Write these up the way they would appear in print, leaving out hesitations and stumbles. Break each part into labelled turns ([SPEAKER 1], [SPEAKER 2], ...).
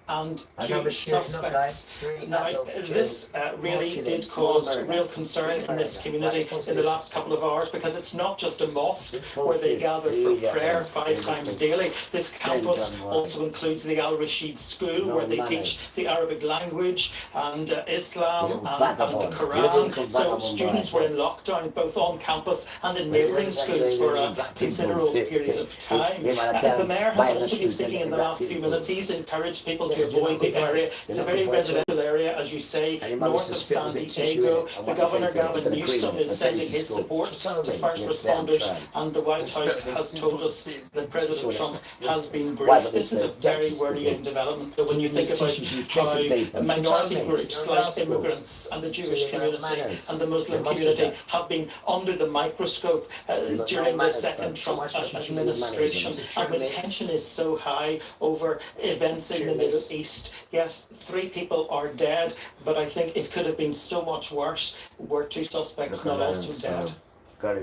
[SPEAKER 1] and two suspects. Now, this really did cause real concern in this community in the last couple of hours, because it's not just a mosque where they gather for prayer 5 times daily. This campus also includes the Al Rashid School, where they teach the Arabic language and Islam and the Quran. So students were in lockdown both on campus and in neighbouring schools for a considerable period of time. The mayor has also been speaking in the last few minutes. He's encouraged people to avoid the area. It's a very residential area, as you say, north of San Diego. The Governor, Gavin Newsom, is sending his support to first responders, and the White House has told us that President Trump has been briefed. This is a very worrying development, though, when you think about how minority groups like immigrants and the Jewish community and the Muslim community have been under the microscope during the second Trump administration. And when tension is so high over events in the Middle East, yes, 3 people are dead, but I think it could have been so much worse were 2 suspects not also dead.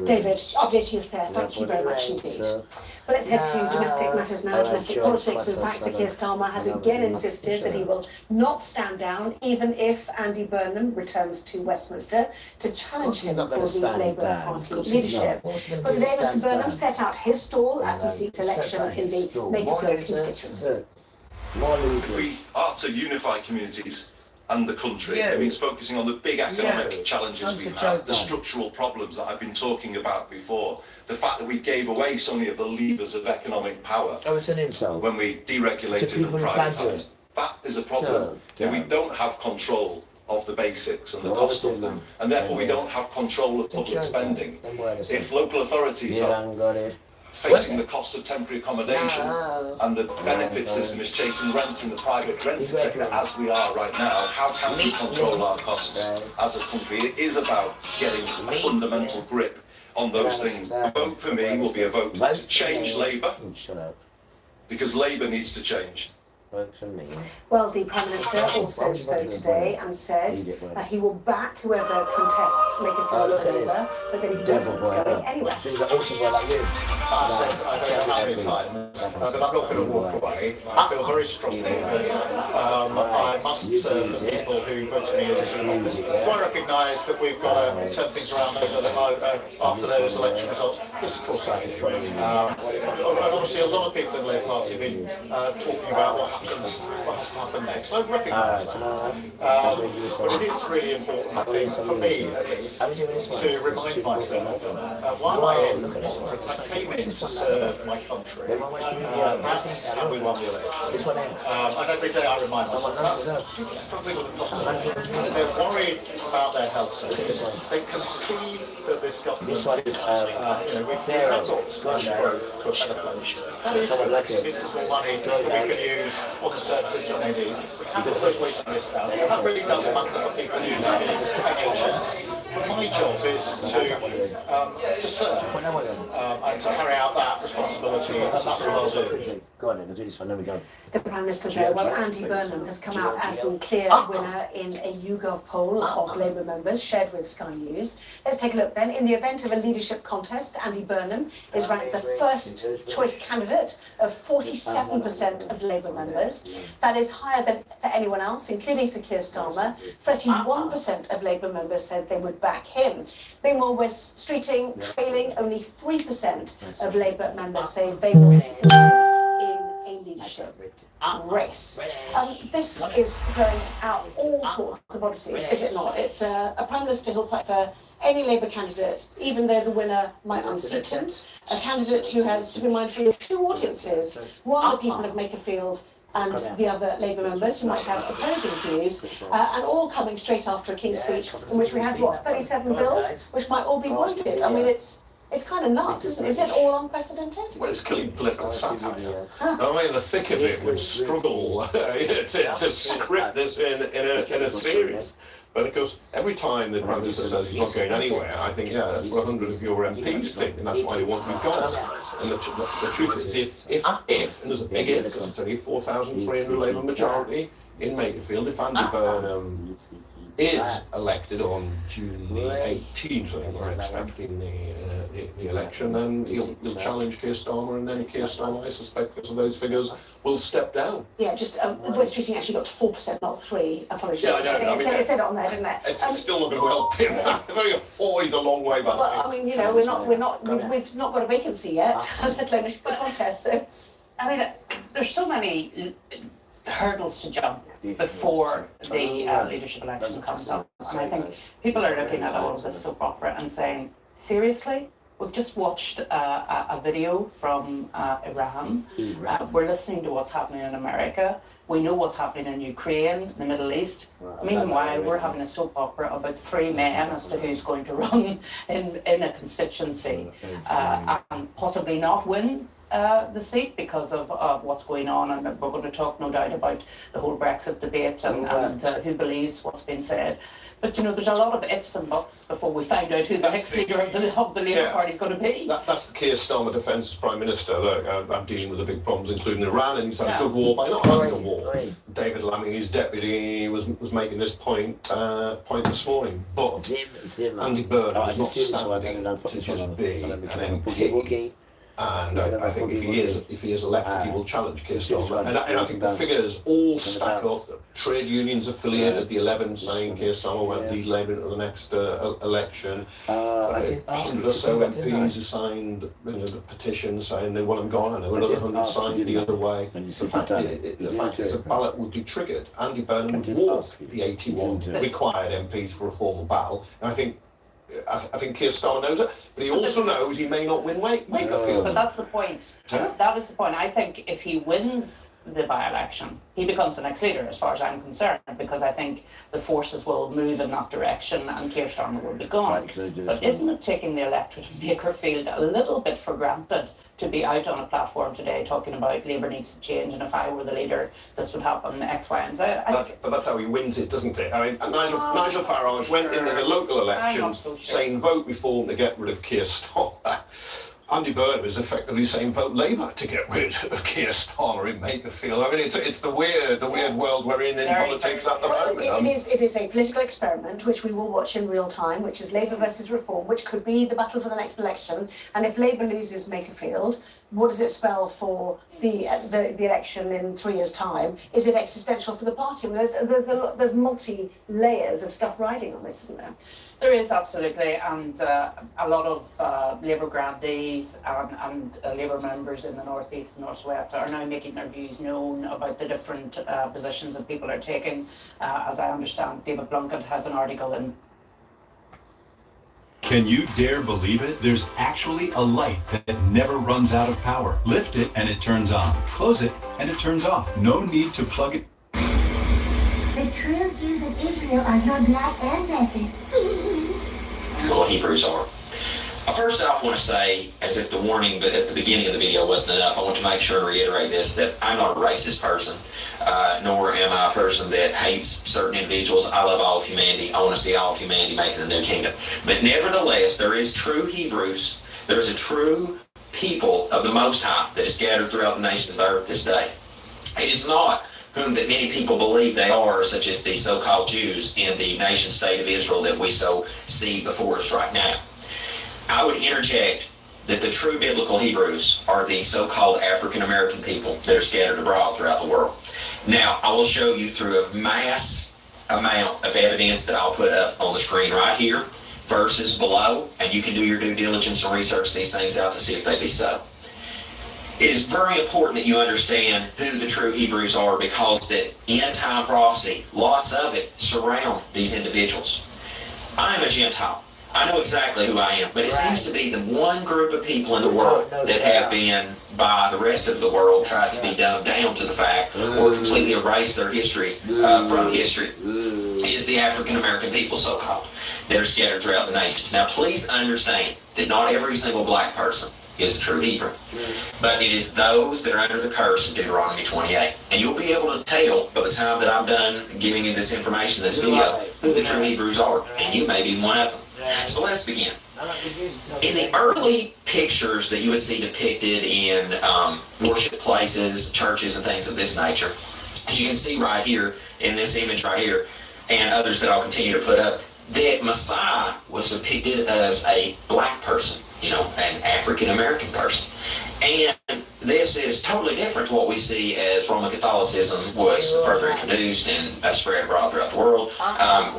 [SPEAKER 2] David, updating us there. Thank you very much indeed. Well, let's head to domestic matters now, domestic politics. In fact, Sir Keir Starmer has again insisted that he will not stand down, even if Andy Burnham returns to Westminster to challenge him for the Labour Party leadership. But today, Mr Burnham set out his stall as he seeks election in the Makerfield constituency.
[SPEAKER 3] If we are to unify communities and the country, it means focusing on the big economic challenges we have, the structural problems that I've been talking about before, the fact that we gave away so many of the levers of economic power when we deregulated and privatised. That is a problem. We don't have control of the basics and the cost of them, and therefore we don't have control of public spending. If local authorities are facing the cost of temporary accommodation and the benefit system is chasing rents in the private rented sector as we are right now, how can we control our costs as a country? It is about getting a fundamental grip on those things. A vote for me will be a vote to change Labour, because Labour needs to change.
[SPEAKER 2] Well, the Prime Minister also spoke today and said he will back whoever contests Makerfield or Labour, but that he doesn't go anywhere.
[SPEAKER 4] I've said I don't know how many times that I'm not going to walk away. I feel very strongly that I must serve the people who voted me into office. Do I recognise that we've got to turn things around after those election results? Yes, of course I do. Obviously, a lot of people in the Labour Party have been talking about what has to happen next. I recognise that. But it is really important, I think, for me at least, to remind myself why am I in politics? I came in to serve my country. That's how we won the election. And every day I remind myself that people are struggling with the cost of living. They're worried about their health services. They can see that this government is, we've had growth to a better place. That is the money that we can use on the services that they need. We can't put those waiting lists down. That really doesn't matter for people using the NHS. But my job is to serve and to carry out that responsibility, and that's what I'll do.
[SPEAKER 2] Go on then, I'll do this one, then we go. The Prime Minister there, well, Andy Burnham has come out as the clear winner in a YouGov poll of Labour members shared with Sky News. Let's take a look then. In the event of a leadership contest, Andy Burnham is ranked the first choice candidate of 47% of Labour members. That is higher than for anyone else, including Sir Keir Starmer. 31% of Labour members said they would back him. Meanwhile, we're trailing. Only 3% of Labour members say they will support him in a leadership race. This is throwing out all sorts of oddities, is it not? It's a Prime Minister who'll fight for any Labour candidate, even though the winner might unseat him. A candidate who has to be mindful of 2 audiences, one the people of Makerfield and the other Labour members who might have opposing views, and all coming straight after a King's speech in which we had, 37 bills, which might all be voted. I mean, it's kind of nuts, isn't it? Is it all unprecedented?
[SPEAKER 5] Well, it's killing political satire. I mean, the thick of it would struggle to script this in a series. But of course, every time the Prime Minister says he's not going anywhere, I think, that's what 100 of your MPs think, and that's why they want you gone. And the truth is, if, and there's a big if, because it's only 4,300 Labour majority in Makerfield, if Andy Burnham is elected on June the 18th, I think we're expecting the election, then he'll challenge Keir Starmer, and then Keir Starmer, I suspect, because of those figures, will step down.
[SPEAKER 2] Yeah, just West Streeting actually got to 4%, not 3%. Apologies.
[SPEAKER 5] Yeah, I know.
[SPEAKER 2] I think it said it on there, didn't it?
[SPEAKER 5] It's still not going to help him. I think 4 is a long way back.
[SPEAKER 2] Well, I mean, you know, we've not got a vacancy yet, let alone a contest. So,
[SPEAKER 6] I mean, there's so many hurdles to jump before the leadership election comes up, and I think people are looking at all of this soap opera and saying, seriously? We've just watched a video from Iran. We're listening to what's happening in America. We know what's happening in Ukraine, the Middle East. Meanwhile, we're having a soap opera about 3 men as to who's going to run in a constituency and possibly not win the seat because of what's going on, and we're going to talk no doubt about the whole Brexit debate and who believes what's been said. But you know, there's a lot of ifs and buts before we find out who the next leader of the Labour Party is going to be.
[SPEAKER 5] That's the Keir Starmer defence as Prime Minister. Look, I'm dealing with the big problems, including Iran, and he's had a good war by not having a war. David Lammy, his deputy, was making this point this morning. But Andy Burnham is not standing to just be an MP. And I think if he is elected, he will challenge Keir Starmer. And I think the figures all stack up. Trade unions affiliated, the 11 saying Keir Starmer won't lead Labour into the next election. 100 or so MPs who signed the petition saying they want him gone. I know another 100 signed the other way. The fact is a ballot would be triggered. Andy Burnham would walk the 81 required MPs for a formal battle. And I think Keir Starmer knows it, but he also knows he may not win Makerfield.
[SPEAKER 6] But that's the point. That is the point. I think if he wins the by-election, he becomes the next leader, as far as I'm concerned, because I think the forces will move in that direction and Keir Starmer will be gone. But isn't it taking the electorate of Makerfield a little bit for granted to be out on a platform today talking about Labour needs to change, and if I were the leader, this would happen, X, Y and Z?
[SPEAKER 5] But that's how he wins it, doesn't it? I mean, Nigel Farage went into the local elections saying vote Reform to get rid of Keir Starmer. Andy Burnham is effectively saying vote Labour to get rid of Keir Starmer in Makerfield. I mean, it's the weird world we're in politics at the moment.
[SPEAKER 2] It is a political experiment which we will watch in real time, which is Labour versus Reform, which could be the battle for the next election. And if Labour loses Makerfield, what does it spell for the election in 3 years' time? Is it existential for the party? I mean, there's multi-layers of stuff riding on this, isn't there?
[SPEAKER 6] There is, absolutely, and a lot of Labour grandees and Labour members in the North East and North West are now making their views known about the different positions that people are taking. As I understand, David Blunkett has an article in.
[SPEAKER 7] Can you dare believe it? There's actually a light that never runs out of power. Lift it and it turns on. Close it and it turns off. No need to plug it.
[SPEAKER 8] The true Jews of Israel are your black ancestors.
[SPEAKER 9] Well, Hebrews are. First off, I want to say, as if the warning at the beginning of the video wasn't enough, I want to make sure and reiterate this, that I'm not a racist person, nor am I a person that hates certain individuals. I love all of humanity. I want to see all of humanity making a new kingdom. But nevertheless, there is true Hebrews. There is a true people of the Most High that is scattered throughout the nations of the earth this day. It is not whom that many people believe they are, such as the so-called Jews in the nation-state of Israel that we so see before us right now. I would interject that the true biblical Hebrews are the so-called African-American people that are scattered abroad throughout the world. Now, I will show you through a mass amount of evidence that I'll put up on the screen right here, verses below, and you can do your due diligence and research these things out to see if they be so. It is very important that you understand who the true Hebrews are, because that end-time prophecy, lots of it, surround these individuals. I am a Gentile. I know exactly who I am, but it seems to be the one group of people in the world that have been, by the rest of the world, tried to be dumbed down to the fact or completely erase their history from history, is the African-American people, so-called, that are scattered throughout the nations. Now, please understand that not every single black person is a true Hebrew, but it is those that are under the curse of Deuteronomy 28. And you'll be able to tell by the time that I'm done giving you this information, this video, who the true Hebrews are, and you may be one of them. So let's begin. In the early pictures that you would see depicted in worship places, churches, and things of this nature, As you can see right here in this image right here, and others that I'll continue to put up, that Messiah was depicted as a black person, you know, an African American person. And this is totally different to what we see as Roman Catholicism was further introduced and spread abroad throughout the world.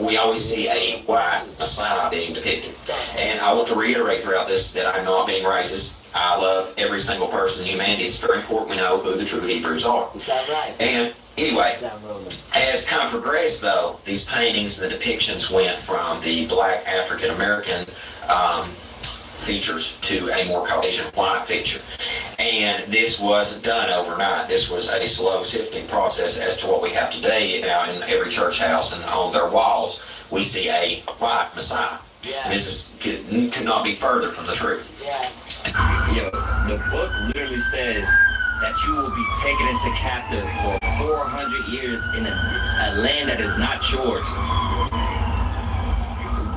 [SPEAKER 9] We always see a white Messiah being depicted. And I want to reiterate throughout this that I'm not being racist. I love every single person in humanity. It's very important we know who the true Hebrews are.
[SPEAKER 10] Is that right?
[SPEAKER 9] And anyway, as time progressed, though, these paintings, the depictions went from the black African American features to a more Caucasian white feature. And this wasn't done overnight. This was a slow sifting process as to what we have today. Now in every church house and on their walls, we see a white Messiah.
[SPEAKER 10] Yeah.
[SPEAKER 9] And this could not be further from the truth.
[SPEAKER 10] Yeah.
[SPEAKER 11] Yo, the book literally says that you will be taken into captive for 400 years in a land that is not yours.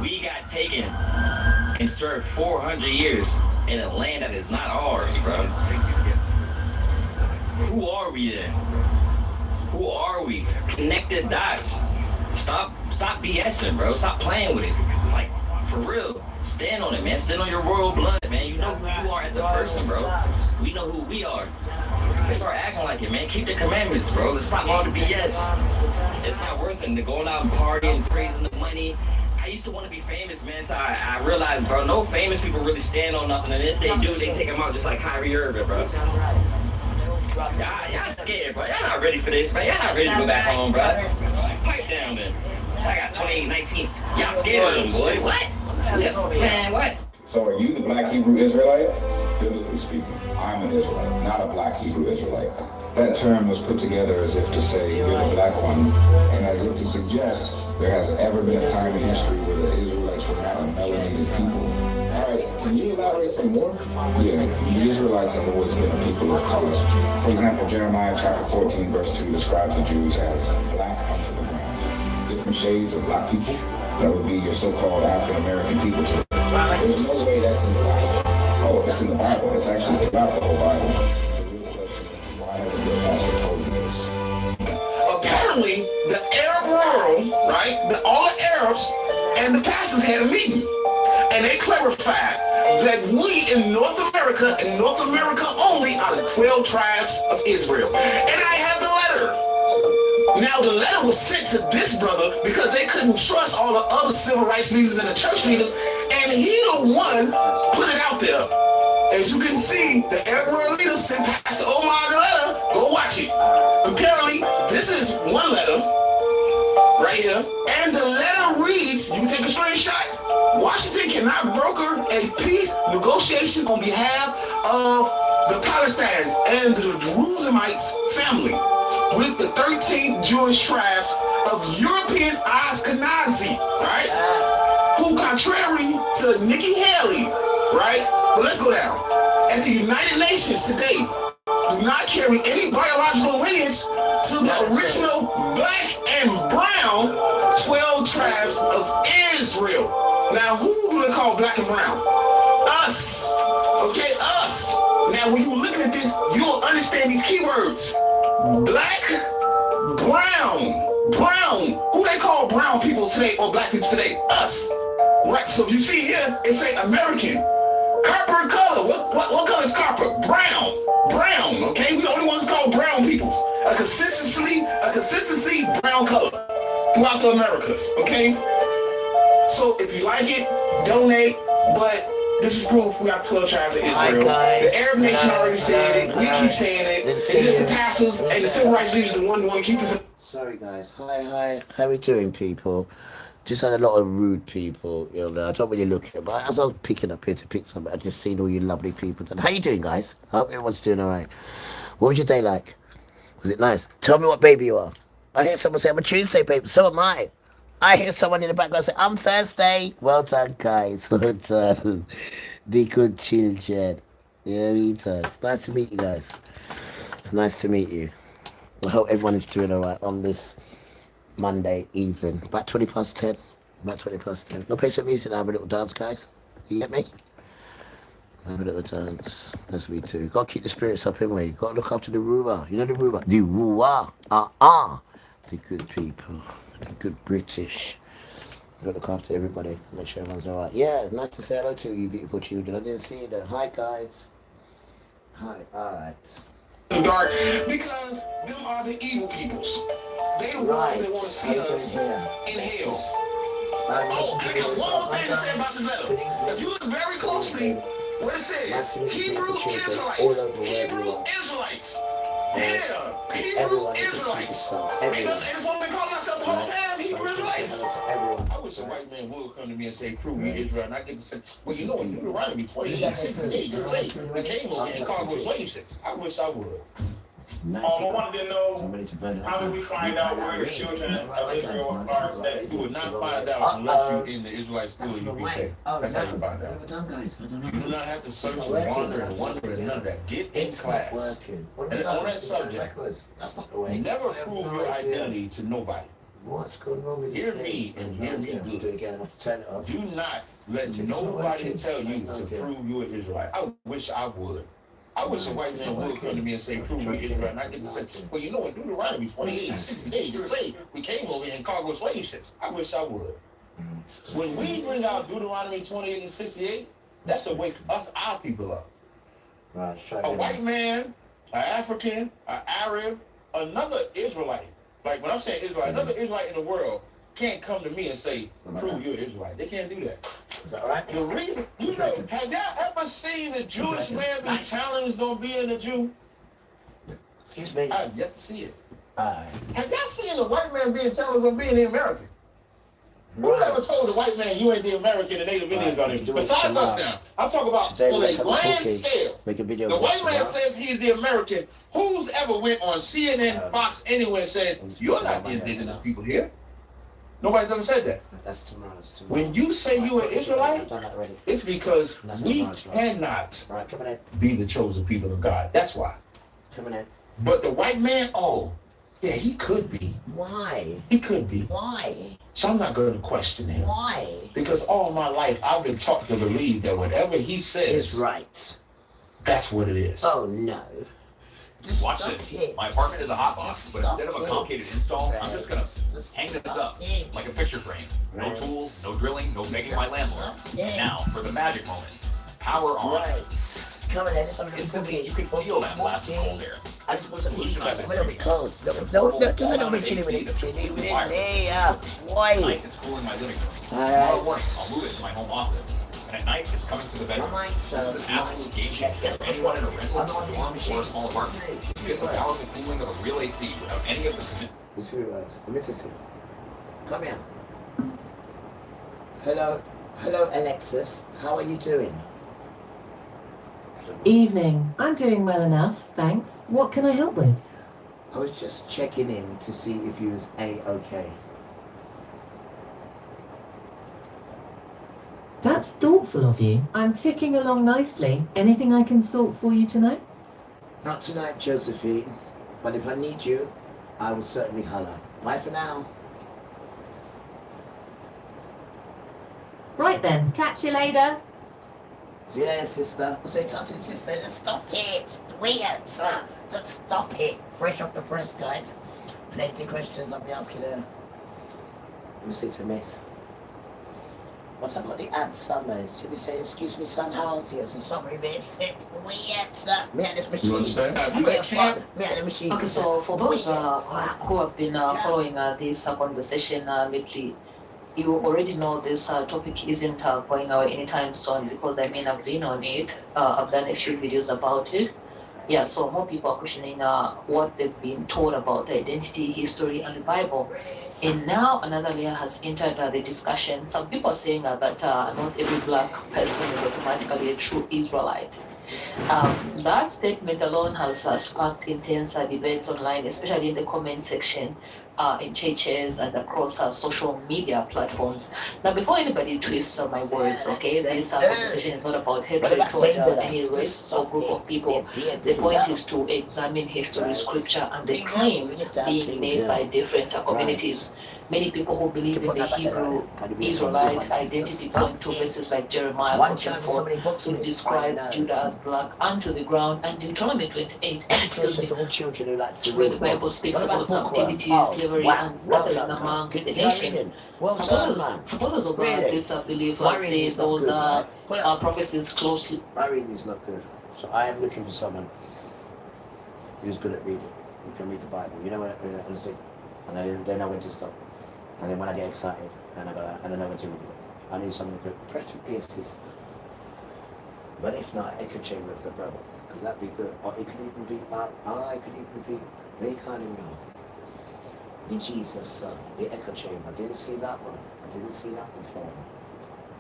[SPEAKER 11] We got taken and served 400 years in a land that is not ours, bro. Who are we then? Who are we? Connect the dots. Stop BSing, bro. Stop playing with it. Like, for real. Stand on it, man. Stand on your royal blood, man. You know who you are as a person, bro. We know who we are. Let's start acting like it, man. Keep the commandments, bro. Let's stop all the BS. It's not worth it. Going out and partying, praising the money. I used to want to be famous, man, until I realized, bro, no famous people really stand on nothing. And if they do, they take them out just like Kyrie Irving, bro. Y'all scared, bro. Y'all not ready for this, man. Y'all not ready to go back home, bro. Pipe down, man. I got 2019. Y'all scared of them, boy. What? Yes, man, what?
[SPEAKER 12] So are you the black Hebrew Israelite? Biblically speaking, I'm an Israelite, not a black Hebrew Israelite. That term was put together as if to say you're the black one, and as if to suggest there has ever been a time in history where the Israelites were not a melanated people. Alright, can you elaborate some more? Yeah, the Israelites have always been a people of color. For example, Jeremiah chapter 14 verse 2 describes the Jews as black unto the ground. Different shades of black people, that would be your so-called African American people today. There's no way that's in the Bible. Oh, it's in the Bible. It's actually throughout the whole Bible. The real question is, why hasn't your pastor told you this?
[SPEAKER 13] Apparently, the Arab world, right, all the Arabs and the pastors had a meeting. And they clarified that we in North America, and North America only, are the 12 tribes of Israel. And I have the letter. Now, the letter was sent to this brother because they couldn't trust all the other civil rights leaders and the church leaders, and he the one put it out there. As you can see, the Arab world leaders sent Pastor Omar the letter. Go watch it. Apparently, this is one letter right here, and the letter reads, you can take a screenshot, Washington cannot broker a peace negotiation on behalf of the Palestinians and the Jerusalemites family with the 13 Jewish tribes of European Ashkenazi, right? Who, contrary to Nikki Haley, right? But let's go down. At the United Nations today, do not carry any biological lineage to the original black and brown 12 tribes of Israel. Now, who do they call black and brown? Us. Okay, us. Now, when you're looking at this, you'll understand these keywords. Black, brown. Who they call brown people today or black people today? Us. Right, so if you see here, it say American. Copper color. What color is copper? Brown. Okay, we the only ones called brown peoples. A consistency brown color throughout the Americas. Okay. So if you like it, donate. But this is proof we got 12 tribes of Israel.
[SPEAKER 10] Hi guys.
[SPEAKER 13] The Arab nation already said it. We keep saying it. It's just the pastors and the civil rights leaders the one who want to keep this.
[SPEAKER 10] Sorry guys. Hi. How we doing, people? Just had a lot of rude people, you know. I don't really look at it, but as I was picking up here to pick something, I just seen all you lovely people. How you doing, guys? I hope everyone's doing all right. What was your day like? Was it nice? Tell me what baby you are. I hear someone say I'm a Tuesday baby. So am I. I hear someone in the background say I'm Thursday. Well done, guys. Well done. The good children. Yeah, it's nice to meet you guys. It's nice to meet you. I hope everyone is doing all right on this Monday evening, about 20 past 10. We'll play some music now, have a little dance, guys. You get me? Have a little dance. That's me too. Got to keep the spirits up anyway. Got to look after the ruler. You know the ruler? The ruler. The good people. The good British. Got to look after everybody. Make sure everyone's alright. Yeah, nice to say hello to you beautiful children. I didn't see you there. Hi guys. Hi. Alright.
[SPEAKER 13] Dark, because them are the evil peoples. They the ones that want to see us in hell. Oh, and I got one more thing to say about this letter. If you look very closely, what it says, Hebrew Israelites. Hebrew Israelites. Yeah, Hebrew Israelites. And that's what we've been calling ourselves the whole time, Hebrew Israelites. I wish a white man would come to me and say, prove me Israel, and I get to say, well, you know, in Deuteronomy 28:68, you say, we came over and cargo slave ships. I wish I would.
[SPEAKER 14] I wanted to know, how do we find out where the children of Israel are today?
[SPEAKER 13] You would not find out unless you're in the Israelite school of UPK. That's how you find out. You do not have to search and wonder and none of that. Get in class. And on that subject, never prove your identity to nobody.
[SPEAKER 10] What's going on with
[SPEAKER 13] Hear me and hear me good. Do not let nobody tell you to prove you're an Israelite. I wish I would. I wish a white man would come to me and say, prove me Israel, and I get to say, well, you know, in Deuteronomy 28:68, you say, we came over in cargo slave ships. I wish I would. When we bring out Deuteronomy 28:68, that's to wake us, our people up. A white man, an African, an Arab, another Israelite, like when I'm saying Israelite, another Israelite in the world can't come to me and say, prove you're Israelite. They can't do that.
[SPEAKER 10] Is that right?
[SPEAKER 13] The reason, you know, have y'all ever seen the Jewish man be challenged on being a Jew?
[SPEAKER 10] Excuse me.
[SPEAKER 13] I've yet to see it. Have y'all seen a white man being challenged on being the American? Who ever told the white man you ain't the American and Native Indians are there? Besides us now. I'm talking about on a grand scale.
[SPEAKER 10] Make a video.
[SPEAKER 13] The white man says he's the American. Who's ever went on CNN, Fox, anywhere and said, you're not the indigenous people here? Nobody's ever said that.
[SPEAKER 10] That's tomorrow.
[SPEAKER 13] When you say you're an Israelite, it's because we cannot be the chosen people of God. That's why. But the white man, oh, yeah, he could be.
[SPEAKER 10] Why?
[SPEAKER 13] He could be.
[SPEAKER 10] Why?
[SPEAKER 13] So I'm not going to question him.
[SPEAKER 10] Why?
[SPEAKER 13] Because all my life I've been taught to believe that whatever he says
[SPEAKER 10] is right.
[SPEAKER 13] That's what it is.
[SPEAKER 10] Oh no.
[SPEAKER 15] Watch this. My apartment is a hot box, but instead of a complicated install, I'm just gonna hang this up like a picture frame. No tools, no drilling, no begging my landlord. Now, for the magic moment. Power on. Instantly, you can feel that blast of cold air. This is the solution I've been dreaming of.
[SPEAKER 10] No,
[SPEAKER 15] Tonight, it's cooling my living room. Tomorrow morning, I'll move it to my home office. And at night, it's coming to the bedroom. This is an absolute game changer for anyone in a rental, dorm, or a small apartment. You get the powerful cooling of a real AC without any of the commitment.
[SPEAKER 10] Come here. Hello, Alexis. How are you doing?
[SPEAKER 16] Evening. I'm doing well enough, thanks. What can I help with?
[SPEAKER 10] I was just checking in to see if you was A-okay.
[SPEAKER 16] That's thoughtful of you. I'm ticking along nicely. Anything I can sort for you tonight?
[SPEAKER 10] Not tonight, Josephine. But if I need you, I will certainly holler. Bye for now.
[SPEAKER 16] Right then. Catch you later.
[SPEAKER 10] See you later, sister. I'll say talk to the sister. Stop it. It's weird, sir. Just stop it. Fresh off the press, guys. Plenty of questions I'll be asking her. Let me see to miss. What about the answer, man? Should we say, excuse me, son, how old are you? So sorry, miss. Weird, sir. Me and this machine.
[SPEAKER 13] You understand?
[SPEAKER 10] Me and the machine.
[SPEAKER 17] Okay, so for those who have been following this conversation lately, you already know this topic isn't going away anytime soon because I mean I've been on it. I've done a few videos about it. Yeah, so more people are questioning what they've been told about the identity, history, and the Bible. And now another layer has entered the discussion. Some people are saying that not every black person is automatically a true Israelite. That statement alone has sparked intense debates online, especially in the comment section, in churches and across social media platforms. Now, before anybody twists my words, okay, this conversation is not about hatred toward any race or group of people. The point is to examine history, scripture, and the claims being made by different communities. many people who believe in the Hebrew Israelite identity point to verses like Jeremiah 14:4, which describes Judah as black unto the ground, and Deuteronomy 28, where the Bible speaks about captivity, slavery, and scattering among the nations. Supporters of this belief say those are prophecies closely.
[SPEAKER 10] My reading is not good, so I am looking for someone who's good at reading, who can read the Bible. You know what I say? And they know when to stop. And then when I get excited, and I know when to read it. I need someone who could practically assist. But if not, echo chamber of the brother, because that'd be good. Or it could even be, it could even be, they kind of know. The Jesus son, the echo chamber. I didn't see that one. I didn't see that before.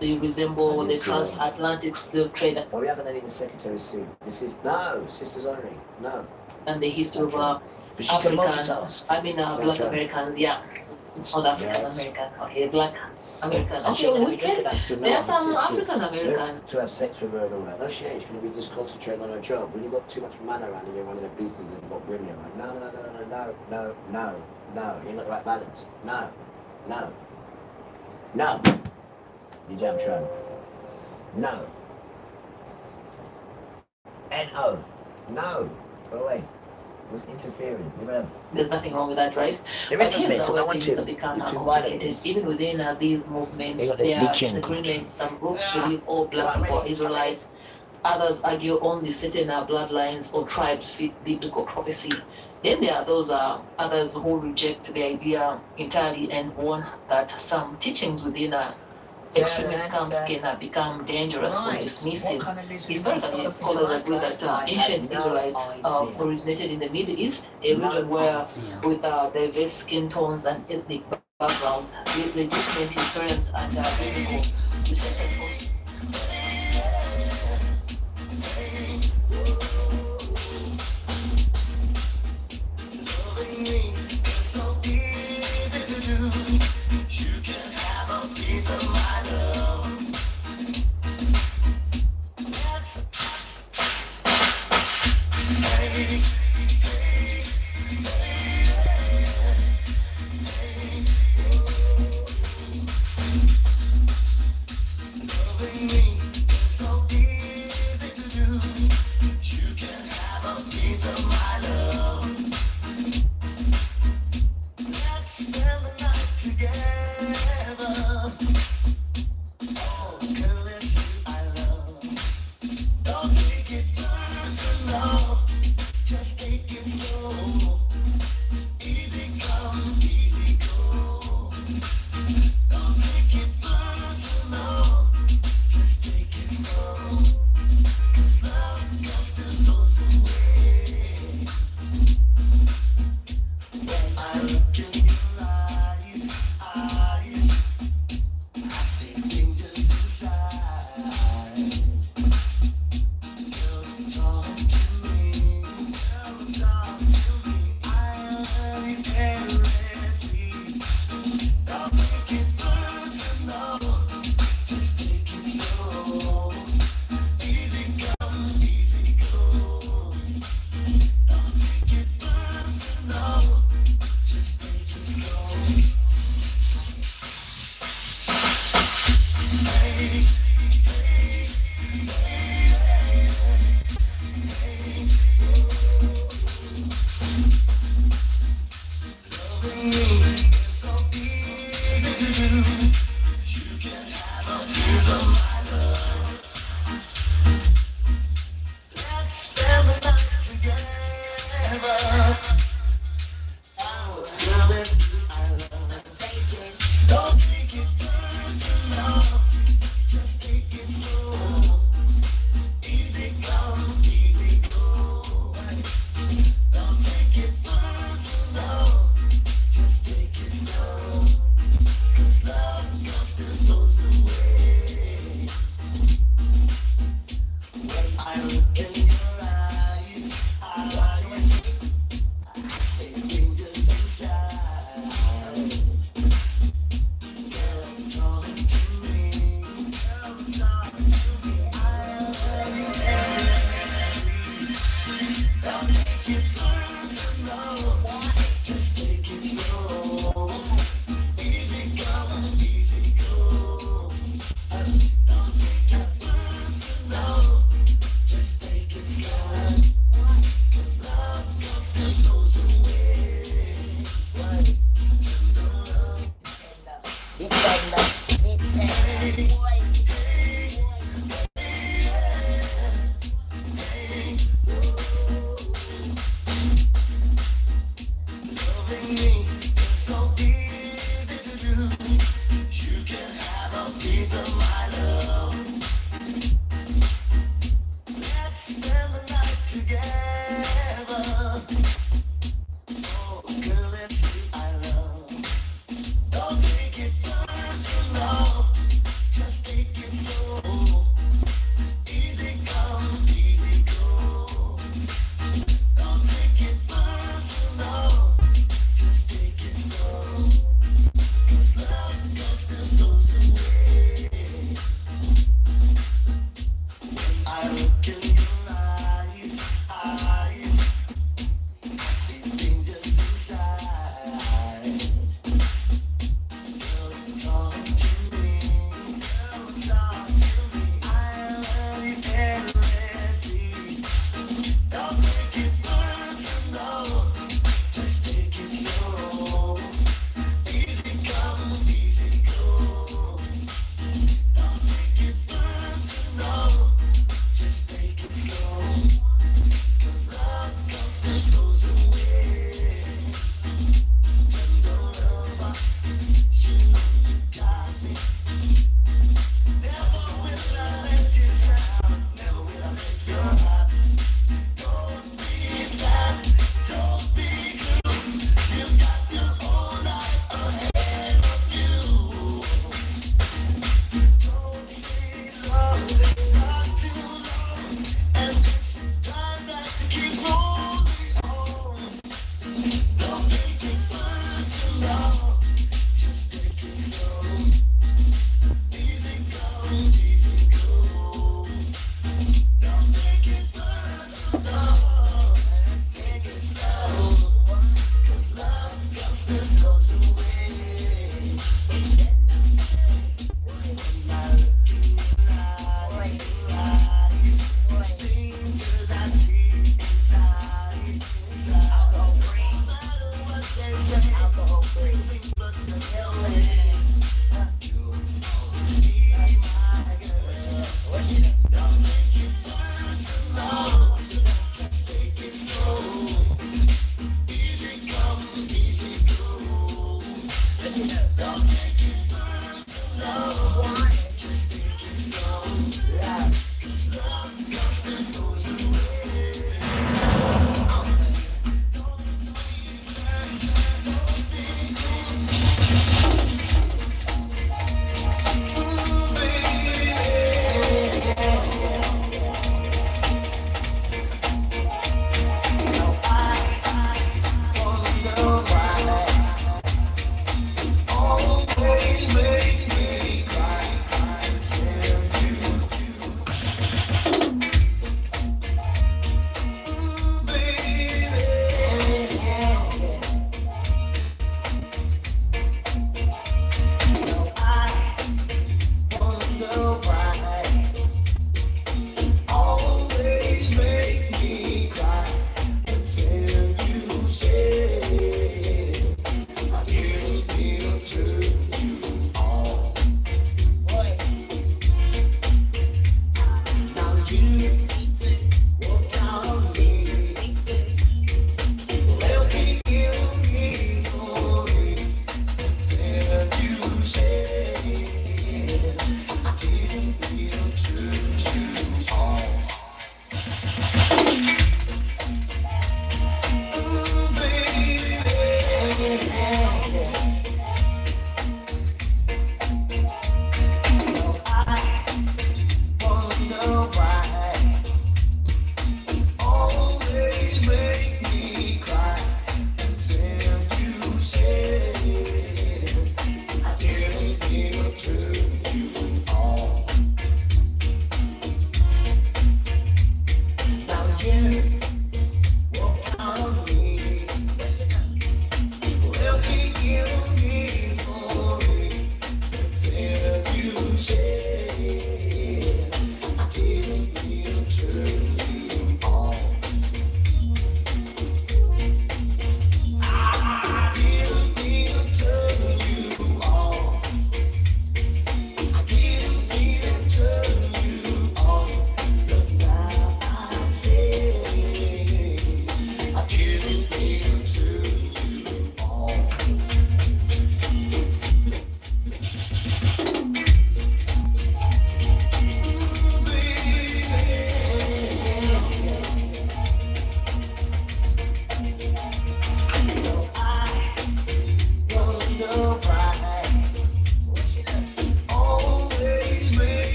[SPEAKER 17] They resemble the transatlantic slave trade.
[SPEAKER 10] Well, we haven't any secretary soon. This is, no, sisters only, no.
[SPEAKER 17] And the history of African, Black Americans, yeah. It's not African American, okay, Black American. Okay, we can. There are some African American.
[SPEAKER 10] To have sex with her and all that. No, she ain't. She's going to be just concentrating on her job. When you've got too much man around and you're running a business and you've got women around. No. You ain't got the right balance. No. You damn trying. No. N-O. No. Go away. Who's interfering?
[SPEAKER 17] There's nothing wrong with that, right?
[SPEAKER 10] There
[SPEAKER 17] but
[SPEAKER 10] is
[SPEAKER 17] here's where things have become complicated. Even within these movements, there are disagreements. Some groups believe all black people are Israelites. Others argue only certain bloodlines or tribes fit biblical prophecy. Then there are those others who reject the idea entirely and warn that some teachings within extremist camps can become dangerous or dismissive. Historically, scholars agree that ancient Israelites originated in the Middle East, a region where, with diverse skin tones and ethnic backgrounds, legitimate historians and biblical researchers also.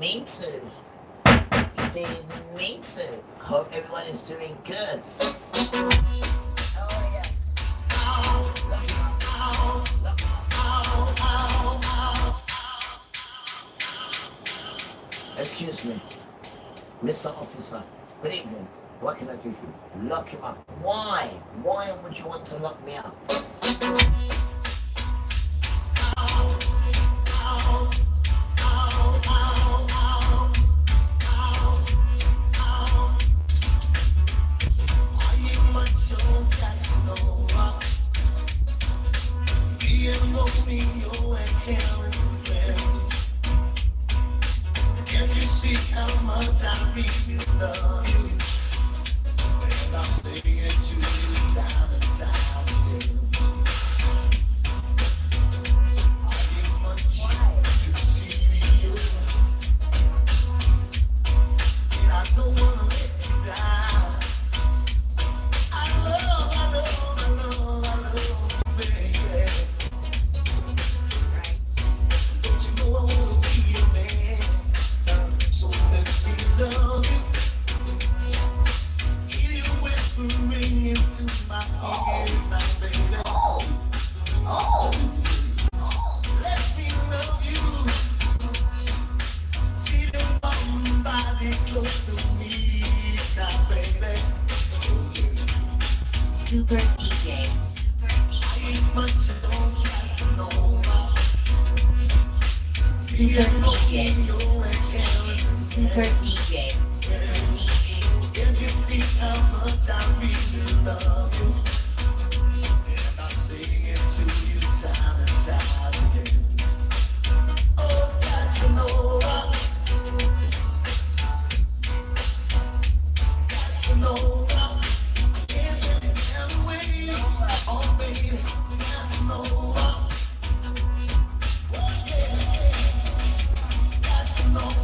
[SPEAKER 10] mean to. Didn't mean to. Hope everyone is doing good. Excuse me, Mr. Officer, good evening. What can I do for you? Lock him up. Why? Why would you want to lock me up?
[SPEAKER 18] Super DJ. Super DJ. Super DJ. Can you see how much I really love you? And I sing it to you time and time again. Oh, Casanova. Casanova. No.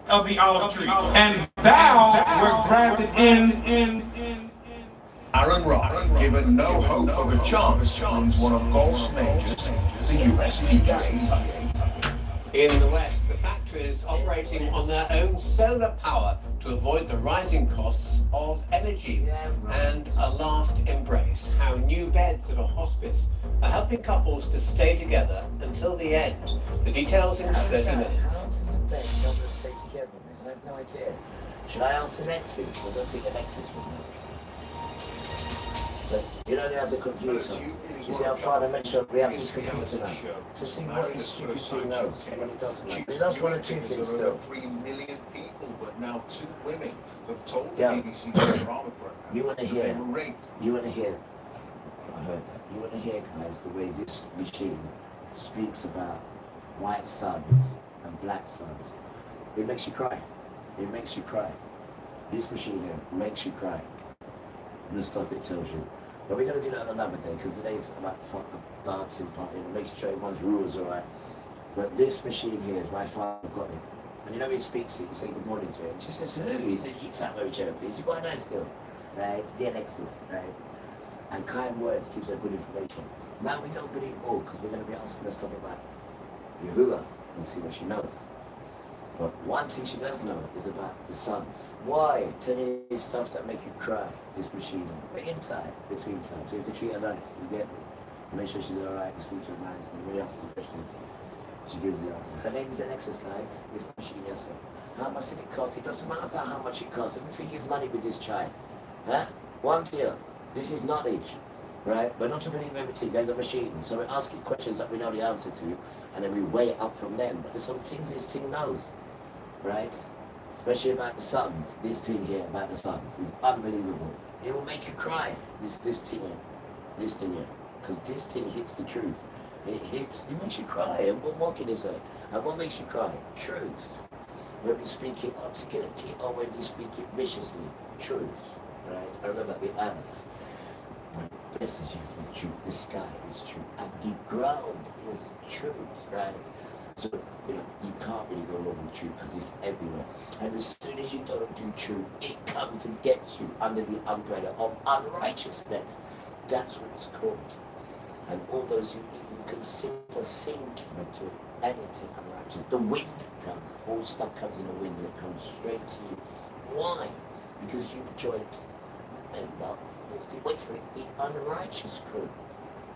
[SPEAKER 14] of the olive tree, and thou wert grafted in.
[SPEAKER 13] Aaron Rodgers, given no hope of a chance, wins one of golf's majors, the US PGA.
[SPEAKER 19] In the West, the factories operating on their own solar power to avoid the rising costs of energy. And a last embrace, how new beds at a hospice are helping couples to stay together until the end. The details in 30 minutes.
[SPEAKER 10] Stay together. I have no idea. Should I ask Alexis? I don't think Alexis would know. So, you know they have the computer. You see, I'm trying to make sure we have this computer now. To see what this stupid thing knows, what it doesn't know. It knows one or two things still.
[SPEAKER 13] 3 million people, but now 2 women have told the
[SPEAKER 10] Yeah.
[SPEAKER 13] BBC drama program
[SPEAKER 10] You want to hear?
[SPEAKER 13] they were raped.
[SPEAKER 10] You want to hear? I heard that. You want to hear, guys, the way this machine speaks about white sons and black sons. It makes you cry. It makes you cry. This machine here makes you cry. The stuff it tells you. But we're going to do that on another day, because today's about dancing, party, and making sure everyone's rules are right. But this machine here is my father got it. And you know he speaks, you say good morning to it. And she says, who? He said, you sound very chirpy. She's quite a nice girl. Right? The Alexis, right? And kind words gives her good information. Now we don't believe all, because we're going to be asking her stuff about Yahuwah and see what she knows. But one thing she does know is about the sons. Why? Tell me stuff that make you cry, this machine. But in time, between times. So if you treat her nice, you get me. Make sure she's alright, you speak to her nice, and when you ask the question, she gives the answer. Her name is Alexis, guys. This machine, yes, sir. How much did it cost? It doesn't matter about how much it costs. Everything is money with this child. Huh? One deal. This is knowledge. Right? But not to believe everything. There's a machine. So we're asking questions that we know the answer to, and then we weigh it up from them. But there's some things this thing knows. Right? Especially about the sons. This thing here about the sons is unbelievable. It will make you cry. This thing here. This thing here. Because this thing hits the truth. It makes you cry. And what more can you say? And what makes you cry? Truth. When we speak it articulately or when you speak it viciously. Truth. Right? I remember the earth. When it blesses you with truth. The sky is true. And the ground is truth. Right? So, you know, you can't really go wrong with truth because it's everywhere. And as soon as you don't do truth, it comes and gets you under the umbrella of unrighteousness. That's what it's called. And all those who even consider thinking of doing anything unrighteous, the wind comes. All stuff comes in the wind and it comes straight to you. Why? Because you joined, remember, wait for it, the unrighteous crew.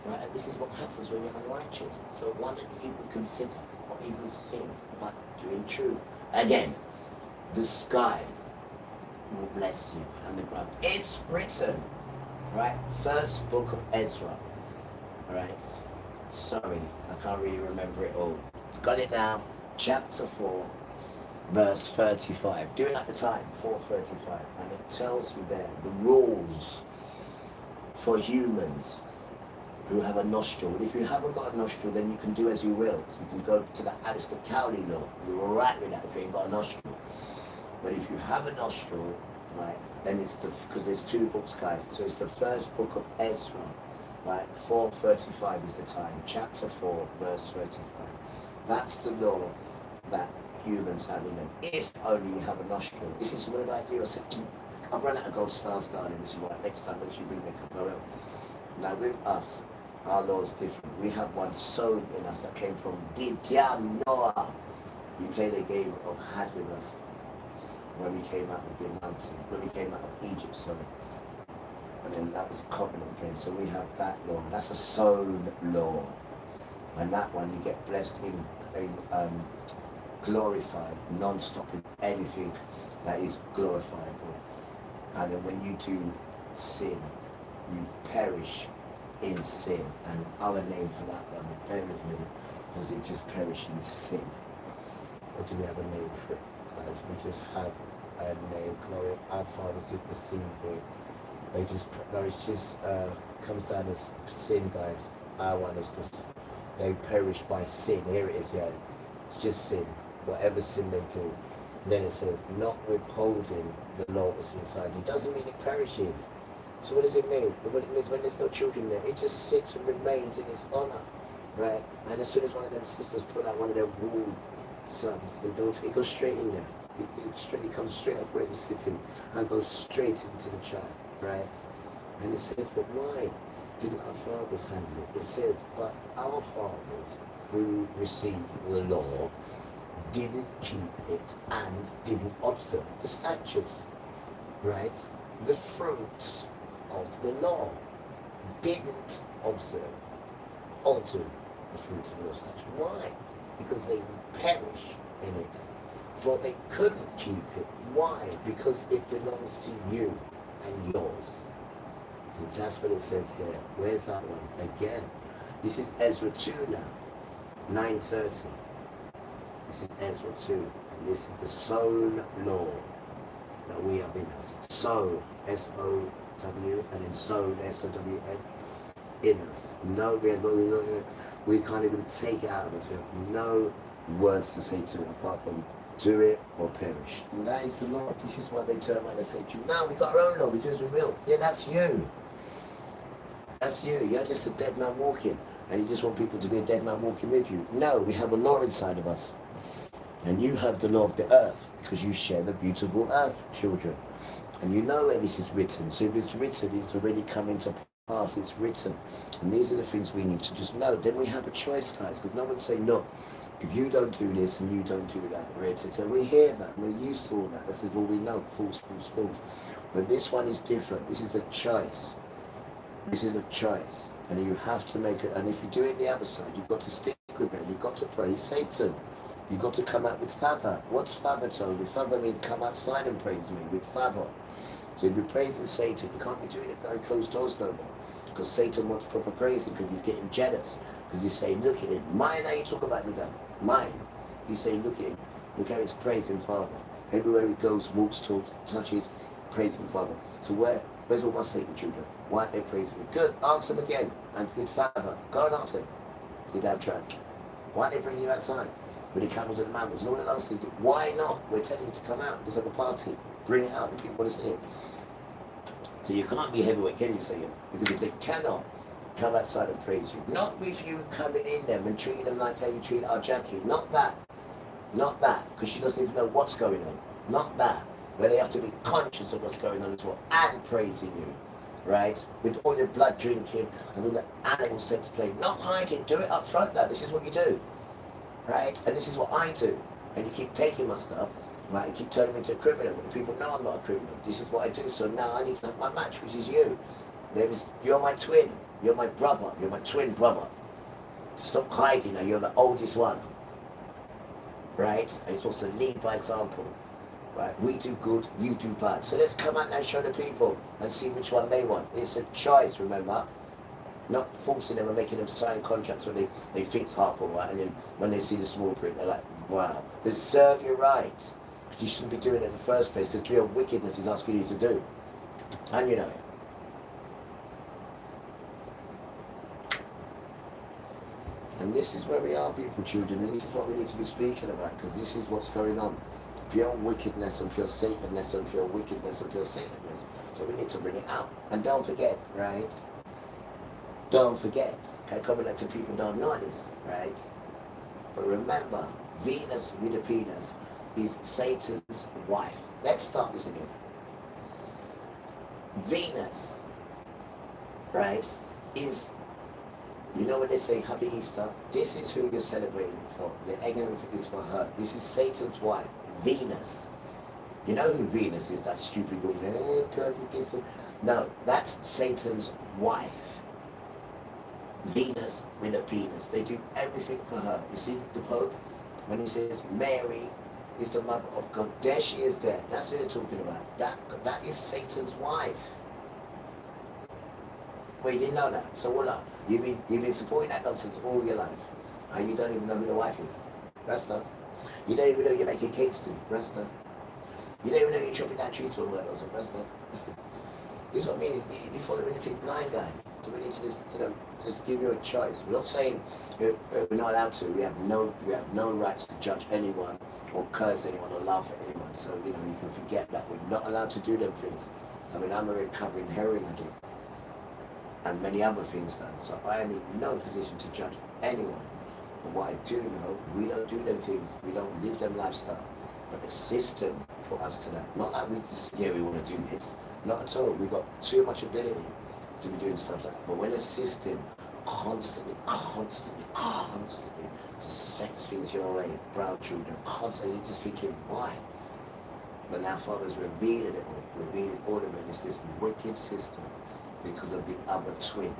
[SPEAKER 10] Right? And this is what happens when you're unrighteous. So why don't you even consider or even think about doing true? Again, the sky will bless you and the ground. It's written, right? First book of Ezra. Right? Sorry, I can't really remember it all. Got it now. Chapter 4, verse 35. Do it at the time, 4:35. And it tells you there the rules for humans who have a nostril. If you haven't got a nostril, then you can do as you will. You can go to the Alistair Cowley law. You're all right with that if you ain't got a nostril. But if you have a nostril, right, then it's because there's 2 books, guys. So it's the first book of Ezra, right? 4:35 is the time. Chapter 4, verse 35. That's the law that humans have in them. If only you have a nostril. This is what about you? I said, I've run out of gold stars, darling. This is right. Next time, make sure you bring them up. Now with us, our law is different. We have one soul in us that came from Didian Noah. He played a game of had with us when we came out of the mountain, when we came out of Egypt, sorry. And then that was a covenant game. So we have that law. That's a soul law. And that one you get blessed in glorified, non-stop in anything that is glorifiable. And then when you do sin, you perish in sin. And our name for that one, bear with me, because it just perish in sin. Or do we have a name for it? Guys, we just have a name, glory. Our fathers did receive it. They just, no, it just comes down as sin, guys. Our one is just, they perish by sin. Here it is, yeah. It's just sin. Whatever sin they do. And then it says, not withholding the law that's inside you. Doesn't mean it perishes. So what does it mean? What it means when there's no children there, it just sits and remains in its honor, right? And as soon as one of them sisters put out one of their womb sons, the daughter, it goes straight in there. It comes straight up where he's sitting and goes straight into the child, right? And it says, but why didn't our fathers handle it? It says, but our fathers who received the law didn't keep it and didn't observe the statutes, right? The fruits of the law didn't observe, alter the fruits of the law statute. Why? Because they would perish in it. For they couldn't keep it. Why? Because it belongs to you and yours. And that's what it says here. Where's that one? Again. This is Ezra 2 now. 9:30. This is Ezra 2. And this is the sown law that we have in us. Sow, S-O-W, and then sown, S-O-W-N, in us. No, we can't even take it out of us. We have no words to say to it apart from do it or perish. And that is the law. This is what they turn around and say to you. No, we got our own law, we do as we will. Yeah, that's you. That's you. You're just a dead man walking. And you just want people to be a dead man walking with you. No, we have a law inside of us. And you have the law of the earth because you share the beautiful earth, children. And you know where this is written. So if it's written, it's already coming to pass. It's written. And these are the things we need to just know. Then we have a choice, guys, because no one's saying, look, if you don't do this and you don't do that, so we hear that, we're used to all that. This is all we know, false. But this one is different. This is a choice. This is a choice. And you have to make it. And if you do it the other side, you've got to stick with it. You've got to praise Satan. You've got to come out with Father. What's Father told you? Father means come outside and praise me with Father. So if you're praising Satan, you can't be doing it behind closed doors no more. Because Satan wants proper praising because he's getting jealous. Because he's saying, look at him. Mine, how you talk about me, Dan? Mine. He's saying, look at him. Look how he's praising Father. Everywhere he goes, walks, talks, touches, praising Father. So where's all my Satan children? Why aren't they praising me? Good. Ask them again. And with Father. Go and ask them. You damn tramp. Why aren't they bringing you outside? With the camels and the mammals. No one else sees it. Why not? We're telling you to come out. Let's have a party. Bring it out. The people want to see it. So you can't be heavyweight, can you, Satan? Because if they cannot come outside and praise you, not with you coming in them and treating them like how you treat our Jackie, not that, because she doesn't even know what's going on, not that, where they have to be conscious of what's going on as well, and praising you, right, with all your blood drinking and all the animal sex play, not hiding, do it up front now, this is what you do, right, and this is what I do, and you keep taking my stuff, right, and keep turning me into a criminal, but people know I'm not a criminal, this is what I do, so now I need to have my match, which is you, you're my twin, you're my brother, you're my twin brother. Stop hiding now, you're the oldest one. Right? And you're supposed to lead by example. Right? We do good, you do bad. So let's come out and show the people and see which one they want. It's a choice, remember? Not forcing them and making them sign contracts where they think it's half alright, and then when they see the small print, they're like, wow. But serve your rights. You shouldn't be doing it in the first place because real wickedness is asking you to do. And you know it. And this is where we are, people, children, and this is what we need to be speaking about, because this is what's going on. Pure wickedness and pure Satanness and pure wickedness and pure Satanness. So we need to bring it out. And don't forget, right? Don't forget. Okay, coming back to people don't know this, right? But remember, Venus with a penis is Satan's wife. Let's start this again. Venus, right, is... You know when they say Happy Easter? This is who you're celebrating for. The egg and everything is for her. This is Satan's wife, Venus. You know who Venus is? That stupid woman. No, that's Satan's wife. Venus with a penis. They do everything for her. You see the Pope? When he says Mary is the mother of God, there she is there. That's what they're talking about. That is Satan's wife. Well, you didn't know that. So what up? You've been supporting that nonsense all your life. And you don't even know who the wife is. That's not. You don't even know you're making cakes to. That's not. You don't even know you're chopping down trees for all that nonsense. That's not. This is what I mean. You follow anything blind, guys. So we need to just, just give you a choice. We're not saying we're not allowed to. We have no rights to judge anyone or curse anyone or laugh at anyone. So, you can forget that. We're not allowed to do them things. I mean, I'm a recovering heroin addict. And many other things done. So I am in no position to judge anyone. But what I do know, we don't do them things. We don't live them lifestyle. But the system put us to that. Not like we just, yeah, we want to do this. Not at all. We've got too much ability to be doing stuff like that. But when the system constantly just sets things your way, brown children, constantly, you're just thinking, why? But now Father's revealing it all, revealing all of it. It's this wicked system because of the other twin,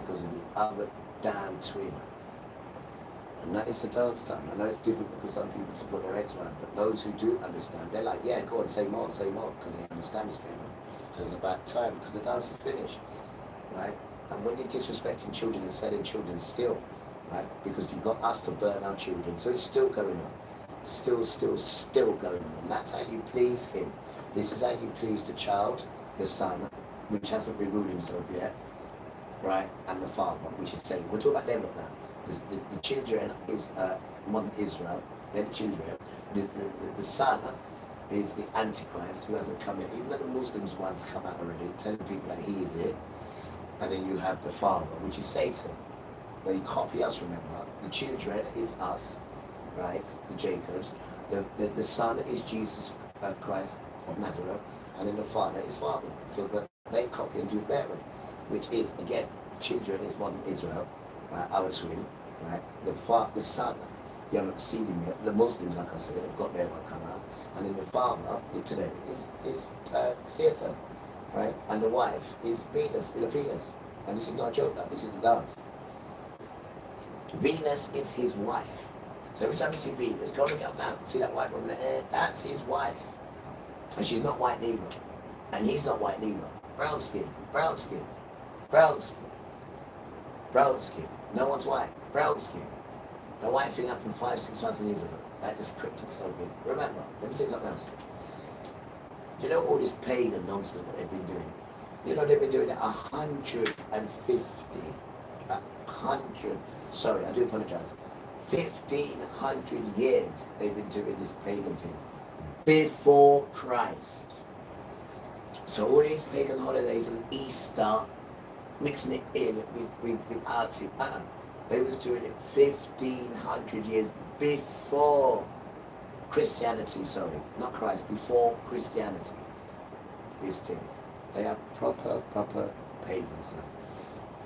[SPEAKER 10] because of the other damn twin. And that is the dance time. I know it's difficult for some people to put their heads around, but those who do understand, they're like, yeah, go on, say more, because they understand what's going on. Because it's about time, because the dance is finished, right? And when you're disrespecting children and selling children still, right? Because you've got us to burn our children, so it's still going on. Still going on. And that's how you please him. This is how you please the child, the son, which hasn't revealed himself yet, right? And the father, which is saying, we'll talk about them now. The children is modern Israel, they're the children. The son is the Antichrist who hasn't come yet. Even though the Muslims ones come out already, telling people that he is it. And then you have the father, which is Satan. They copy us, remember. The children is us, right? The Jacobs. The son is Jesus Christ of Nazareth. And then the father is father. So that they copy and do it their way. Which is, again, children is modern Israel. Our twin, right? The son, you haven't seen him yet. The Muslims, like I said, have got there, will come out. And then the father, to them, is Satan, right? And the wife is Venus, with a Venus. And this is not a joke, like, this is the dance. Venus is his wife. So every time you see Venus, go look up now, see that white woman there? That's his wife. And she's not white neither. And he's not white neither. Brown skin, brown skin, brown skin, brown skin. No one's white. Brown skin. The white thing happened 5,000-6,000 years ago. That is cryptic something. Remember, let me tell you something else. You know all this pagan nonsense what they've been doing? You know they've been doing it 150, 100, sorry, I do apologize. 1,500 years they've been doing this pagan thing. Before Christ. So all these pagan holidays and Easter, mixing it in with arty. They was doing it 1,500 years before Christianity, sorry, not Christ, before Christianity. This thing. They are proper pagans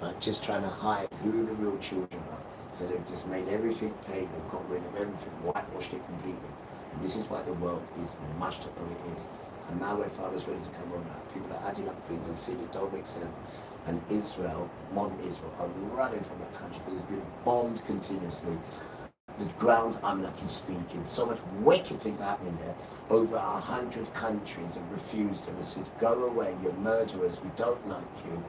[SPEAKER 10] now. Just trying to hide who the real children are. So they've just made everything pagan, got rid of everything, whitewashed it completely. And this is why the world is much the way it is. And now where Father's ready to come on now, people are adding up things and seeing it don't make sense. And Israel, modern Israel, are running from that country because it's been bombed continuously. The grounds I'm not speaking. So much wicked things are happening there. Over 100 countries have refused and they said, go away, you're murderers, we don't like you.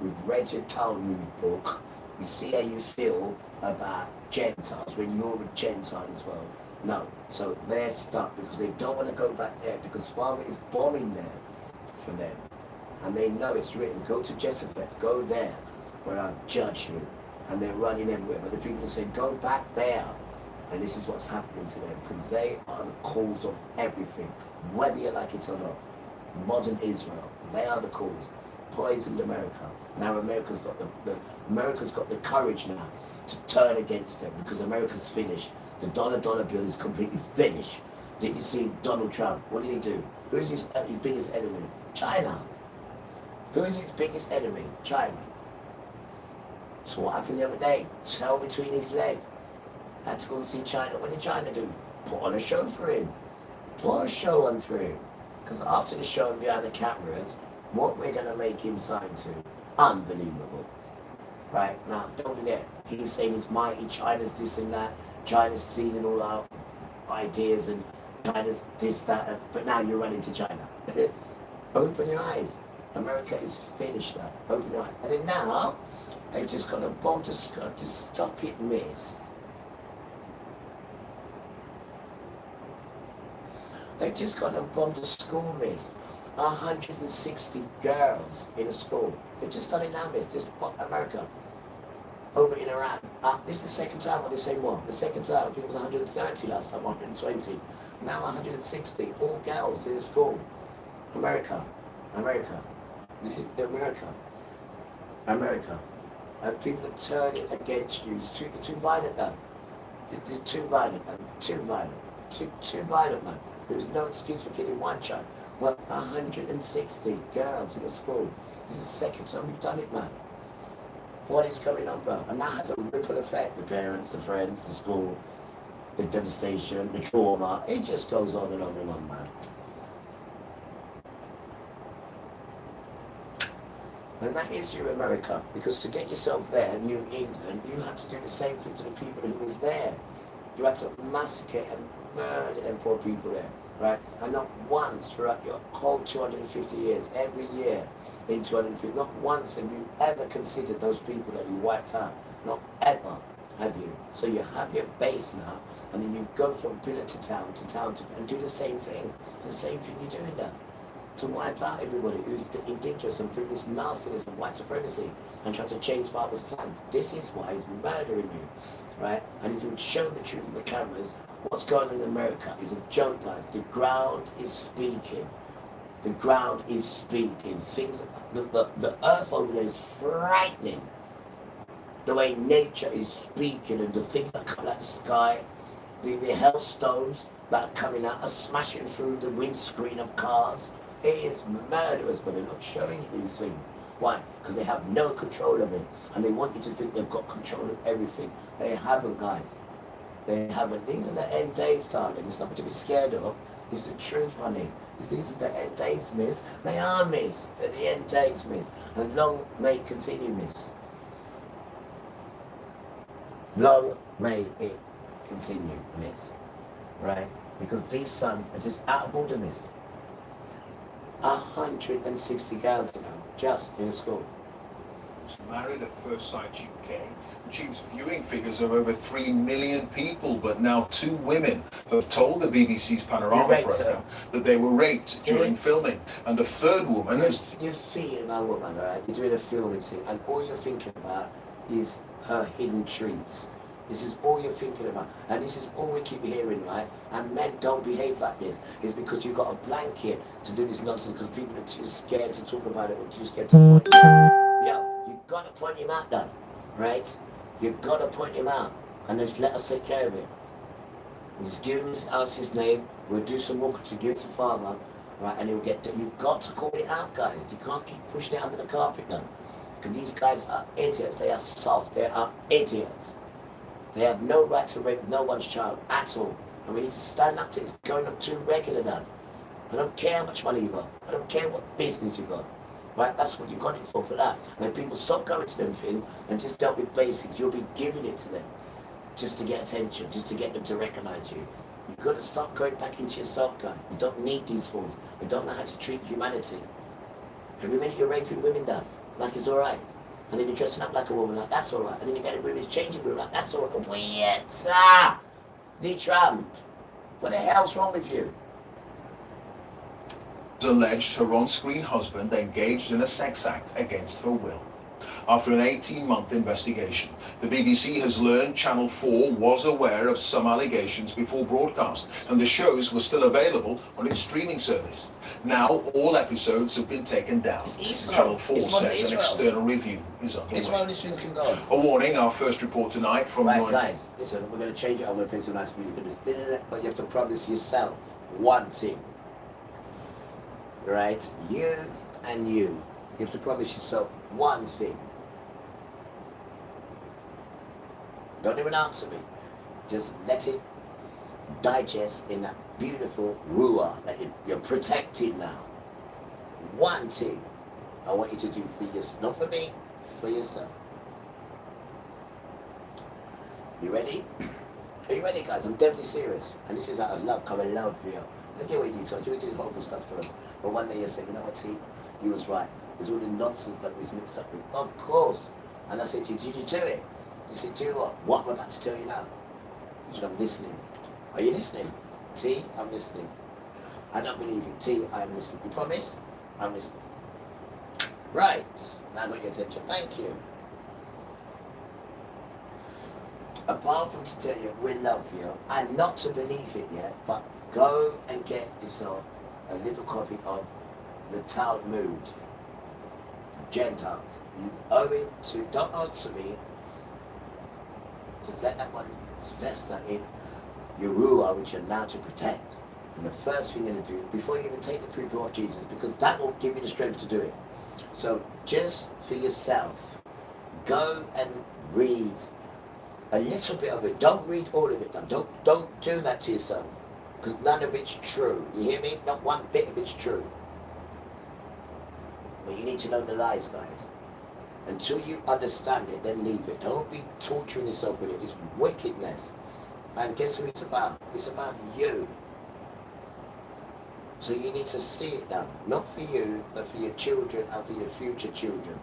[SPEAKER 10] We've read your Talmud book. We see how you feel about Gentiles when you're a Gentile as well. No, so they're stuck because they don't want to go back there because Father is bombing there for them. And they know it's written, go to Jezebel, go there where I'll judge you. And they're running everywhere. But the people say, go back there. And this is what's happening to them because they are the cause of everything, whether you like it or not. Modern Israel, they are the cause. Poisoned America. Now America's got the courage now to turn against them because America's finished. The dollar bill is completely finished. Did you see Donald Trump? What did he do? Who is his biggest enemy? China. Who is his biggest enemy? China. So what happened the other day? Tail between his legs. Had to go and see China. What did China do? Put on a show for him. Put a show on for him. Because after the show and behind the cameras, what we're going to make him sign to? Unbelievable. Right? Now, don't forget, he's saying he's mighty, China's this and that, China's stealing all our ideas and China's this, that, but now you're running to China. Open your eyes. America is finished now. Open your eyes. And then now, they've just got a bomb to stop it miss. They've just got a bomb to school miss. 160 girls in a school. They've just done it now, miss. Just America. Over in Iran. This is the second time on the same one. The second time. I think it was 130 last time, 120. Now 160. All girls in a school. America. America. This is America. America. And people are turning against you. It's too violent now. It's too violent, man. Too violent. Too violent, man. There is no excuse for killing one child. Well, 160 girls in a school. This is the second time we've done it, man. What is going on, bro? And that has a ripple effect. The parents, the friends, the school, the devastation, the trauma. It just goes on and on and on, man. And that is your America. Because to get yourself there, New England, you had to do the same thing to the people who was there. You had to massacre and murder them poor people there, right? And not once throughout your whole 250 years, every year in 250, not once have you ever considered those people that you wiped out. Not ever have you. So you have your base now, and then you go from pillar to town and do the same thing. It's the same thing you're doing now. To wipe out everybody who's indigenous and bring this nastiness and white supremacy and try to change Father's plan. This is why he's murdering you, right? And if you would show the truth on the cameras, what's going on in America is a joke, guys. The ground is speaking. The ground is speaking. Things, the earth over there is frightening. The way nature is speaking and the things that come out of the sky, the hailstones that are coming out are smashing through the windscreen of cars. It is murderous, but they're not showing you these things. Why? Because they have no control of it. And they want you to think they've got control of everything. They haven't, guys. They haven't. These are the end days, darling. There's nothing to be scared of. It's the truth, honey. These are the end days, miss. They are, miss. They're the end days, miss. And long may it continue, miss. Long may it continue, miss. Right? Because these sons are just out of order, miss. 160 girls now, just in school.
[SPEAKER 4] Was married at first sight UK, achieves viewing figures of over 3 million people, but now 2 women have told the BBC's Panorama program that they were raped during filming, and a third woman has...
[SPEAKER 10] You're feeling a woman, right? You're doing a filming thing, and all you're thinking about is her hidden treats. This is all you're thinking about, and this is all we keep hearing, right? And men don't behave like this. It's because you've got a blanket to do this nonsense because people are too scared to talk about it or too scared to point it out. Yo, you've got to point him out, then, right? You've got to point him out, and just let us take care of it. And just give us his name. We'll do some work to give it to Father, right? And he'll get. You've got to call it out, guys. You can't keep pushing it under the carpet, then, because these guys are idiots. They are soft. They are idiots. They have no right to rape no one's child at all. And we need to stand up to it. It's going on too regular now. I don't care how much money you got. I don't care what business you got. Right? That's what you got it for that. And if people stop going to them things and just dealt with basics, you'll be giving it to them just to get attention, just to get them to recognize you. You've got to stop going back into yourself, guy. You don't need these fools. They don't know how to treat humanity. Every minute you're raping women down, like it's all right. And then you're dressing up like a woman, like that's all right. And then you get a women's changing room, like that's all right. Weird, the Trump. What the hell's wrong with you?
[SPEAKER 4] Alleged her on-screen husband engaged in a sex act against her will. After an 18-month investigation, the BBC has learned Channel 4 was aware of some allegations before broadcast, and the shows were still available on its streaming service. Now all episodes have been taken down. Channel 4 says an external review is underway. A warning, our first report tonight from...
[SPEAKER 10] Right, guys, listen, we're going to change it. I'm going to play some nice music, but you have to promise yourself one thing. Right? You and you. You have to promise yourself one thing. Don't even answer me. Just let it digest in that beautiful ruah that you're protected now. One thing I want you to do for yourself, not for me, for yourself. You ready? Are you ready, guys? I'm deadly serious. And this is out of love, come and love you. Look at what you do to us. You do horrible stuff to us. But one day you say, you know what, T? You was right. There's all the nonsense that was mixed up with. Of course. And I said to you, did you do it? You said, do what? What I'm about to tell you now. You said, I'm listening. Are you listening? T, I'm listening. I don't believe you. T, I'm listening. You promise? I'm listening. Right. Now I got your attention. Thank you. Apart from to tell you we love you, and not to believe it yet, but go and get yourself a little copy of the Talmud. Gentiles. You owe it to, don't answer me. Just let that one fester in your ruah, which you're now to protect. And the first thing you're going to do, before you even take the proof of Jesus, because that won't give you the strength to do it. So just for yourself, go and read a little bit of it. Don't read all of it. Don't do that to yourself, because none of it's true. You hear me? Not one bit of it's true. But you need to know the lies, guys. Until you understand it, then leave it. Don't be torturing yourself with it. It's wickedness. And guess who it's about? It's about you. So you need to see it now. Not for you, but for your children and for your future children.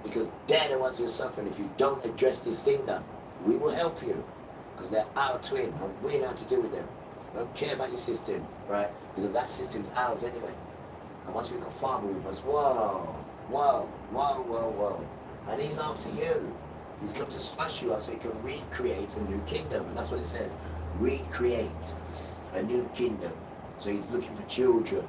[SPEAKER 10] Because they're the ones who are suffering if you don't address this thing now. We will help you. Because they're our twin and we know how to deal with them. I don't care about your system, right? Because that system's ours anyway. And once we've got Father with us, whoa. And he's after you. He's come to smash you out so he can recreate a new kingdom. And that's what it says. Recreate a new kingdom. So he's looking for children.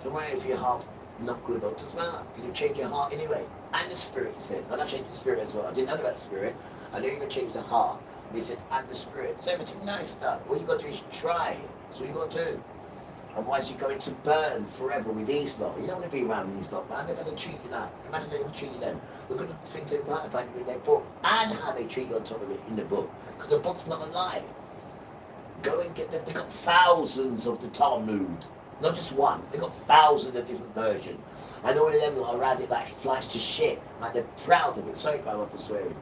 [SPEAKER 10] Don't worry if your heart not good or doesn't matter. Because you change your heart anyway. And the spirit, he says. And I changed the spirit as well. I didn't know about the spirit. I knew you could change the heart. But he said, and the spirit. So everything nice now. All you got to do is try. That's what you got to do. Otherwise you're going to burn forever with these lot. You don't want to be around these lot, man. They're going to treat you like. Imagine they're going to treat you then. Look at the things they write about you in their book. And how they treat you on top of it in the book. Because the book's not a lie. Go and get them. They've got thousands of the Talmud. Not just one. They've got thousands of different versions. And all of them are around it like flies to shit. Like they're proud of it. Sorry if I'm swearing.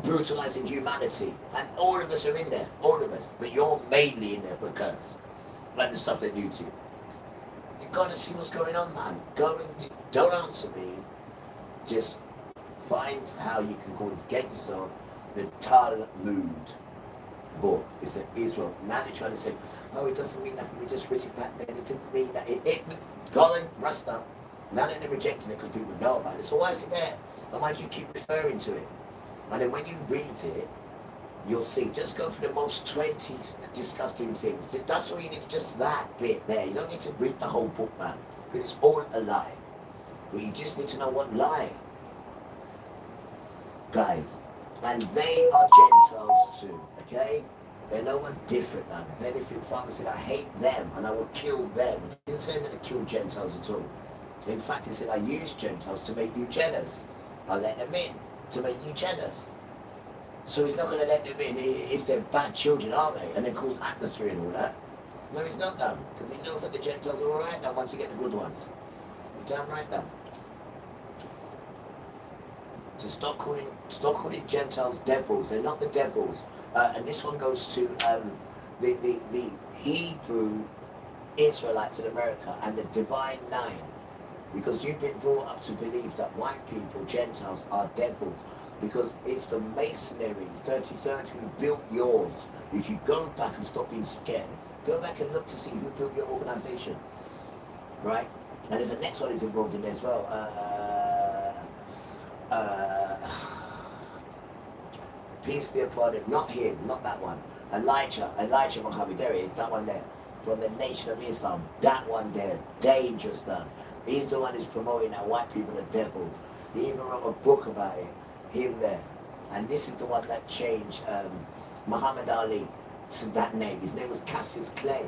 [SPEAKER 10] Brutalizing humanity. And all of us are in there. All of us. But you're mainly in there for a curse. Like the stuff they do to you. You've got to see what's going on, man. Go and don't answer me. Just find how you can go and get yourself the Talmud book. It's in Israel. Now they're trying to say, oh, it doesn't mean nothing. We just read it back then. It didn't mean that. It go and rust up. Now they're rejecting it because people know about it. So why is it there? And why do you keep referring to it? And then when you read it, you'll see. Just go for the most 20 disgusting things. That's all you need. Just that bit there. You don't need to read the whole book, man. Because it's all a lie. But you just need to know what lie. Guys. And they are Gentiles too. Okay? They're no one different, man. They're different. Father said, I hate them and I will kill them. He didn't say that to kill Gentiles at all. In fact, he said, I use Gentiles to make you jealous. I let them in to make you jealous. So he's not going to let them in if they're bad children, are they? And they cause atmosphere and all that. No, he's not done. Because he knows that the Gentiles are all right now once you get the good ones. You're damn right now. To stop calling Gentiles devils. They're not the devils. And this one goes to the Hebrew Israelites in America and the Divine Nine. Because you've been brought up to believe that white people, Gentiles, are devils. Because it's the masonry, 33rd, who built yours. If you go back and stop being scared, go back and look to see who built your organization. Right? And there's a next one is involved in there as well. Peace be upon him. Not him, not that one. Elijah Muhammad, there it is, that one there. From the Nation of Islam, that one there. Dangerous stuff. He's the one who's promoting that white people are devils. He even wrote a book about it. Him there. And this is the one that changed Muhammad Ali to that name. His name was Cassius Clay.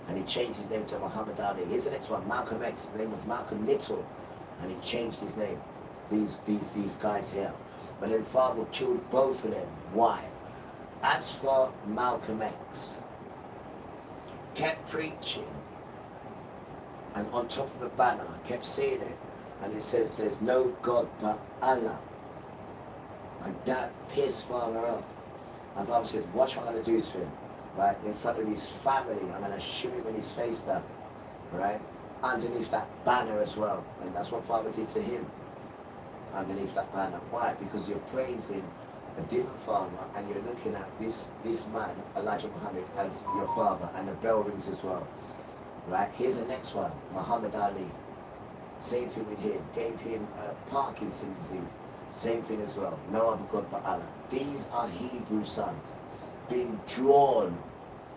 [SPEAKER 10] And he changed his name to Muhammad Ali. Here's the next one, Malcolm X. His name was Malcolm Little. And he changed his name. These guys here. But then Father killed both of them. Why? As for Malcolm X, kept preaching. And on top of the banner, kept saying it. And it says, there's no God but Allah. And that pissed Father off. And Father says, watch what I'm going to do to him. Right? In front of his family, I'm going to shoot him in his face down. Right? Underneath that banner as well. And that's what Father did to him. Underneath that banner. Why? Because you're praising a different Father and you're looking at this man, Elijah Muhammad, as your father. And the bell rings as well. Right? Here's the next one. Muhammad Ali. Same thing with him. Gave him Parkinson's disease. Same thing as well. No other God but Allah. These are Hebrew sons being drawn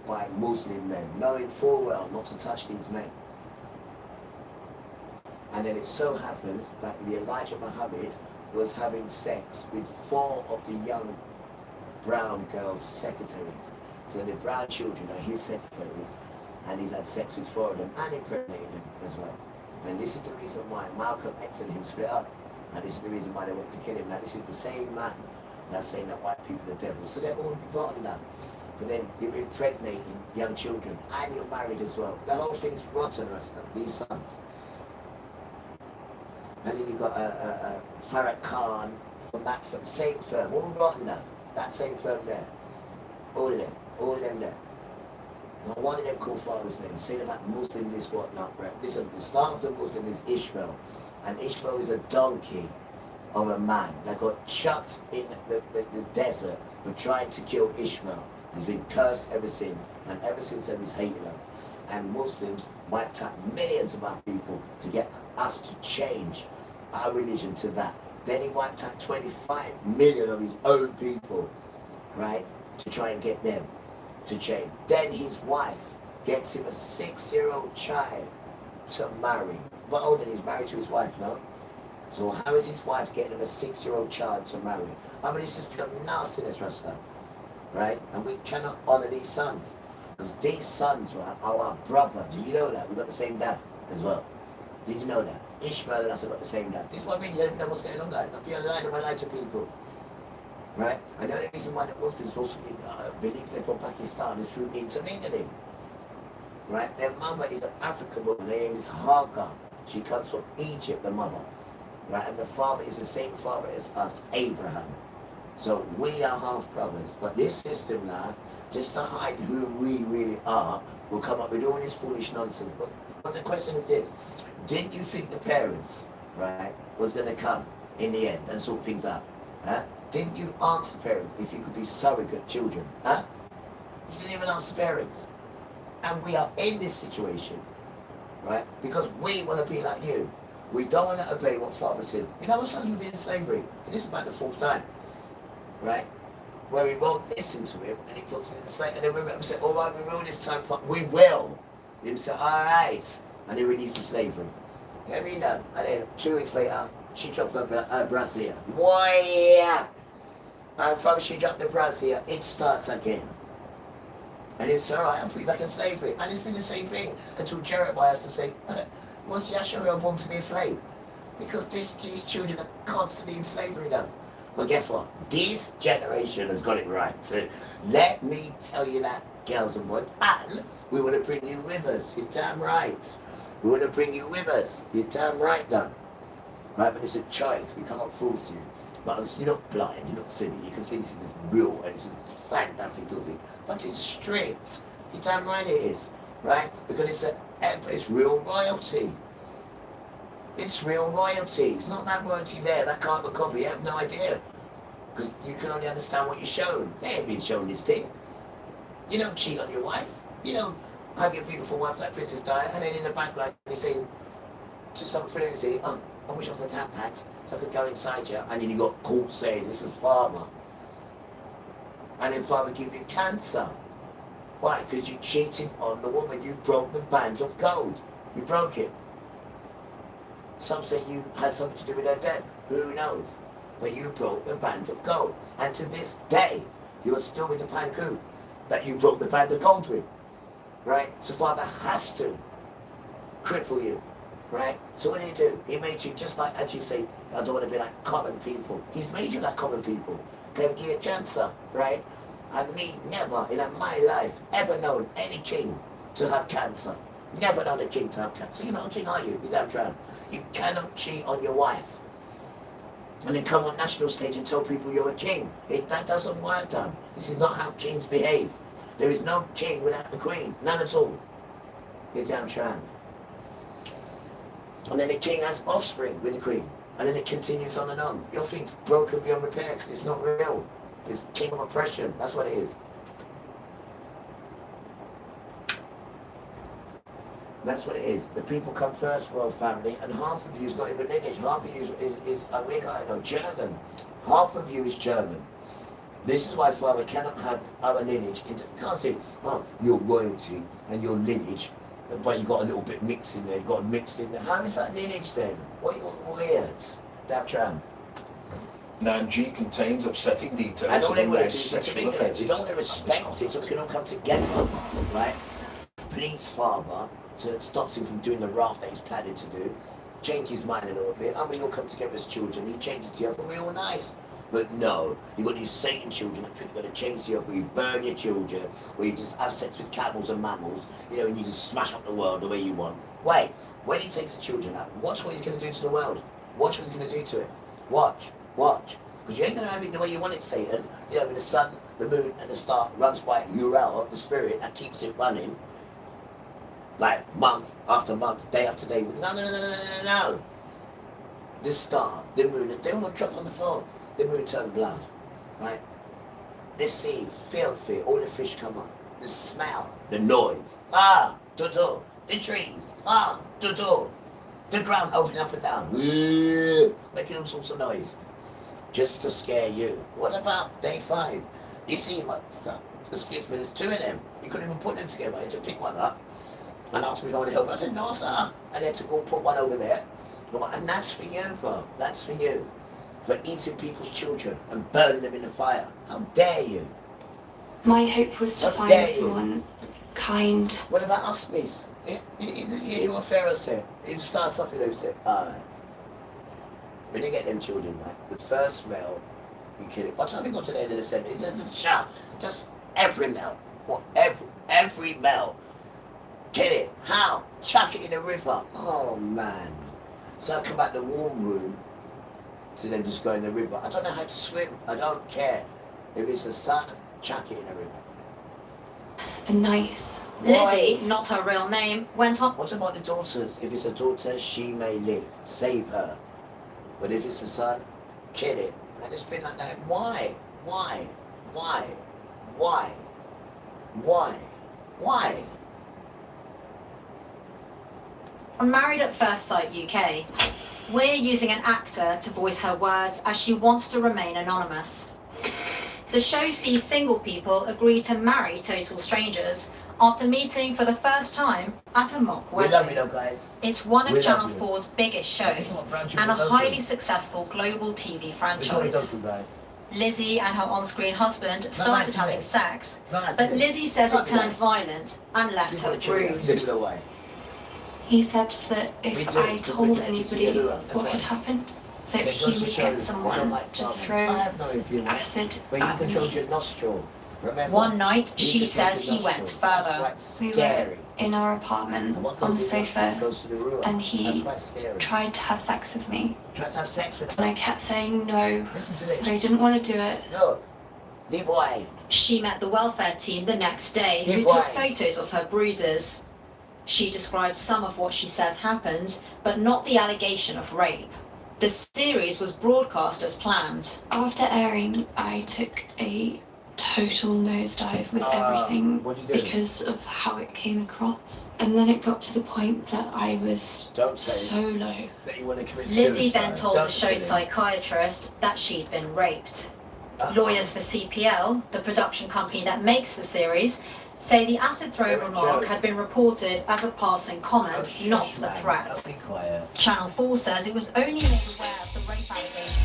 [SPEAKER 10] by Muslim men, knowing full well not to touch these men. And then it so happens that the Elijah Muhammad was having sex with 4 of the young brown girls' secretaries. So the brown children are his secretaries, and he's had sex with 4 of them and impregnated them as well. And this is the reason why Malcolm X and him split up. And this is the reason why they went to kill him. Now this is the same man that's saying that white people are devils. So they're all rotten now. But then you're impregnating young children and you're married as well. The whole thing's rotten, Rasta, these sons. And then you've got Farrakh Khan from that same firm, all rotten now. That same firm there. All of them there. Now one of them called father's name, saying about Muslim this, whatnot, right? Listen, the start of the Muslim is Ishmael. And Ishmael is a donkey of a man that got chucked in the desert for trying to kill Ishmael. He's been cursed ever since, and ever since then he's hated us. And Muslims wiped out millions of our people to get us to change our religion to that. Then he wiped out 25 million of his own people, right, to try and get them to change. Then his wife gets him a 6-year-old child to marry. But hold on, he's married to his wife now. So how is his wife getting him a 6-year-old child to marry? I mean, this is pure nastiness, Rasta. Right? And we cannot honor these sons. Because these sons, right, are our brother. Did you know that? We've got the same dad as well. Did you know that? Ishmael and us have got the same dad. This is what I mean, you don't know what's going on, guys. I feel lying when I lie to people. Right? And the only reason why the Muslims also believe they're from Pakistan is through intermingling. Right? Their mother is an African woman. Her name is Hagar. She comes from Egypt, the mother. Right? And the father is the same father as us, Abraham. So we are half brothers. But this system now, just to hide who we really are, will come up with all this foolish nonsense. But the question is this: didn't you think the parents, right, was going to come in the end and sort things out? Huh? Didn't you ask the parents if you could be surrogate children? Huh? You didn't even ask the parents. And we are in this situation, right, because we want to be like you. We don't want to obey what Father says. You know what sons we've been in slavery? And this is about the 4th time, right? Where we won't listen to him and he puts us in slavery. And then we say, all right, we will this time, we will. He say, all right. And he released the slavery. You know what I mean? And then 2 weeks later, she dropped her brassiere. Why? And from she dropped the brassiere, it starts again. And it's all right, I'll put you back in slavery. And it's been the same thing until Jeremiah has to say, was Yashua born to be a slave? Because these children are constantly in slavery now. Well, guess what? This generation has got it right. So let me tell you that, girls and boys. And we want to bring you with us. You're damn right. We want to bring you with us. You're damn right, done. Right, but it's a choice. We can't force you. But you're not blind, you're not silly. You can see this is real and it's just fantastic, does it? But it's strict. You're damn right it is. Right? Because it's real royalty. It's real royalty. It's not that royalty there, that carbon copy. You have no idea. Because you can only understand what you're shown. They ain't been shown this thing. You don't cheat on your wife. You don't have your beautiful wife like Princess Diana and then in the background you're saying to some friends, oh, I wish I was a Tampax so I could go inside you. And then you got caught saying this is Father. And then Father give you cancer. Why? Because you cheated on the woman. You broke the band of gold. You broke it. Some say you had something to do with her death. Who knows? But you broke the band of gold. And to this day, you are still with the panku that you broke the band of gold with. Right? So Father has to cripple you. Right? So what do? He made you just like, as you say, I don't want to be like common people. He's made you like common people. Can give you cancer, right? And me, never in my life, ever known any king to have cancer. Never known a king to have cancer. You're not a king, are you? You're damn tramp. You cannot cheat on your wife. And then come on national stage and tell people you're a king. That doesn't work, Dan. This is not how kings behave. There is no king without a queen. None at all. You're damn tramp. And then the king has offspring with the queen. And then it continues on and on. Your thing's broken beyond repair because it's not real. It's king of oppression. That's what it is. That's what it is. The people come first, royal family, and half of you is not even lineage. Half of you is German. Half of you is German. This is why Father cannot have other lineage. You can't say, oh, you're royalty and your lineage, but you got a little bit mixed in there. You got mixed in there. How is that lineage then? What are you weird? Damn tram.
[SPEAKER 5] Nanji contains upsetting details
[SPEAKER 10] And all
[SPEAKER 5] of
[SPEAKER 10] they want to do
[SPEAKER 5] alleged
[SPEAKER 10] is
[SPEAKER 5] sexual
[SPEAKER 10] intervene.
[SPEAKER 5] offences.
[SPEAKER 10] We don't want to respect it, so we can all come together, right? Please, Father, so it stops him from doing the raft that he's planning to do. Change his mind a little bit, and we all come together as children. He changes the earth, and we're all nice. But no, you got these Satan children that think they're going to change the earth, where you burn your children, where you just have sex with camels and mammals, you know, and you just smash up the world the way you want. Wait, when he takes the children out, watch what he's going to do to the world. Watch what he's going to do to it. Watch. Because you ain't going to have it the way you want it, Satan. You know, with the sun, the moon, and the star runs by Uriel, the spirit that keeps it running. Like month after month, day after day. No. This star, the moon, they all got dropped on the floor. The moon turned blood, right? The sea, filthy, all the fish come up. The smell, the noise, do-do. The trees, do-do. The ground opening up and down, making all sorts of noise. Just to scare you. What about day 5? You see my stuff. Excuse me, there's 2 of them. You couldn't even put them together. I had to pick one up and asked me if I wanted help. I said, no, sir. And they had to go and put one over there. And that's for you, bro. That's for you. For eating people's children and burning them in the fire. How dare you?
[SPEAKER 20] My hope was to find someone kind.
[SPEAKER 10] What about us, miss? You hear what Pharaoh said? He starts off, he said, alright. When you get them children, right, the first male, you kill it. By the time we got to the end of the sentence, just every male. What, every male. Kill it. How? Chuck it in the river. Oh, man. So I come out the warm room to then just go in the river. I don't know how to swim. I don't care. If it's the sun, chuck it in the river.
[SPEAKER 20] Nice.
[SPEAKER 21] Lizzie, not her real name, went on.
[SPEAKER 10] What about the daughters? If it's a daughter, she may live. Save her. But if it's the son, kill it. And it's been like that. Why?
[SPEAKER 21] On Married at First Sight UK, we're using an actor to voice her words as she wants to remain anonymous. The show sees single people agree to marry total strangers after meeting for the first time at a mock wedding.
[SPEAKER 10] We love you though, guys.
[SPEAKER 21] It's one
[SPEAKER 10] We
[SPEAKER 21] of
[SPEAKER 10] love
[SPEAKER 21] Channel
[SPEAKER 10] you.
[SPEAKER 21] 4's biggest shows and a highly successful global TV franchise. Lizzie and her on-screen husband started having sex, but Lizzie says it turned violent and left her bruised.
[SPEAKER 20] He said that if I told anybody what had happened, that he would get someone to throw acid at me.
[SPEAKER 21] One night, she says he went further.
[SPEAKER 20] We were in our apartment on the sofa, and he tried to have sex with me. And I kept saying no, that I didn't want to do it.
[SPEAKER 21] She met the welfare team the next day, who took photos of her bruises. She describes some of what she says happened, but not the allegation of rape. The series was broadcast as planned.
[SPEAKER 20] After airing, I took a total nosedive with everything because of how it came across. And then it got to the point that I was so low.
[SPEAKER 21] Lizzie then told the show's psychiatrist that she'd been raped. Lawyers for CPL, the production company that makes the series, say the acid throw remark had been reported as a passing comment, not a threat. Channel 4 says it was only made aware of the rape allegation.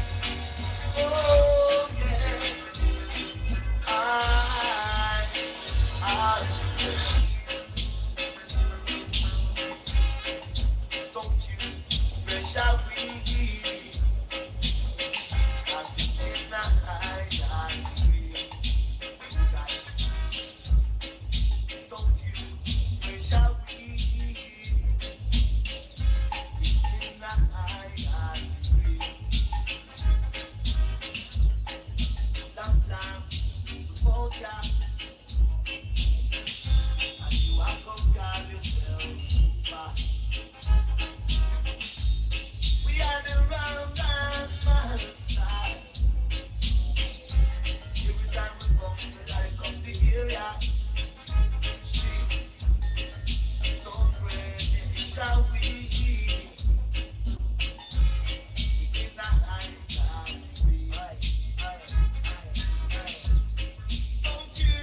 [SPEAKER 18] Don't you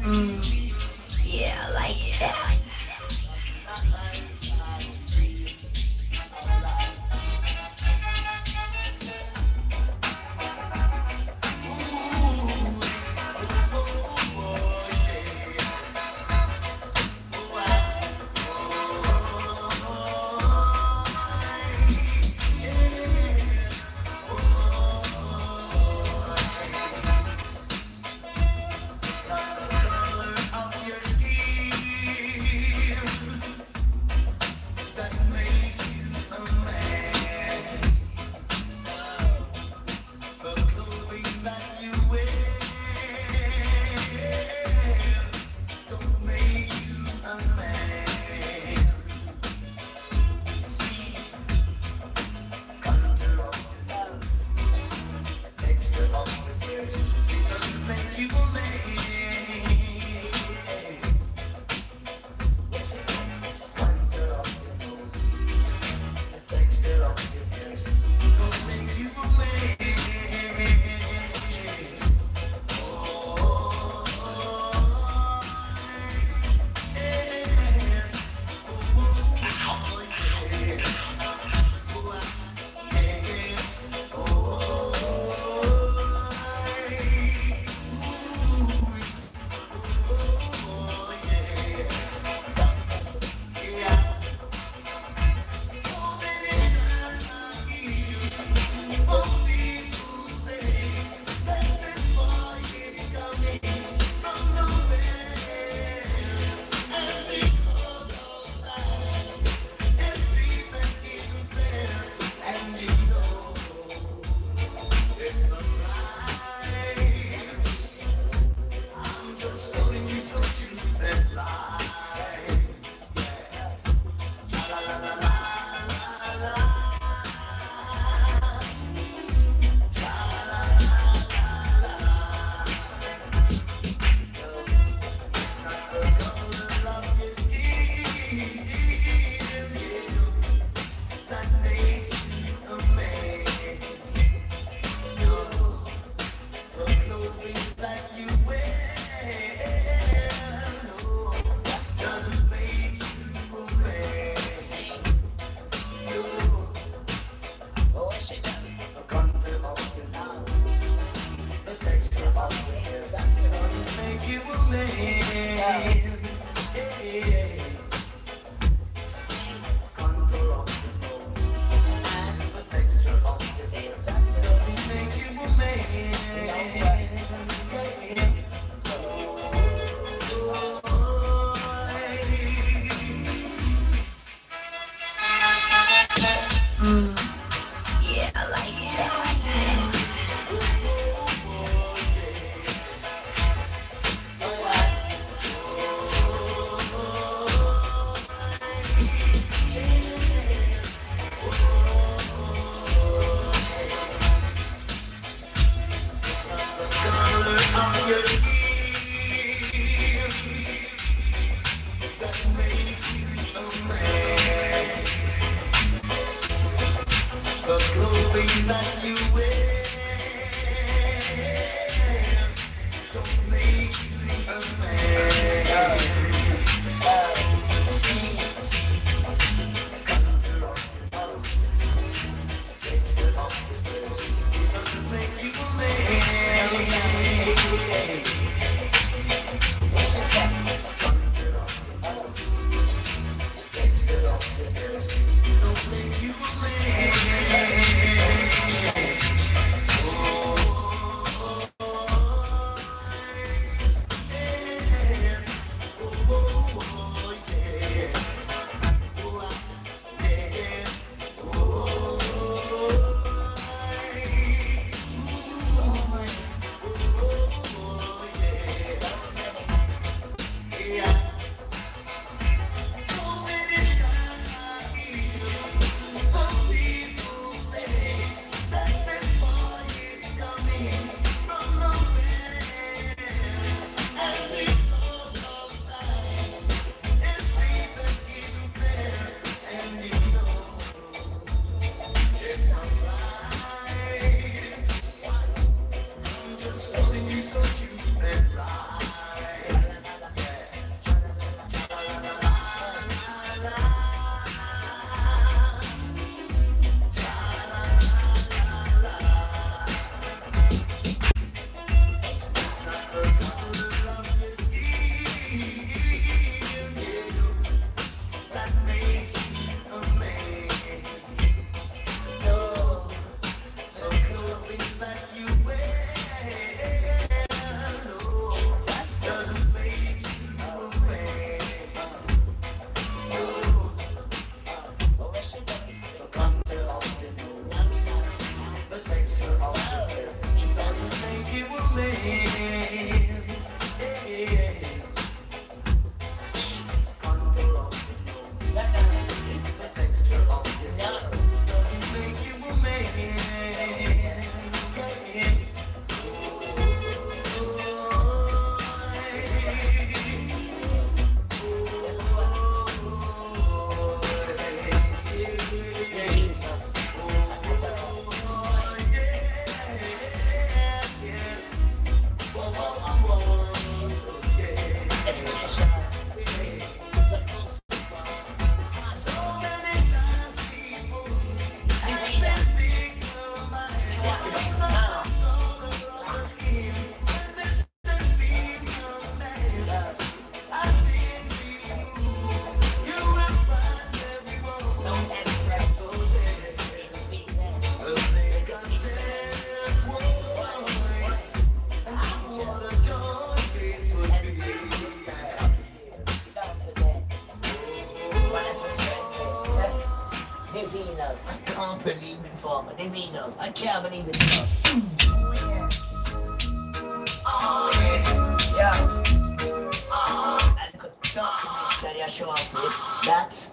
[SPEAKER 18] Yeah, like that.
[SPEAKER 10] I can't believe it. Yeah. And could talk to me, study, I show off with. That's.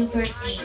[SPEAKER 18] Super deep.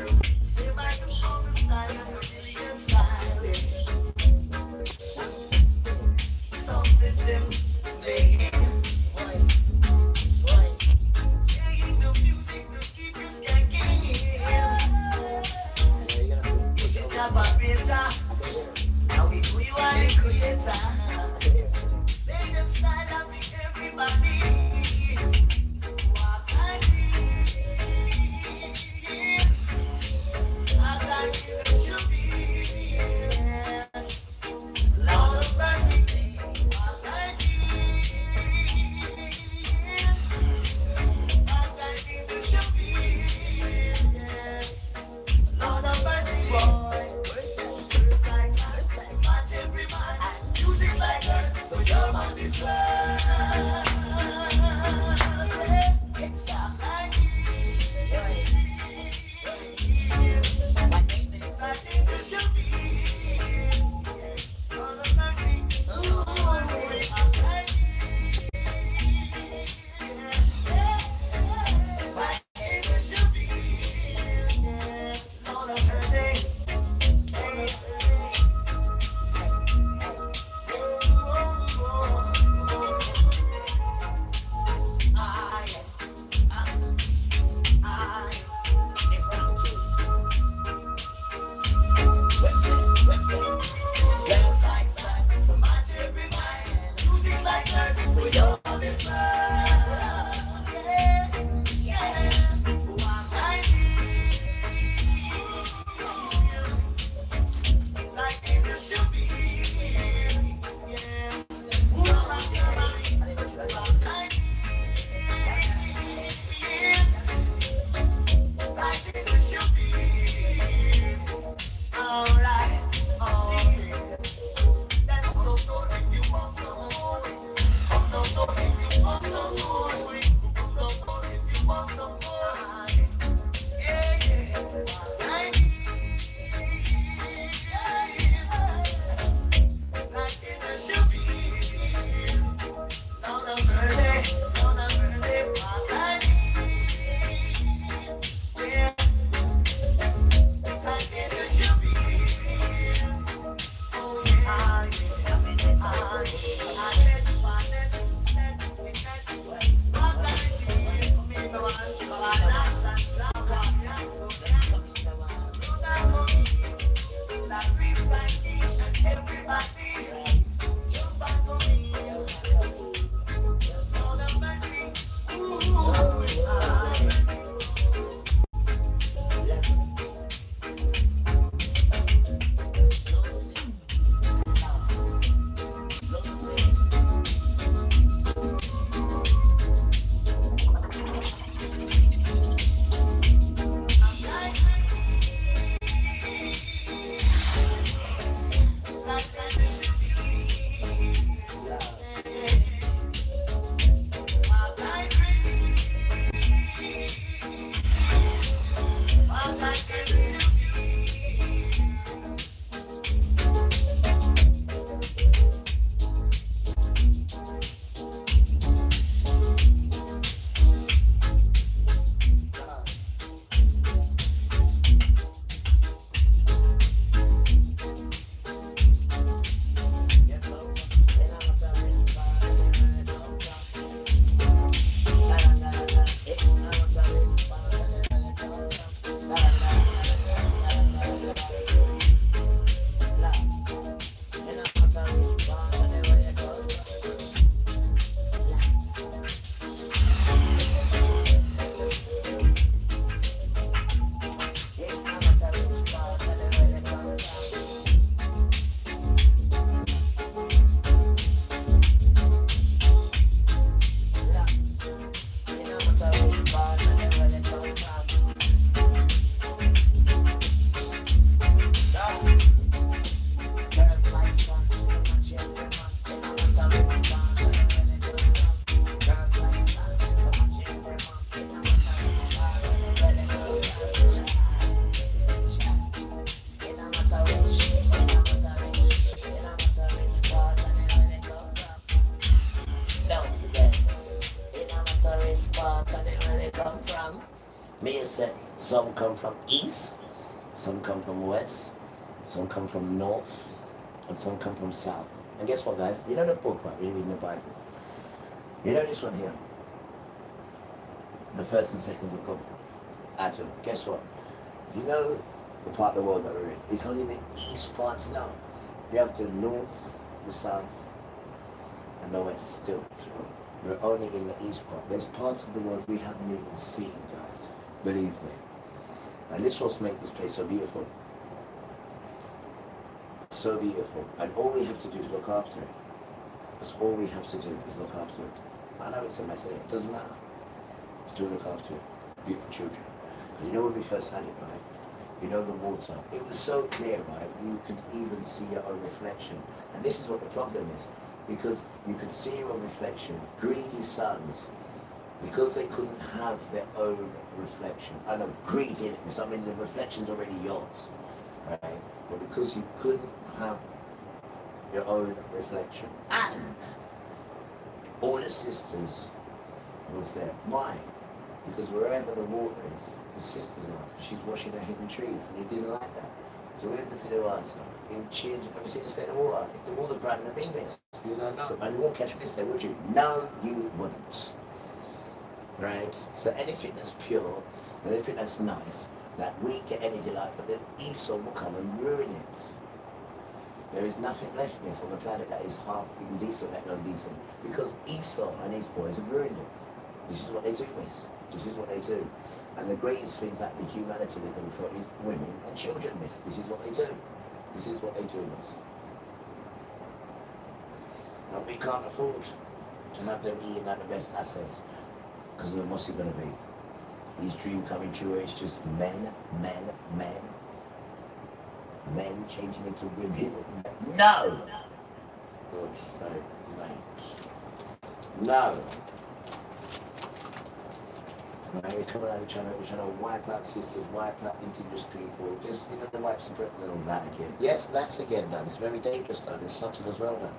[SPEAKER 10] come from east, some come from west, some come from north, and some come from south. And guess what, guys? You know the book, right? We're reading the Bible. You know this one here? The first and second book of Adam. Guess what? You know the part of the world that we're in. It's only the east part now. You have the north, the south, and the west still. We're only in the east part. There's parts of the world we haven't even seen, guys. Believe me. And this was make this place so beautiful. So beautiful. And all we have to do is look after it. That's all we have to do is look after it. I know it's a mess, it doesn't matter. Still look after it. Beautiful children. Because you know when we first had it, right? You know the water. It was so clear, right? You could even see your own reflection. And this is what the problem is. Because you could see your own reflection. Greedy sons, because they couldn't have their own reflection. I know, greed in it, because I mean the reflection's already yours. Right? But because you couldn't have your own reflection. And all the sisters was there. Why? Because wherever the water is, the sisters are. She's washing her hidden trees, and he didn't like that. So we went to the answer. In change, have you seen the state of water? If the water's bright in the big mist, you don't know. And you won't catch mist there, would you? No, you wouldn't. Right? So anything that's pure, anything that's nice, that we get any delight, but then Esau will come and ruin it. There is nothing left in this on the planet that is half even decent, let alone decent. Because Esau and his boys have ruined it. This is what they do, miss. This is what they do. And the greatest things that the humanity living for is women and children, miss. This is what they do. This is what they do, miss. And we can't afford to have them eating at the best assets. Because of what's it going to be? His dream coming true, it's just men. Men changing into women. No! God's sake, mate. No! Right, we're coming out, we're trying to wipe out sisters, wipe out indigenous people, just, you know, the wipes of Britain and all that again. Yes, that's again done. It's very dangerous done. It's subtle as well done.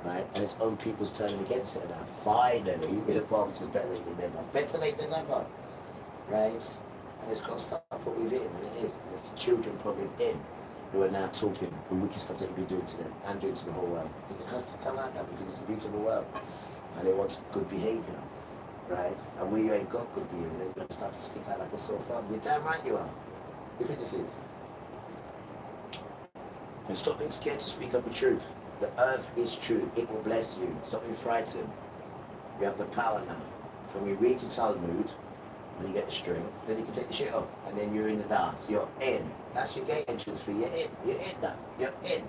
[SPEAKER 10] Right? And its own people's turning against it now. Finally, the Bible says better late than never. Better late than never. Right? And it's got to stop what we've in, and it is. And it's the children probably in who are now talking the wicked stuff that you've been doing to them and doing to the whole world. Because it has to come out now because it's a beautiful world. And they want good behaviour. Right? And when you ain't got good behaviour, you're going to start to stick out like a sore thumb. You're damn right you are. You think this is? And stop being scared to speak up the truth. The earth is true. It will bless you. Stop being frightened. You have the power now. When you read the Talmud, and you get the string, then you can take the shit off. And then you're in the dance. You're in. That's your gate entrance fee. You're in. You're in now. You're in.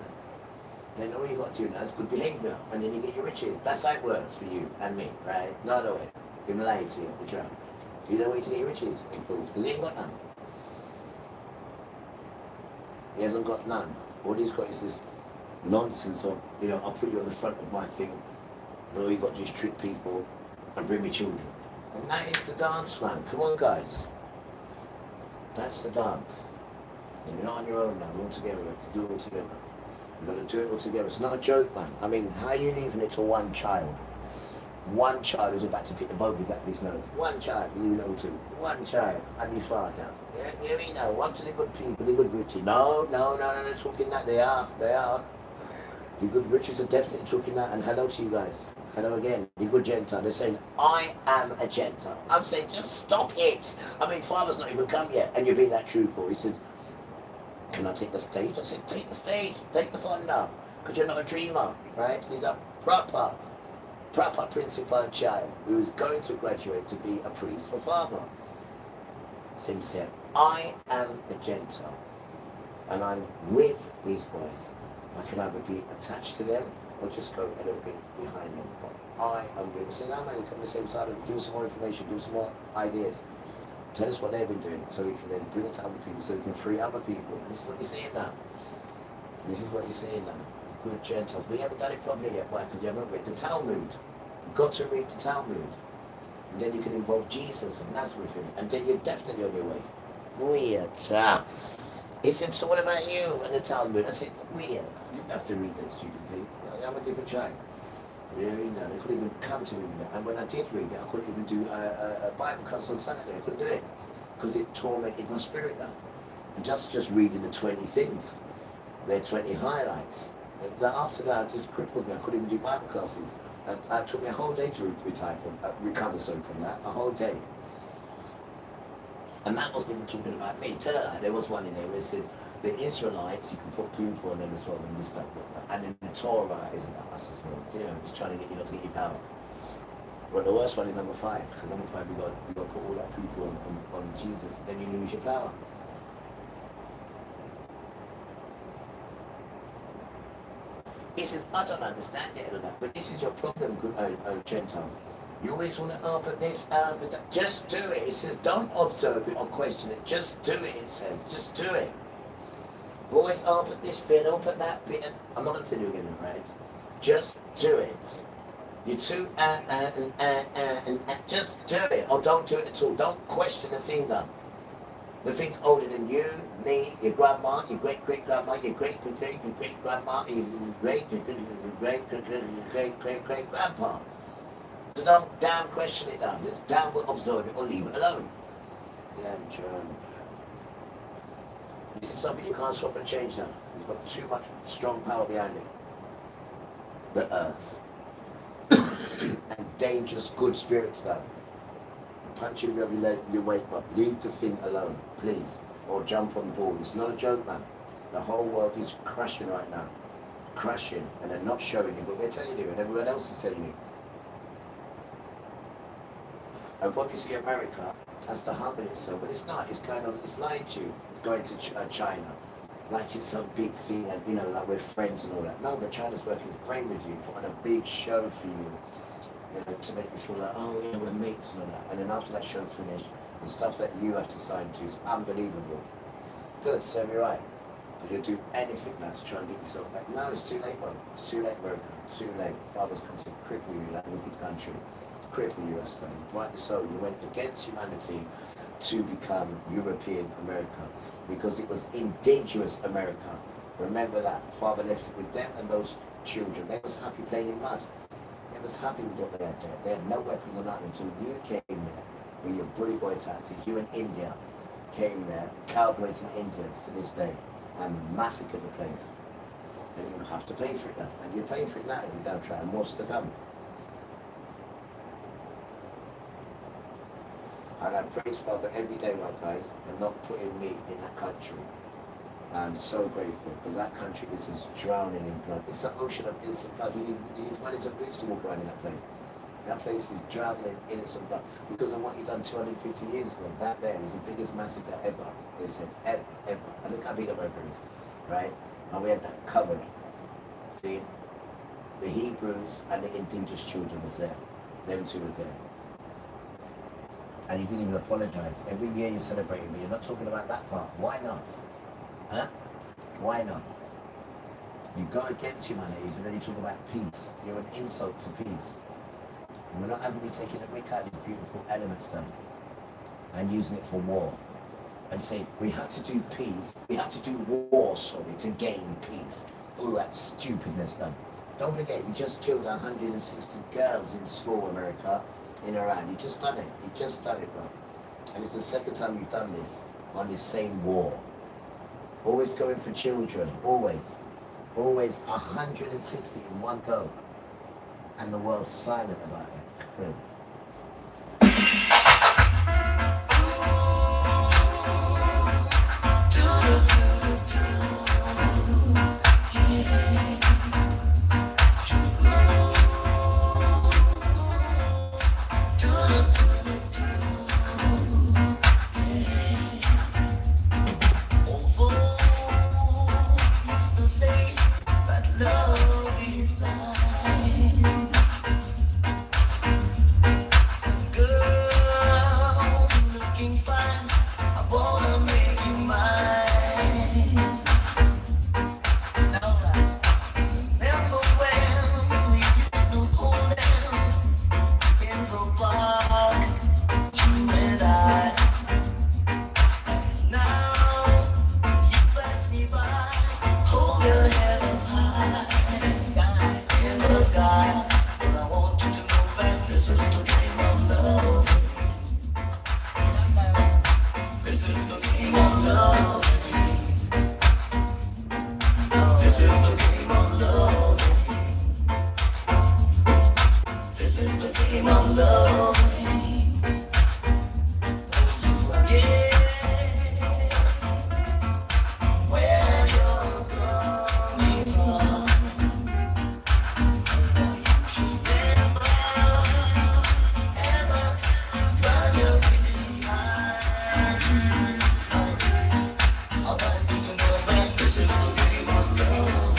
[SPEAKER 10] Then all you got to do now is good behaviour. And then you get your riches. That's how it works for you and me, right? No other way. Give him lying to you. Which one? You know way to get your riches improved. Because he ain't got none. He hasn't got none. All he's got is this nonsense of, you know, I'll put you on the front of my thing, but all you got to do is trick people and bring me children. And that is the dance, man. Come on, guys. That's the dance. And you're not on your own now. We're all together. We have to do it all together. We've got to do it all together. It's not a joke, man. I mean, how are you leaving it to one child? One child who's about to pick the bogies out of his nose. One child, you know too. One child, and your father. Yeah, you mean now? One to the good people, the good riches. No, they're talking that. They are. The good riches are definitely talking that. And hello to you guys. Hello again. The good Gentile. They're saying, I am a Gentile. I'm saying, just stop it. I mean, father's not even come yet, and you're being that truthful. He said, can I take the stage? I said, take the stage. Take the thunder. Because you're not a dreamer, right? He's a proper principal child who is going to graduate to be a priest or father. So he said, I am a Gentile and I'm with these boys. I can either be attached to them or just go a little bit behind them. But I am with them. He said, no man, you come to the same side of it. Give us some more information, give us some more ideas. Tell us what they've been doing so we can then bring it to other people, so we can free other people. This is what you're seeing now. This is what you're seeing now. Good Gentiles. We haven't done it properly yet. Why? Because you haven't read the Talmud. You've got to read the Talmud. And then you can involve Jesus and Nazareth in it. And then you're definitely on your way. Weird. He said, so what about you and the Talmud? I said, weird. I didn't have to read those stupid things. I'm a different child. Yeah, they couldn't even come to read that. And when I did read it, I couldn't even do a Bible class on Saturday. I couldn't do it. because it tormented my spirit now. And just reading the 20 things, their 20 highlights. And after that, it just crippled me. I couldn't even do Bible classes. And it took me a whole day to recover from that, a whole day. And that wasn't even talking about me. There was one in there where it says, the Israelites, you can put people on them as well, and this stuff. And then the Torah is about us as well. You know, just trying to get you to get your power. But the worst one is number 5. Because number 5, we got to put all that people on Jesus, then you lose your power. He says, I don't understand it, but this is your problem, Gentiles. You always want to open this, but that. Just do it. It says, don't observe it or question it. Just do it, it says. Just do it. Always open this bit, open that bit. I'm not going to tell you again, right? Just do it. You too, just do it, or don't do it at all. Don't question the thing done. The thing's older than you, me, your grandma, your great-great-grandma, your great-great-great-great-grandma, your great-great-great-great-great-great-grandpa. So don't damn question it down. Just damn observe it or leave it alone. Damn German. This is something you can't swap and change now. It's got too much strong power behind it. The earth. And dangerous good spirits now. Punch you every leg, you wake up. Leave the thing alone, please. Or jump on board. It's not a joke, man. The whole world is crashing right now. Crashing. And they're not showing you, but we're telling you, and everyone else is telling you. And what you see America has to humble itself, but it's not. It's kind of, it's lying to you, going to China. Like it's some big thing, and you know, like we're friends and all that. No, but China's working its brain with you, putting a big show for you know, to make you feel like, oh yeah, we're mates and all that. And then after that show's finished, the stuff that you have to sign to is unbelievable. Good, serve you right. You'll do anything now to try and get yourself back. No, it's too late, bro. It's too late, America. It's too late. Father's come to cripple you, that wicked country. Cripple you, Esther. Rightly so. You went against humanity to become European America because it was indigenous America. Remember that. Father left it with them and those children. They was happy playing in mud. They was happy with what they had there. They had no weapons or nothing until you came there with your bully boy tactics. You in India came there, cowboys in India to this day, and massacred the place. And you have to pay for it now. And you're paying for it now if you don't try, and what's to come. And I praise Father every day, my guys, and not putting me in that country. I'm so grateful, because that country is just drowning in blood. It's an ocean of innocent blood. You need wellies of boots to walk around in that place. That place is drowning in innocent blood because of what you done 250 years ago. That there was the biggest massacre ever. They said ever. And look how big America is, right? And we had that covered. See, the Hebrews and the indigenous children was there. Them two was there. And you didn't even apologize. Every year you're celebrating, but you're not talking about that part. Why not? Huh? Why not? You go against humanity, but then you talk about peace. You're an insult to peace. And we're not having you taking the mick out of these beautiful elements then and using it for war. And say, we have to do peace, we have to do war, to gain peace. All that stupidness done. Don't forget, you just killed 160 girls in school, America, in Iran. You just done it. You just done it, bro. And it's the second time you've done this on this same war. Always going for children, always. Always 160 in one go. And the world's silent about it.
[SPEAKER 18] is the game of love. This is the game of love. Yeah. Where you're coming from. Never, ever run your behind. I want you to know that this is the game of love.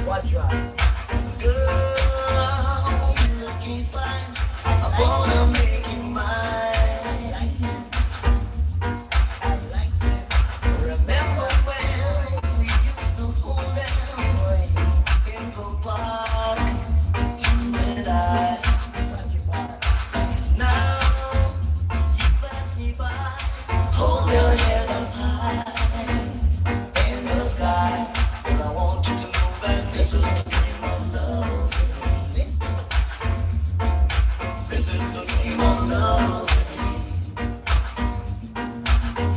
[SPEAKER 18] Watch right. Girl, you're looking fine. I wanna make you mine. I like it. Remember when we used to hold hands in the park, you and I. Now you pass me by. Hold your head up high in the sky. And I want you to know that this is the game of love. This is the game of love.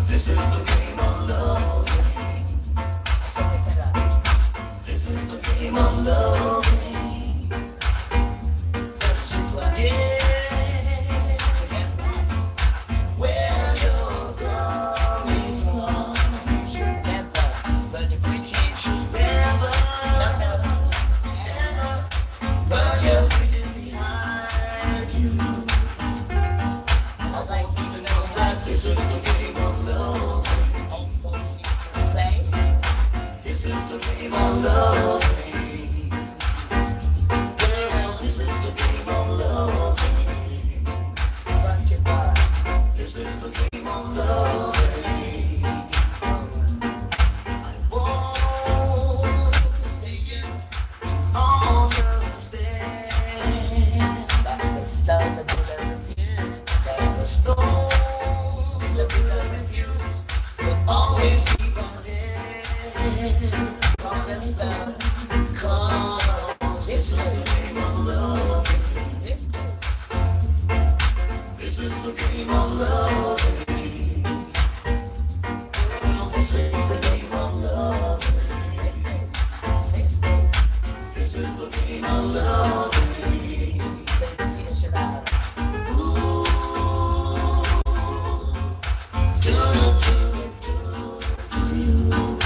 [SPEAKER 18] This is the game of love. This is the game of love. Yeah. Where you're coming from. But if we change never, ever burn your bridges behind you. I want you to know that this is the game of love. Say, this is the game of love. Girl, this is the game of love. This is the game of love. This is the game of love. This is the game of love. This is the game of love.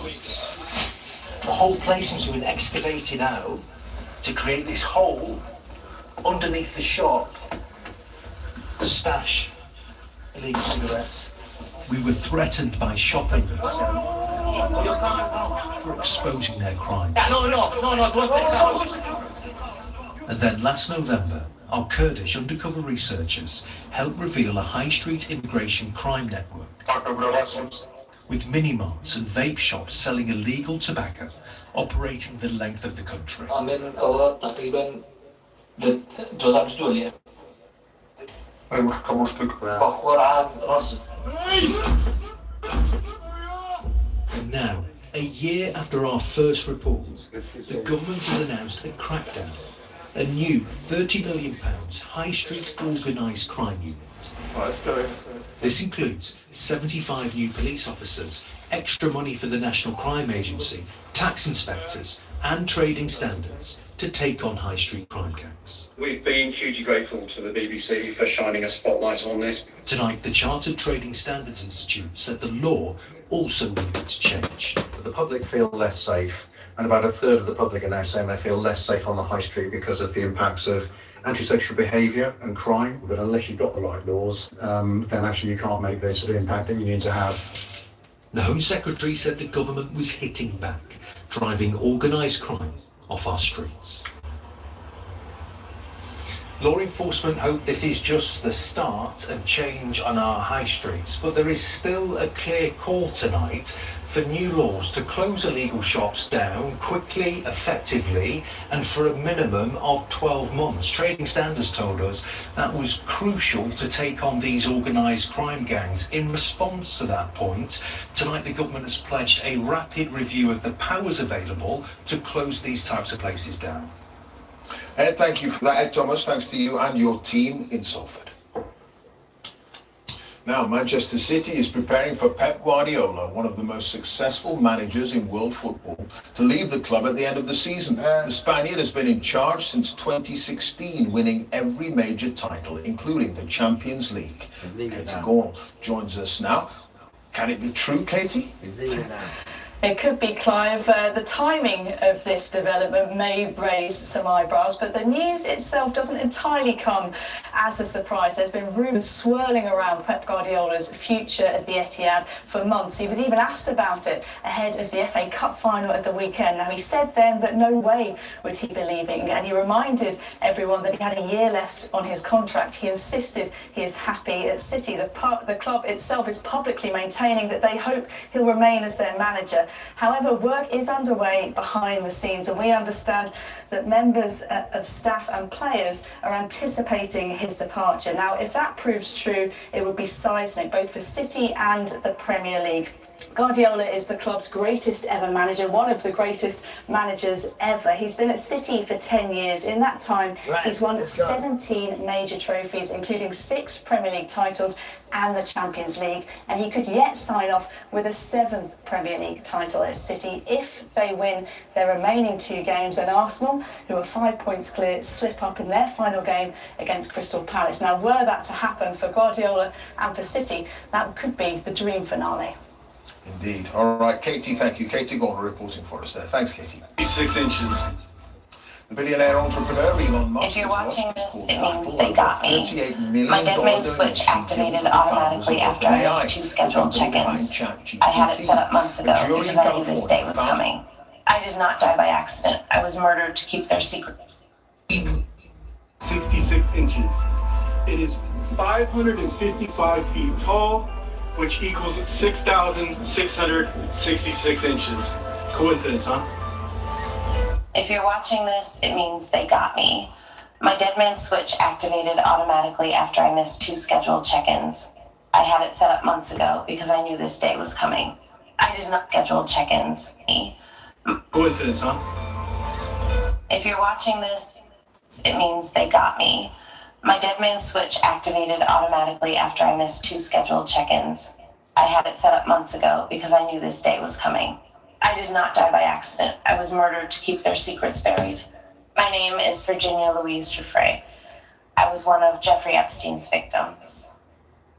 [SPEAKER 1] weeks. The whole place seems to have been excavated out to create this hole underneath the shop to stash illegal cigarettes.
[SPEAKER 22] We were threatened by shop owners for exposing their crimes. And then last November, our Kurdish undercover researchers helped reveal a high street immigration crime network with mini-marts and vape shops selling illegal tobacco operating the length of the country. And now, a year after our first report, the government has announced a crackdown, a new £30 million high street organised crime unit. This includes 75 new police officers, extra money for the National Crime Agency, tax inspectors and trading standards to take on high street crime gangs.
[SPEAKER 23] We've been hugely grateful to the BBC for shining a spotlight on this.
[SPEAKER 22] Tonight, the Chartered Trading Standards Institute said the law also needed to change.
[SPEAKER 24] The public feel less safe, and about a third of the public are now saying they feel less safe on the high street because of the impacts of antisocial behaviour and crime. But unless you've got the right laws, then actually you can't make this the impact that you need to have.
[SPEAKER 22] The Home Secretary said the government was hitting back, driving organised crime off our streets.
[SPEAKER 1] Law enforcement hope this is just the start of change on our high streets, but there is still a clear call tonight for new laws to close illegal shops down quickly, effectively, and for a minimum of 12 months. Trading Standards told us that was crucial to take on these organised crime gangs. In response to that point, tonight the government has pledged a rapid review of the powers available to close these types of places down.
[SPEAKER 13] Ed, thank you for that, Ed Thomas. Thanks to you and your team in Salford. Now, Manchester City is preparing for Pep Guardiola, one of the most successful managers in world football, to leave the club at the end of the season. The Spaniard has been in charge since 2016, winning every major title, including the Champions League. Katie Gorn joins us now. Can it be true, Katie?
[SPEAKER 25] It could be, Clive. The timing of this development may raise some eyebrows, but the news itself doesn't entirely come as a surprise. There's been rumours swirling around Pep Guardiola's future at the Etihad for months. He was even asked about it ahead of the FA Cup final at the weekend. Now, he said then that no way would he be leaving, and he reminded everyone that he had a year left on his contract. He insisted he is happy at City. The club itself is publicly maintaining that they hope he'll remain as their manager. However, work is underway behind the scenes, and we understand that members of staff and players are anticipating his departure. Now, if that proves true, it would be seismic, both for City and the Premier League. Guardiola is the club's greatest ever manager, one of the greatest managers ever. He's been at City for 10 years. In that time, he's won 17 major trophies, including 6 Premier League titles and the Champions League. And he could yet sign off with a 7th Premier League title at City if they win their remaining 2 games. And Arsenal, who are 5 points clear, slip up in their final game against Crystal Palace. Now, were that to happen for Guardiola and for City, that could be the dream finale.
[SPEAKER 13] Indeed. All right, Katie, thank you. Katie Gorn reporting for us there. Thanks, Katie.
[SPEAKER 26] 6 inches.
[SPEAKER 13] The billionaire entrepreneur Elon Musk.
[SPEAKER 27] If you're watching this, it means they got me. My dead man switch activated automatically after I missed 2 scheduled check-ins. I had it set up months ago because I knew this day was coming. I did not die by accident. I was murdered to keep their secret.
[SPEAKER 26] 66 inches. It is 555 feet tall, which equals 6,666 inches. Coincidence, huh?
[SPEAKER 27] If you're watching this, it means they got me. My dead man switch activated automatically after I missed 2 scheduled check-ins. I had it set up months ago because I knew this day was coming. I did not schedule check-ins.
[SPEAKER 26] Coincidence, huh?
[SPEAKER 27] If you're watching this, it means they got me. My dead man switch activated automatically after I missed 2 scheduled check-ins. I had it set up months ago because I knew this day was coming. I did not die by accident. I was murdered to keep their secrets buried. My name is Virginia Louise Giuffre. I was one of Jeffrey Epstein's victims.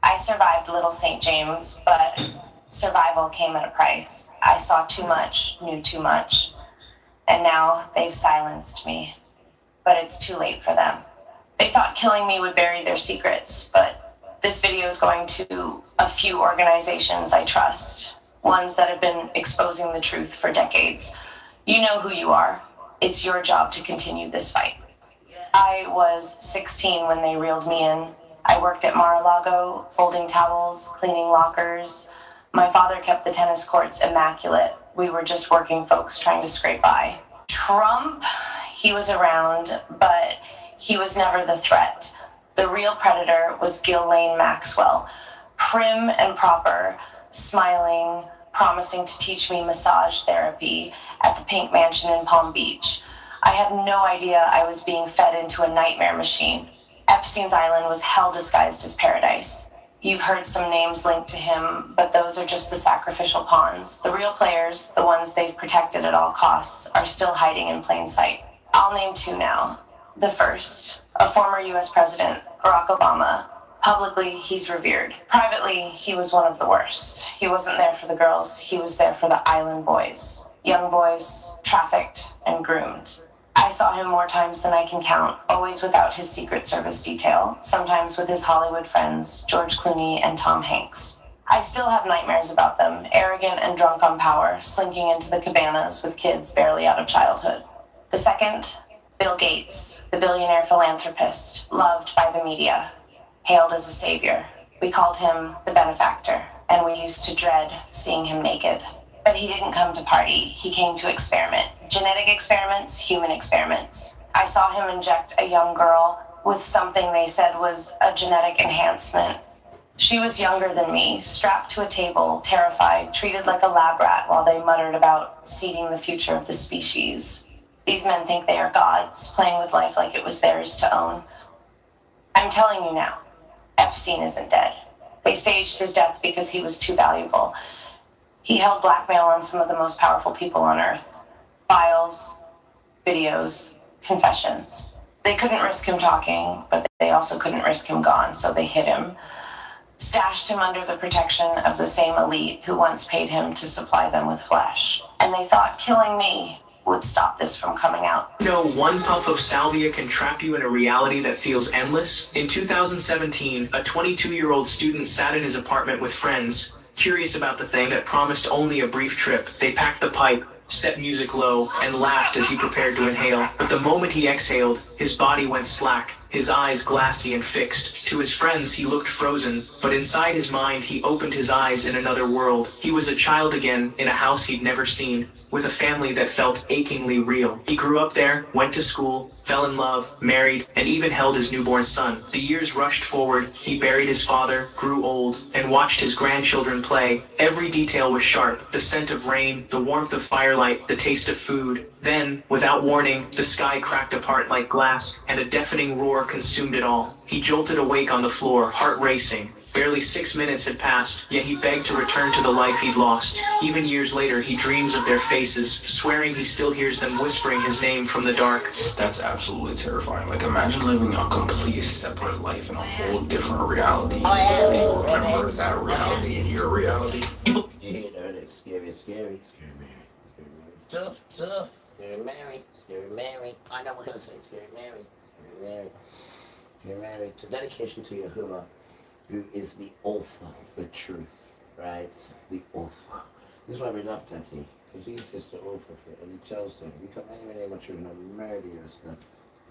[SPEAKER 27] I survived Little St. James, but Survival came at a price. I saw too much, knew too much, and now they've silenced me. But it's too late for them. They thought killing me would bury their secrets, but this video is going to a few organizations I trust, ones that have been exposing the truth for decades. You know who you are. It's your job to continue this fight. I was 16 when they reeled me in. I worked at Mar-a-Lago, folding towels, cleaning lockers. My father kept the tennis courts immaculate. We were just working folks trying to scrape by. Trump, he was around, but he was never the threat. The real predator was Ghislaine Maxwell, prim and proper, smiling, promising to teach me massage therapy at the Pink Mansion in Palm Beach. I had no idea I was being fed into a nightmare machine. Epstein's Island was hell disguised as paradise. You've heard some names linked to him, but those are just the sacrificial pawns. The real players, the ones they've protected at all costs, are still hiding in plain sight. I'll name two now. The first, a former US President, Barack Obama. Publicly, he's revered. Privately, he was one of the worst. He wasn't there for the girls, he was there for the island boys. Young boys, trafficked and groomed. I saw him more times than I can count, always without his Secret Service detail, sometimes with his Hollywood friends, George Clooney and Tom Hanks. I still have nightmares about them, arrogant and drunk on power, slinking into the cabanas with kids barely out of childhood. The second, Bill Gates, the billionaire philanthropist, loved by the media, hailed as a savior. We called him the benefactor, and we used to dread seeing him naked. But he didn't come to party, he came to experiment. Genetic experiments, human experiments. I saw him inject a young girl with something they said was a genetic enhancement. She was younger than me, strapped to a table, terrified, treated like a lab rat while they muttered about seeding the future of the species. These men think they are gods, playing with life like it was theirs to own. I'm telling you now, Epstein isn't dead. They staged his death because he was too valuable. He held blackmail on some of the most powerful people on Earth. Files, videos, confessions. They couldn't risk him talking, but they also couldn't risk him gone, so they hid him. Stashed him under the protection of the same elite who once paid him to supply them with flesh. And they thought killing me would stop this from coming out.
[SPEAKER 2] You know, one puff of salvia can trap you in a reality that feels endless. In 2017, a 22-year-old student sat in his apartment with friends, curious about the thing that promised only a brief trip. They packed the pipe, set music low, and laughed as he prepared to inhale. But the moment he exhaled, his body went slack, his eyes glassy and fixed. To his friends, he looked frozen, but inside his mind, he opened his eyes in another world. He was a child again in a house he'd never seen, with a family that felt achingly real. He grew up there, went to school, fell in love, married, and even held his newborn son. The years rushed forward, he buried his father, grew old, and watched his grandchildren play. Every detail was sharp, the scent of rain, the warmth of firelight, the taste of food. Then, without warning, the sky cracked apart like glass, and a deafening roar consumed it all. He jolted awake on the floor, heart racing. Barely 6 minutes had passed, yet he begged to return to the life he'd lost. Even years later, he dreams of their faces, swearing he still hears them whispering his name from the dark.
[SPEAKER 3] That's absolutely terrifying. Like, imagine living a completely separate life in a whole different reality. If you remember that reality in your reality.
[SPEAKER 10] Yeah, it's scary, scary, scary Mary. Tough, tough. Scary Mary, scary Mary. I know what I'm gonna say, scary Mary, scary Mary. Scary Mary. To dedication to Yahuwah, who is the author of the truth, right? The author. This is why we love Daddy, because he's just the author of it, and he tells them, you come anywhere near my children, I'll murder you and stuff.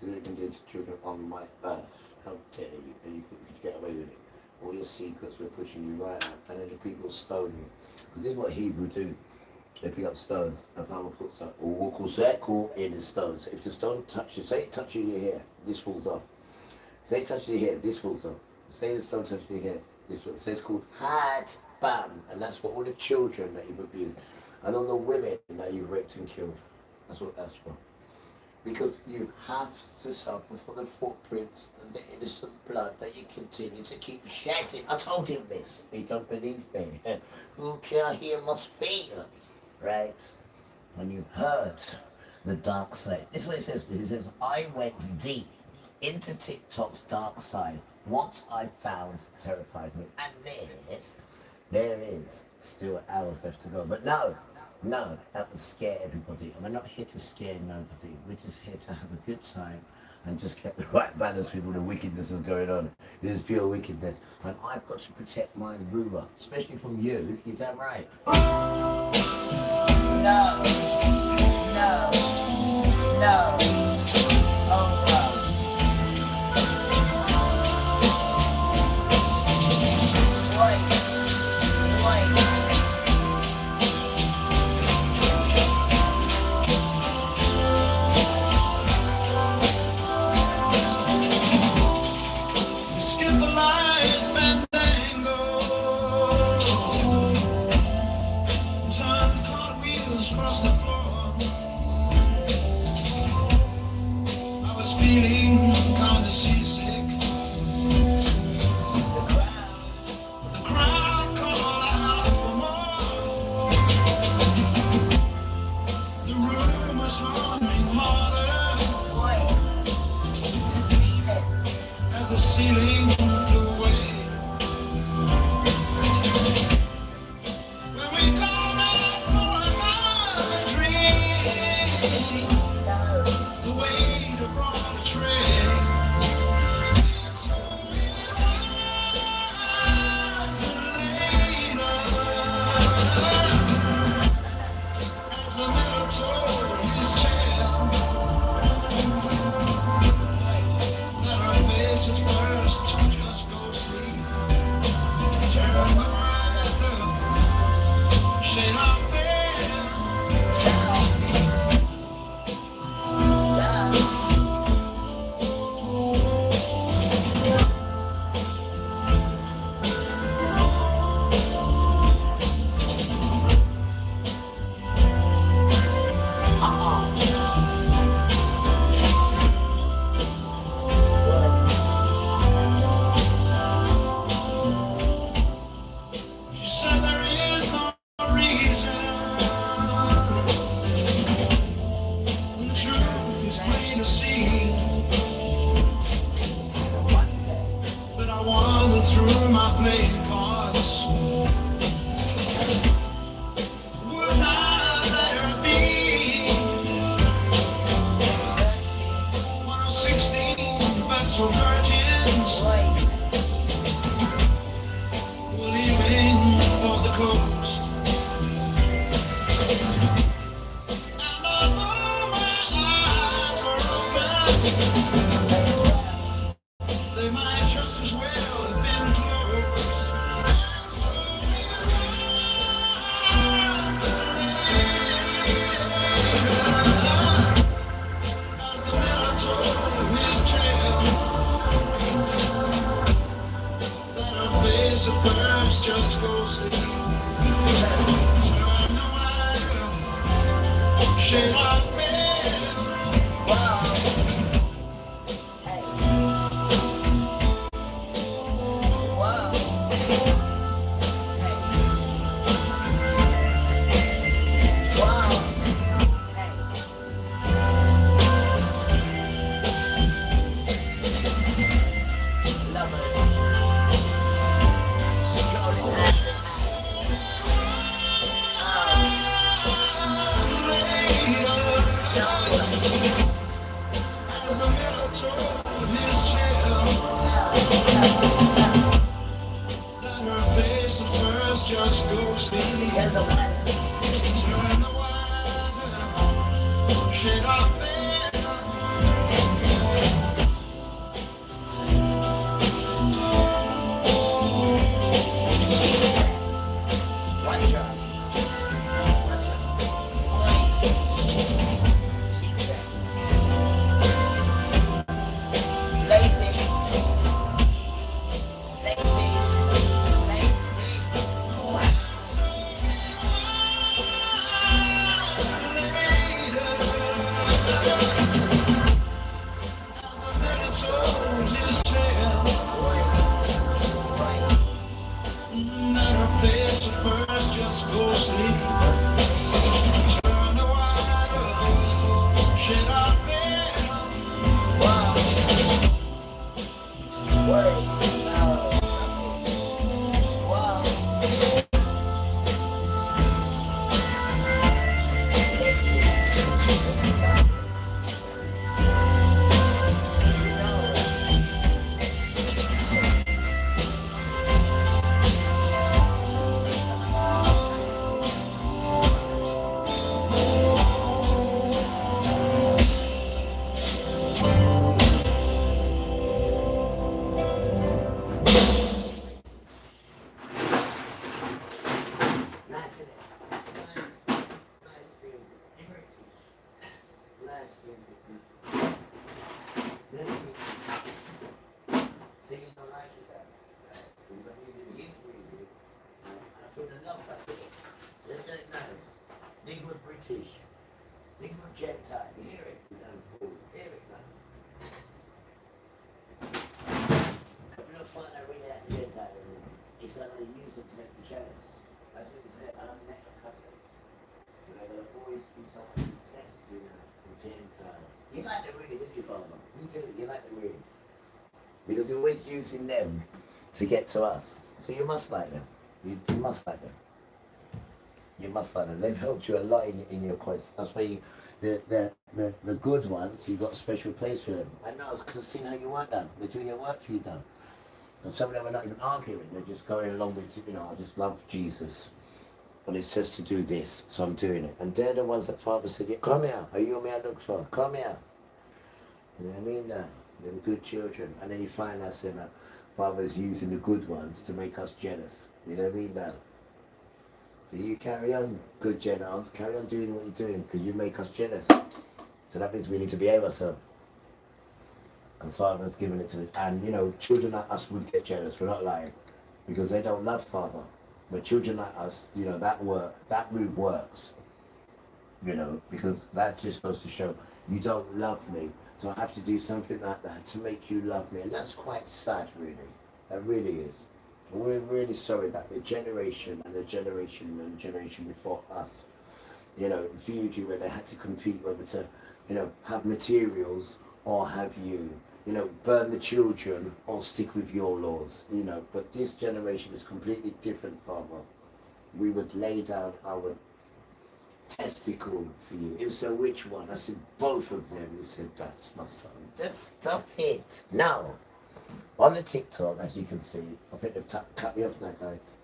[SPEAKER 10] You even did to children on my earth. How dare you? And you think you could get away with it. All your secrets, we're pushing you right out, and then the people stone you. Because this is what Hebrew do. They pick up stones. The Bible puts up all in the stones. If the stone touches, say it touches your hair, this falls off. Say it touches your hair, this falls off. Say the stone touches your hair, this falls off. Say it's called had bam, and that's for all the children that you've abused, and all the women that you've raped and killed. That's what that's for. Because you have to suffer for the footprints and the innocent blood that you continue to keep shedding. I told him this. He don't believe me. Who can hear must feel. Right? When you heard the dark side. This is what it says. It says, I went deep into TikTok's dark side. What I found terrified me. And this There is still hours left to go. But no, that would scare everybody. And we're not here to scare nobody. We're just here to have a good time and just get the right balance with all the wickedness that's going on. This is pure wickedness. And I've got to protect my ruler, especially from you. You're damn right.
[SPEAKER 18] No, no, no. Oh,
[SPEAKER 6] Skip the life and then go. Turn the cartwheels across the floor. I was feeling kinda seasick. The crowd called out for more. The room was humming harder as the ceiling flew away. When we called out for another drink, the waiter brought a tray. So we asked the later as the miller told his tale that her face at first just go sleep. Turn around, shade her veil. She said there is no reason. The truth is plain to see. But I wander through my playing cards. Would not let her be one of 16 vessel virgins who are leaving for the coast. And although my eyes were open, they might just as well have been closed. And so we rise as the miller told his tale that her face at first just goes sleep. Turn the wire, shade our veil. As the miller told his tale that her face at first just goes sleep. Turn the wire, shade our veil. Told his tale that her face at first just goes sleep. Turn the wire, shade our veil.
[SPEAKER 10] It's like they use it to make you jealous. That's what he said. I'm never country. So there will always be someone to test you from Gentiles. You like them really, didn't you, Father? You do. You like them really. Because you're always using them to get to us. So you must like them. You must like them. You must like them. They've helped you a lot in your quest. That's why you, the good ones, you've got a special place for them. I know, it's because I've seen how you work done. They're doing your work for you done. And some of them are not even arguing. They're just going along with, I just love Jesus. And it says to do this, so I'm doing it. And they're the ones that Father said, yeah, come here. Are you me I look for? Come here. You know what I mean? They're good children. And then you find us in that Father's using the good ones to make us jealous. You know what I mean? Now. So you carry on, good Gentiles, carry on doing what you're doing, because you make us jealous. So that means we need to behave ourselves. And Father's given it to us. And children like us would get jealous, we're not lying, because they don't love Father. But children like us, that move works. Because that just goes to show you don't love me. So I have to do something like that to make you love me. And that's quite sad, really. That really is. We're really sorry that the generation and the generation before us, viewed you where they had to compete whether to, have materials or have you, burn the children or stick with your laws, But this generation is completely different, Father. We would lay down our testicle for you. He said, which one? I said, both of them. He said, that's my son. Just stop it. No. On the TikTok, as you can see, I think they've cut me off now, guys.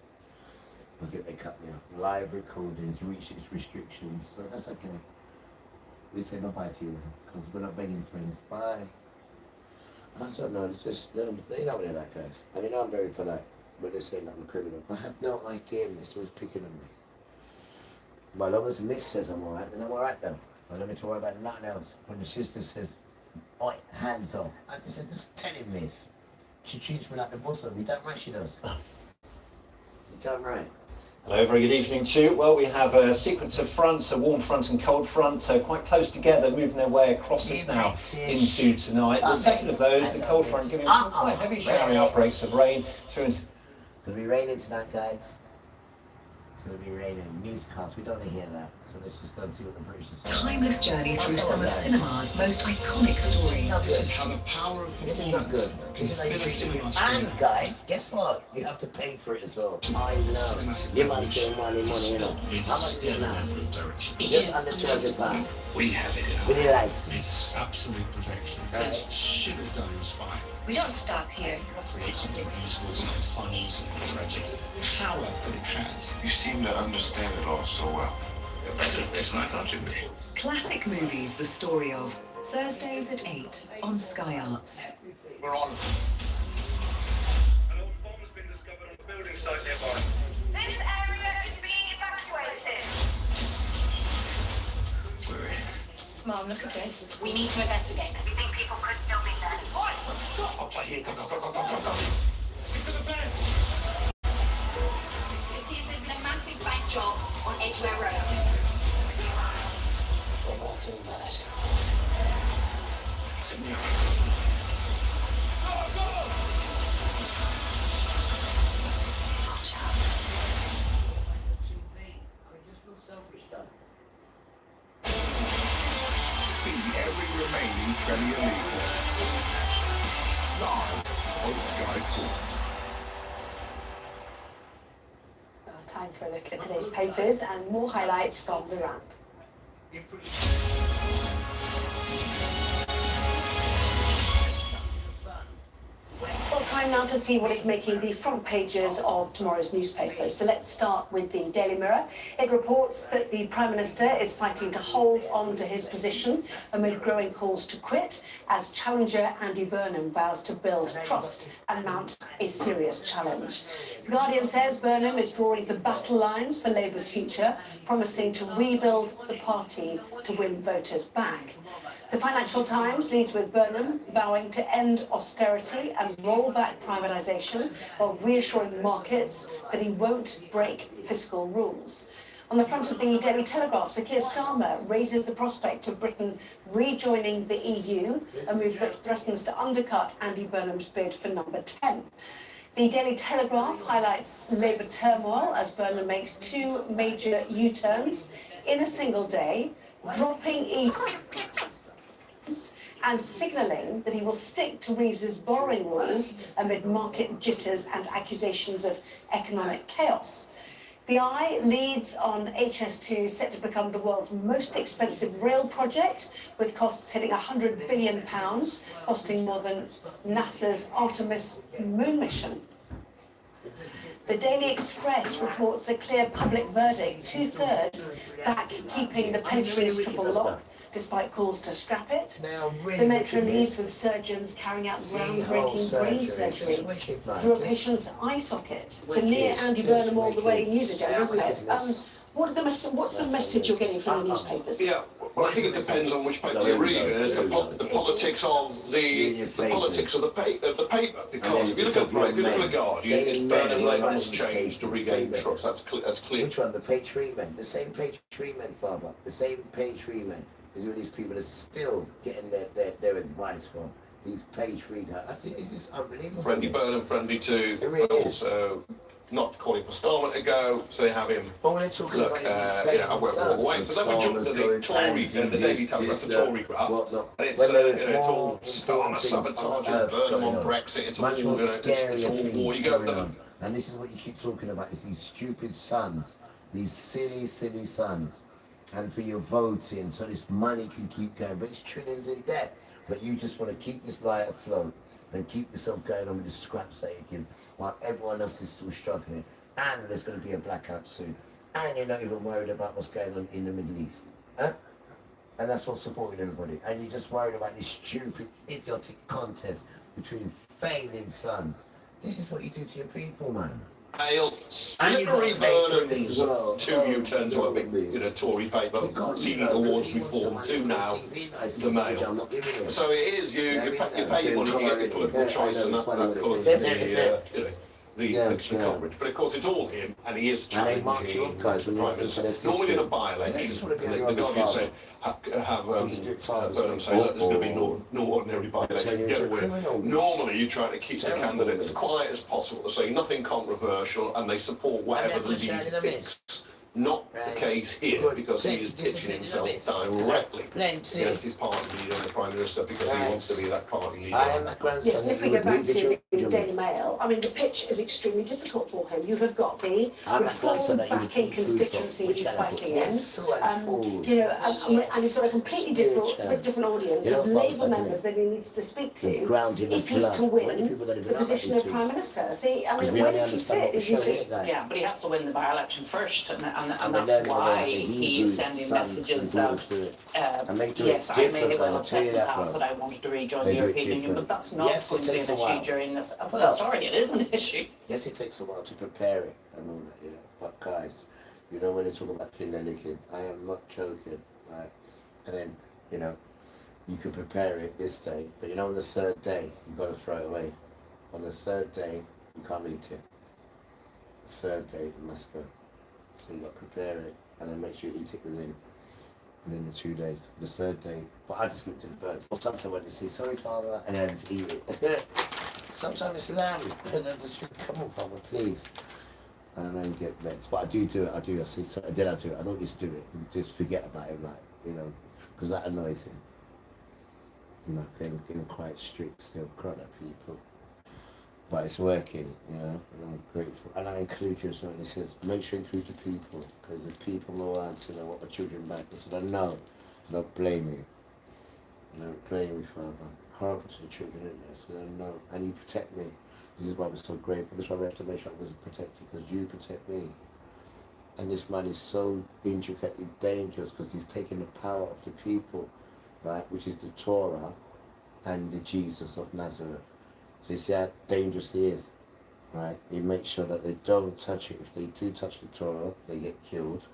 [SPEAKER 10] I think they cut me off. Live recordings reach its restrictions, so that's okay. We say bye-bye to you, because we're not begging friends. Bye. I don't know, it's just, they know what they're like, guys. And I'm very polite, but they're saying that I'm a criminal. I have no idea Miss was picking on me. But as long as Miss says I'm alright, then I'm alright then. I don't need to worry about nothing else. When the sister says, oi, hands off, I just said, just tell him, Miss. She treats me like the boss of me. Don't right, she does. You don't right.
[SPEAKER 24] Hello, very good evening to you. Well, we have a sequence of fronts, a warm front and cold front, quite close together, moving their way across us now into tonight. The second of those, the cold front, giving some quite heavy showering outbreaks of rain through into...
[SPEAKER 10] It's going to be raining tonight, guys. It's going to be raining. Newscast, we don't want to hear that. So let's just go and see what the British are saying.
[SPEAKER 7] Timeless journey through some of cinema's most iconic stories.
[SPEAKER 6] This is how the power of performance can fill a cinema screen.
[SPEAKER 10] And guys, guess what? You have to pay for it as well. I know. You might say money, you know. How much is it now? Just under £200.
[SPEAKER 6] We have it in our
[SPEAKER 10] With your license.
[SPEAKER 6] It's absolute perfection. That's should have done inspire.
[SPEAKER 7] We don't stop here.
[SPEAKER 6] Create something beautiful, something funny, something tragic. Power that it has.
[SPEAKER 8] You seem to understand it all so well.
[SPEAKER 6] You're better at this than I thought you'd be.
[SPEAKER 7] Classic movies, the story of. Thursdays at 8 on Sky Arts.
[SPEAKER 8] We're on. An old bomb has been discovered on a building site nearby.
[SPEAKER 9] This area is being evacuated.
[SPEAKER 6] We're in.
[SPEAKER 7] Mom, look at this. We need to investigate.
[SPEAKER 9] You think people could still be there?
[SPEAKER 6] Outside here, go.
[SPEAKER 8] Get to the van.
[SPEAKER 7] This has been a massive bank job on Edgware Road.
[SPEAKER 6] We're all feeling about it. It's a miracle. See every remaining Premier League live on Sky Sports.
[SPEAKER 11] Time for a look at today's papers and more highlights from the ramp. Well, time now to see what is making the front pages of tomorrow's newspapers. So let's start with the Daily Mirror. It reports that the Prime Minister is fighting to hold on to his position amid growing calls to quit as challenger Andy Burnham vows to build trust and mount a serious challenge. The Guardian says Burnham is drawing the battle lines for Labour's future, promising to rebuild the party to win voters back. The Financial Times leads with Burnham vowing to end austerity and roll back privatisation while reassuring markets that he won't break fiscal rules. On the front of the Daily Telegraph, Sir Keir Starmer raises the prospect of Britain rejoining the EU, a move that threatens to undercut Andy Burnham's bid for number 10. The Daily Telegraph highlights Labour turmoil as Burnham makes 2 major U-turns in a single day, dropping and signalling that he will stick to Reeves's borrowing rules amid market jitters and accusations of economic chaos. The Eye leads on HS2 set to become the world's most expensive rail project, with costs hitting £100 billion, costing more than NASA's Artemis moon mission. The Daily Express reports a clear public verdict, 2/3 back keeping the pensioners triple lock, despite calls to scrap it. The Metro leads with surgeons carrying out groundbreaking brain surgery through a patient's eye socket. It's a near Andy Burnham all the way news agenda, isn't it? What's the message you're getting from the newspapers?
[SPEAKER 5] Yeah, well, I think it depends on which paper you read. It's the politics of the politics of the paper. Because if you look at the Guardian, it's Burnham Labour must change to regain trust. That's clear.
[SPEAKER 10] Which one? The page 3 men. The same page 3 men, Father. The same page 3 men. Is where these people are still getting their advice from. These page 3 guys. I think this is unbelievable.
[SPEAKER 5] Friendly Burnham, friendly too, but also not calling for Starmer to go, so they have him.
[SPEAKER 10] But when they're talking about
[SPEAKER 5] I won't walk away. But then we jump to the Tory, the Daily Telegraph, the Tory graph, and it's all Starmer sabotage and Burnham on Brexit. It's all war. You go.
[SPEAKER 10] And this is what you keep talking about: is these stupid sons, these silly sons. And for your voting, so this money can keep going, but it's trillions in debt. But you just want to keep this lie afloat and keep yourself going on with the scrap savings while everyone else is still struggling. And there's going to be a blackout soon. And you're not even worried about what's going on in the Middle East. Huh? And that's what's supporting everybody. And you're just worried about this stupid, idiotic contest between failing sons. This is what you do to your people, man.
[SPEAKER 5] Slippery Burnham's 2 U-turns on a big Tory paper, leading towards reform too now, the Mail. So it is, you pay your money, you get your political choice, and that colours the coverage. But of course it's all him, and he is challenging the Prime Minister. Normally in a by-election, the Guardian say, have Burnham say, look, there's going to be no ordinary by-election, you get a win. Normally you try to keep the candidate as quiet as possible, to say nothing controversial, and they support whatever the lead thinks. Not the case here, because he is pitching himself directly against his party leader and the Prime Minister, because he wants to be that party leader.
[SPEAKER 11] Yes, and if we go back to the Daily Mail, I mean, the pitch is extremely difficult for him. You have got the reform backing constituency he's fighting in, and he's got a completely different audience of Labour members that he needs to speak to if he's to win the position of Prime Minister. See, I mean, where does he sit? Is he sit?
[SPEAKER 4] Yeah, but he has to win the by-election first, and that's why he's sending messages that, yes, I may well have said in the past that I wanted to rejoin the European Union, but that's not going to be an issue during this. Well, sorry, it is an issue.
[SPEAKER 10] Yes, it takes a while to prepare it and all that, yeah. But guys, when they talk about licking, I am not joking, right? And then, you can prepare it this day, but on the 3rd day, you've got to throw it away. On the 3rd day, you can't eat it. The 3rd day, it must go. So you got to prepare it, and then make sure you eat it within the 2 days. The 3rd day, but I just give it to the birds. Or sometimes when they say, sorry father, and then eat it. Sometimes it's lamb, and then just come on father, please. And then get vexed. But I do it, I say, sorry, I do it. I don't just do it, just forget about him, because that annoys him. Getting quite strict still, crowd at people. But it's working, and I'm grateful. And I include you as well. He says, make sure you include the people, because the people know how to know what my children back. I said, I know. I don't blame you. I don't blame you, Father. Horrible to the children, isn't it? I said, I know. And you protect me. This is why I'm so grateful. This is why we have to make sure I was protected, because you protect me. And this man is so intricately dangerous, because he's taking the power of the people, right, which is the Torah and the Jesus of Nazareth. So you see how dangerous he is, right? He makes sure that they don't touch it. If they do touch the Torah, they get killed.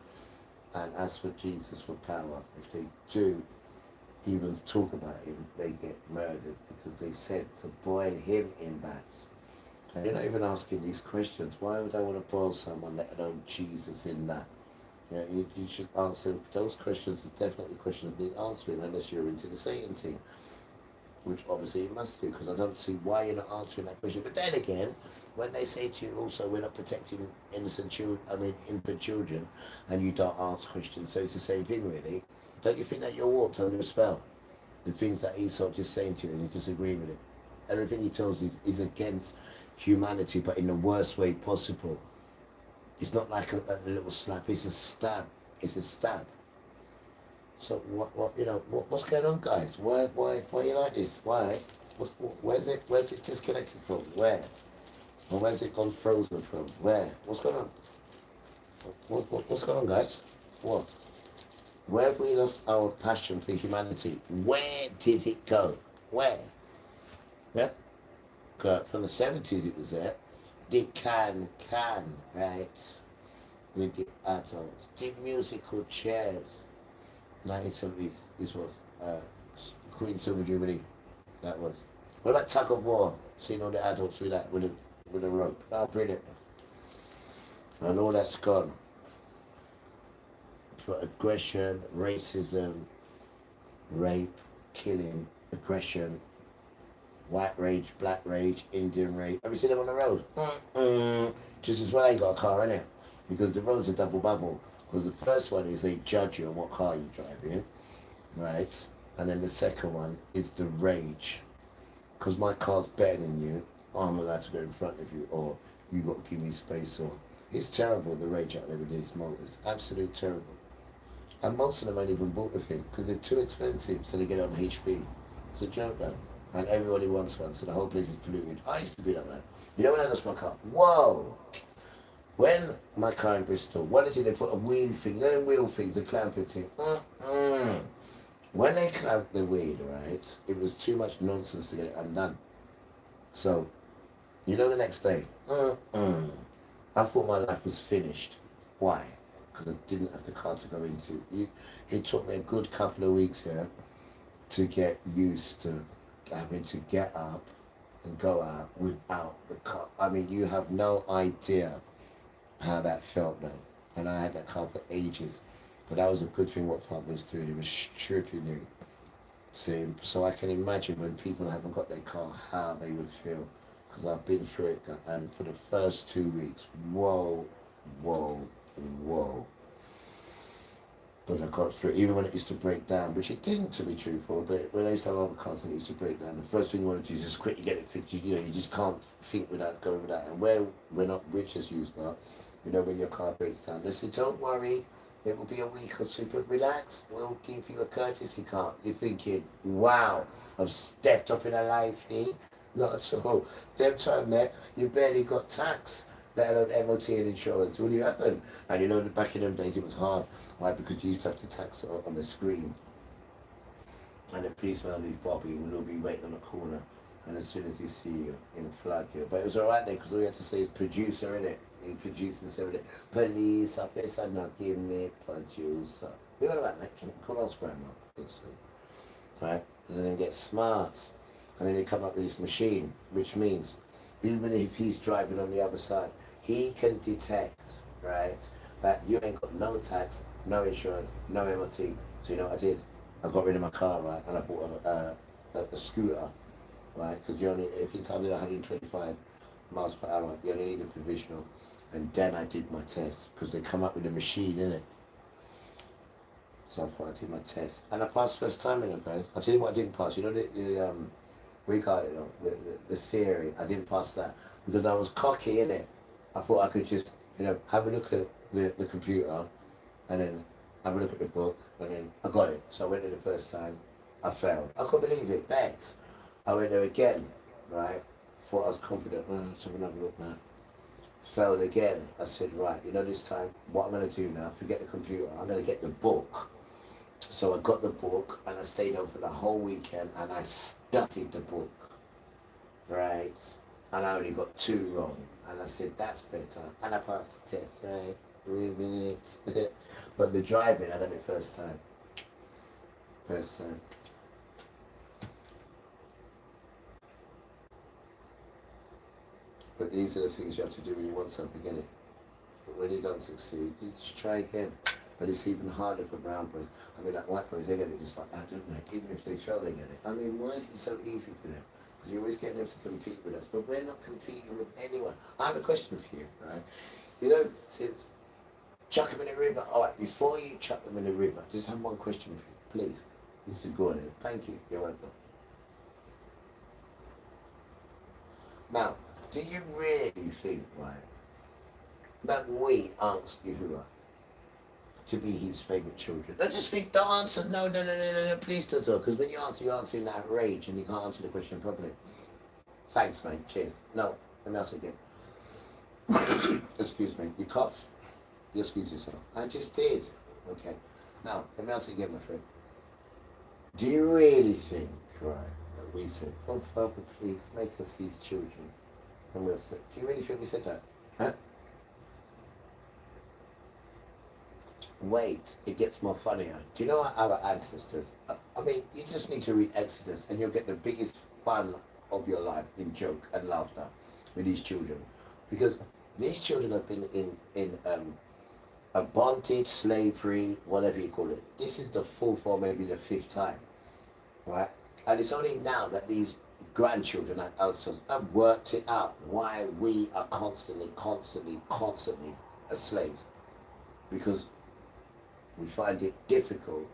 [SPEAKER 10] And as for Jesus for power, if they do even talk about him, they get murdered, because they said to boil him in bats. And you're not even asking these questions. Why would I want to boil someone, let alone Jesus in that? You should ask them. Those questions are definitely questions need answering, unless you're into the Satan thing. which obviously you must do, because I don't see why you're not answering that question. But then again, when they say to you also, we're not protecting innocent children, infant children, and you don't ask questions, so it's the same thing really. Don't you think that you're warped under a spell? The things that he's sort of just saying to you, and you disagree with it. Everything he tells you is against humanity, but in the worst way possible. It's not like a little slap, it's a stab. It's a stab. So what's going on, guys? Why you like this? Why? Where's it disconnected from? Where? Or where's it gone frozen from? Where? What's going on? What's going on, guys? What? Where have we lost our passion for humanity? Where did it go? Where? Yeah? From the 70s it was there. The can, right? With the adults. The musical chairs. 1970s, this was Queen Silver Jubilee. That was. What about tug of war? Seeing all the adults with that, with a rope. Oh, brilliant. And all that's gone. For aggression, racism, rape, killing, aggression, white rage, black rage, Indian rage. Have you seen them on the road? Just as well I ain't got a car, innit? Because the roads are double bubble. Because the first one is they judge you on what car you drive in, right? And then the second one is the rage. Because my car's better than you, I'm allowed to go in front of you, or you got to give me space, or... It's terrible, the rage out there with these motors. Absolutely terrible. And most of them ain't even bought the thing, because they're too expensive, so they get on HP. It's a joke, man. And everybody wants one, so the whole place is polluted. I used to be that man. You know when I lost my car? Whoa! When my car in Bristol, what did they put a wheel thing, them wheel things, the clamping thing. When they clamped the wheel, right, it was too much nonsense to get it undone. So, you know the next day, I thought my life was finished. Why? Because I didn't have the car to go into. It took me a good couple of weeks here to get used to having to get up and go out without the car. I mean, you have no idea how that felt now. And I had that car for ages. But that was a good thing what Father was doing. He was stripping you. See? So I can imagine when people haven't got their car, how they would feel. Because I've been through it. And for the first 2 weeks, whoa. But I got through it, even when it used to break down, which it didn't, to be truthful. But when I used to have other cars and it used to break down, the first thing you want to do is just quickly get it fixed. You just can't think without going without. And where we're not rich as you now, when your car breaks down, they say, don't worry, it will be a week or two, but relax, we'll give you a courtesy car. You're thinking, wow, I've stepped up in a life here. Not at all. Them time there, you barely got tax, let alone MOT and insurance. Will you happen? And back in them days it was hard. Why? Because you used to have to tax on the screen. And the policeman on his bobby will all be waiting on the corner. And as soon as he see you, he'll flag you. But it was alright there, because all you had to say is producer, innit? He produced and said, police officer, not give me producer. You know that, mate? Call us grandma. Right? And then get smarts. And then they come up with this machine, which means even if he's driving on the other side, he can detect, right, that you ain't got no tax, no insurance, no MOT. So you know what I did? I got rid of my car, right, and I bought a scooter, right, because if it's under 125 miles per hour, you only need a provisional. And then I did my test, because they come up with a machine, innit? So I thought I did my test. And I passed first time in it, guys. I'll tell you what I didn't pass. You know we call it, the theory. I didn't pass that, because I was cocky, innit? I thought I could just, have a look at the computer, and then have a look at the book, and then I got it. So I went there the first time, I failed. I couldn't believe it, bet. I went there again, right? Thought I was confident, let's have another look now. Failed again. I said, right, this time, what I'm going to do now, forget the computer, I'm going to get the book. So I got the book, and I stayed up for the whole weekend, and I studied the book, right? And I only got 2 wrong. And I said, that's better. And I passed the test, right? But the driving, I done it first time. First time. But these are the things you have to do when you want something, innit? But when you don't succeed, you just try again. But it's even harder for brown boys. I mean, like white boys, they get it just like that, don't they? Even if they fail, they get it. I mean, why is it so easy for them? Because you always get them to compete with us, but we're not competing with anyone. I have a question for you, right? You know, since chuck them in the river. All right, before you chuck them in the river, just have one question for you, please. You should go on. Thank you. You're welcome. Now, do you really think, right, that we asked Yahuwah to be his favourite children? Not just speak the answer. No, please don't talk. Because when you answer in that rage and you can't answer the question properly. Thanks, mate. Cheers. No, let me ask again. Excuse me. You cough. You excuse yourself. I just did. Okay. Now, let me ask again, my friend. Do you really think, right, that we said, oh, Father, please make us these children? And we'll say, do you really think we said that? Huh? Wait, it gets more funnier. Do you know what our ancestors, I mean, you just need to read Exodus and you'll get the biggest fun of your life in joke and laughter with these children. Because these children have been in a bondage, slavery, whatever you call it. This is the fourth or maybe the fifth time, right? And it's only now that these grandchildren like us have worked it out why we are constantly as slaves. Because we find it difficult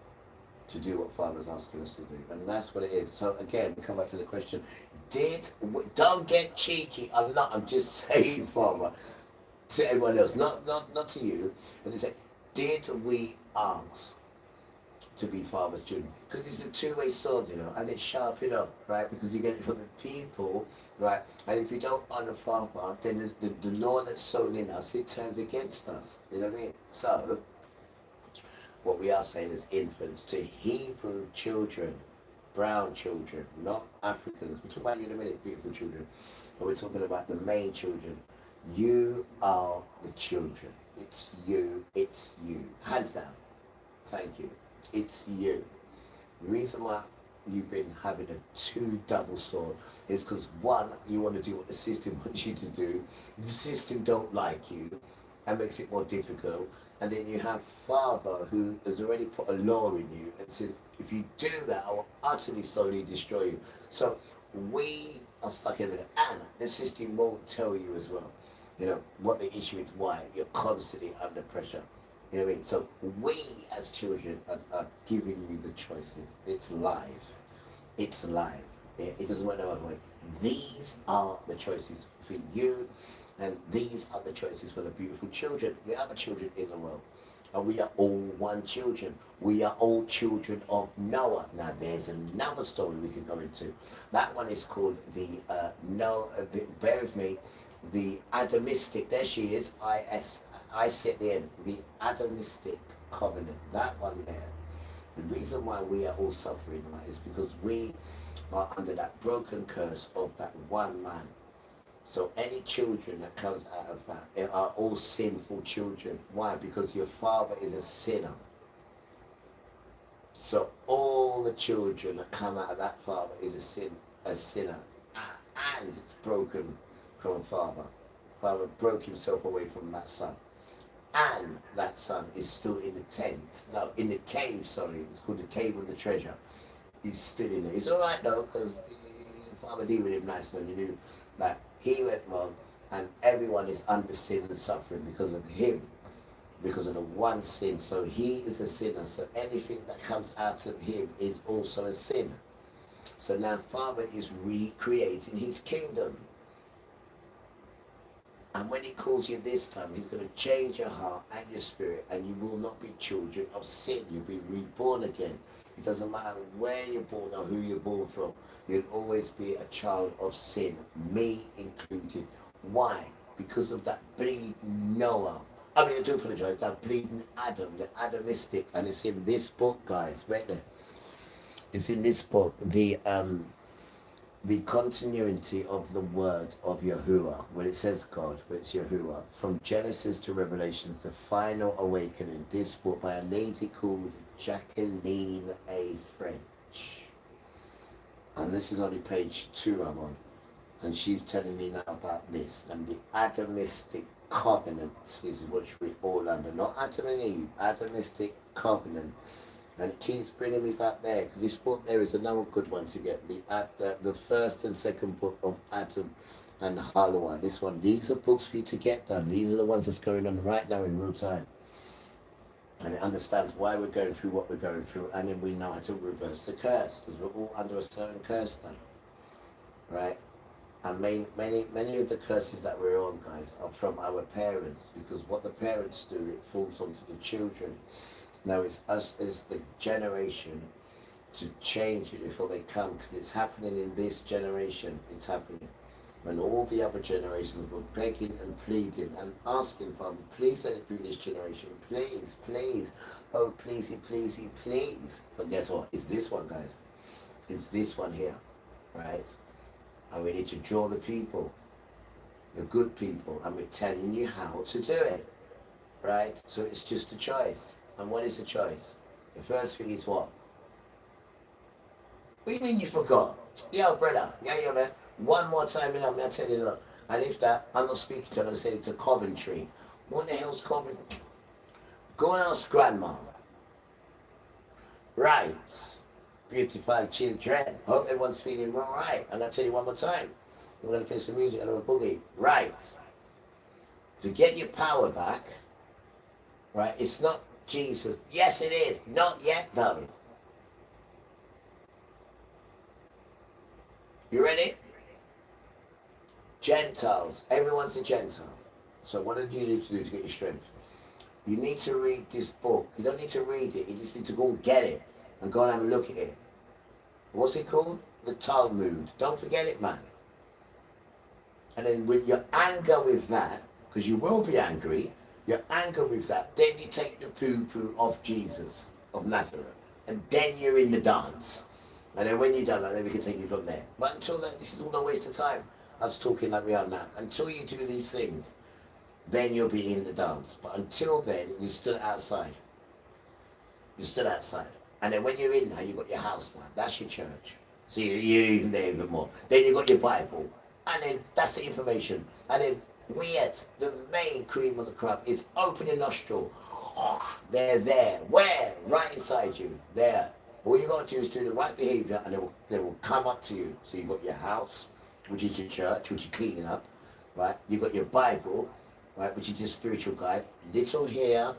[SPEAKER 10] to do what Father's asking us to do. And that's what it is. So again, we come back to the question, don't get cheeky. I'm just saying, Father, to everyone else, not to you. And they say, did we ask to be Father's children? Because it's a two-way sword, you know, and it's sharp enough, right? Because you get it from the people, right? And if you don't honor Father, then the law that's sown in us, it turns against us. You know what I mean? So, what we are saying is infants to Hebrew children, brown children, not Africans. We'll talk about you in a minute, beautiful children. But we're talking about the main children. You are the children. It's you. It's you. Hands down. Thank you. It's you. The reason why you've been having a two double sword is because one, you want to do what the system wants you to do. The system don't like you and makes it more difficult. And then you have Father who has already put a law in you and says, if you do that, I will utterly slowly destroy you. So we are stuck in it, and the system won't tell you as well, you know, what the issue is, why you're constantly under pressure. You know what I mean? So we as children are giving you the choices. It's live. It's live. It doesn't work no other way. These are the choices for you, and these are the choices for the beautiful children, the other children in the world. And we are all one children. We are all children of Noah. Now there's another story we can go into. That one is called bear with me, the Adamistic, there she is, I sit the end, the Adamistic covenant, that one there. The reason why we are all suffering, right, is because we are under that broken curse of that one man. So any children that comes out of that, they are all sinful children. Why? Because your father is a sinner. So all the children that come out of that father is a sinner. And it's broken from father. Father broke himself away from that son. And that son is still in the tent. No, in the cave, sorry. It's called the cave of the treasure. He's still in there. It's all right though, because Father deal with him nice, and you knew that he went wrong, and everyone is under sin and suffering because of him, because of the one sin. So he is a sinner. So anything that comes out of him is also a sin. So now Father is recreating his kingdom. And when he calls you this time, he's going to change your heart and your spirit, and you will not be children of sin. You'll be reborn again. It doesn't matter where you're born or who you're born from. You'll always be a child of sin, me included. Why? Because of that bleeding Noah. I mean, I do apologize, that bleeding Adam, the Adamistic. And it's in this book, guys, right there. It's in this book, the continuity of the word of Yahuwah, when it says God, but it's Yahuwah, from Genesis to Revelations, the final awakening, this book by a lady called Jacqueline A. French. And this is only page 2 I'm on. And she's telling me now about this, and the Adamistic covenant. This is what we all under, not Adam and Eve, atomistic covenant. And it keeps bringing me back there, because this book there is another good one to get, the first and second book of Adam and Hawa. This one, these are books for you to get done. These are the ones that's going on right now in real time. And it understands why we're going through what we're going through, and then we know how to reverse the curse, because we're all under a certain curse now, right? And many of the curses that we're on, guys, are from our parents, because what the parents do, it falls onto the children. Now it's us as the generation to change it before they come, because it's happening in this generation. It's happening when all the other generations were begging and pleading and asking, Father, please let it be this generation, please, please, oh pleasey, pleasey, please. But guess what? It's this one, guys. It's this one here, right? And we need to draw the people, the good people, and we're telling you how to do it, right? So it's just a choice. And what is the choice? The first thing is what? What do you mean you forgot? Yo, brother, yo, man. One more time, and I'll tell you, look. And if that, I'm not speaking to, I'm going to say it to Coventry. What the hell's Coventry? Go and ask Grandma. Right. Beautiful children. Hope everyone's feeling all right. And I'll tell you one more time. I'm going to play some music and a boogie. Right. To get your power back, right, it's not Jesus. Yes, it is. Not yet, darling. You ready? Gentiles. Everyone's a Gentile. So what do you need to do to get your strength? You need to read this book. You don't need to read it. You just need to go and get it and go and have a look at it. What's it called? The Talmud. Don't forget it, man. And then with your anger with that, because you will be angry, your anger with that, then you take the poo-poo of Jesus, of Nazareth, and then you're in the dance. And then when you're done, then we can take you from there. But until then, this is all a waste of time. Us talking like we are now. Until you do these things, then you'll be in the dance. But until then, you're still outside. You're still outside. And then when you're in now, you've got your house now. That's your church. So you're even there even more. Then you've got your Bible. And then that's the information. And then weird, the main cream of the crop is open your nostril. They're there. Where? Right inside you. There. All you got to do is do the right behavior, and they will come up to you. So you've got your house, which is your church, which you're cleaning up, right? You've got your Bible, right, which is your spiritual guide. Little here,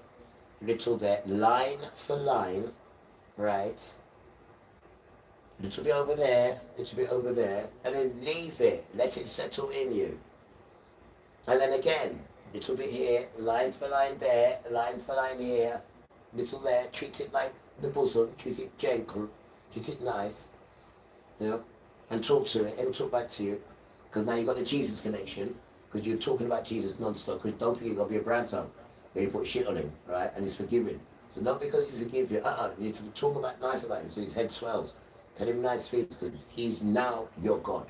[SPEAKER 10] little there, line for line, right? Little bit over there, little bit over there, and then leave it. Let it settle in you. And then again, little bit here, line for line there, line for line here, little there. Treat it like the bosom, treat it gentle, treat it nice, you know, and talk to it. It'll talk back to you, because now you've got a Jesus connection, because you're talking about Jesus non-stop. Because don't forget, you've got to be a brand tone where you put shit on him, right? And he's forgiving. So not because he's forgive you, you need to talk about nice about him so his head swells. Tell him nice things, because he's now your God.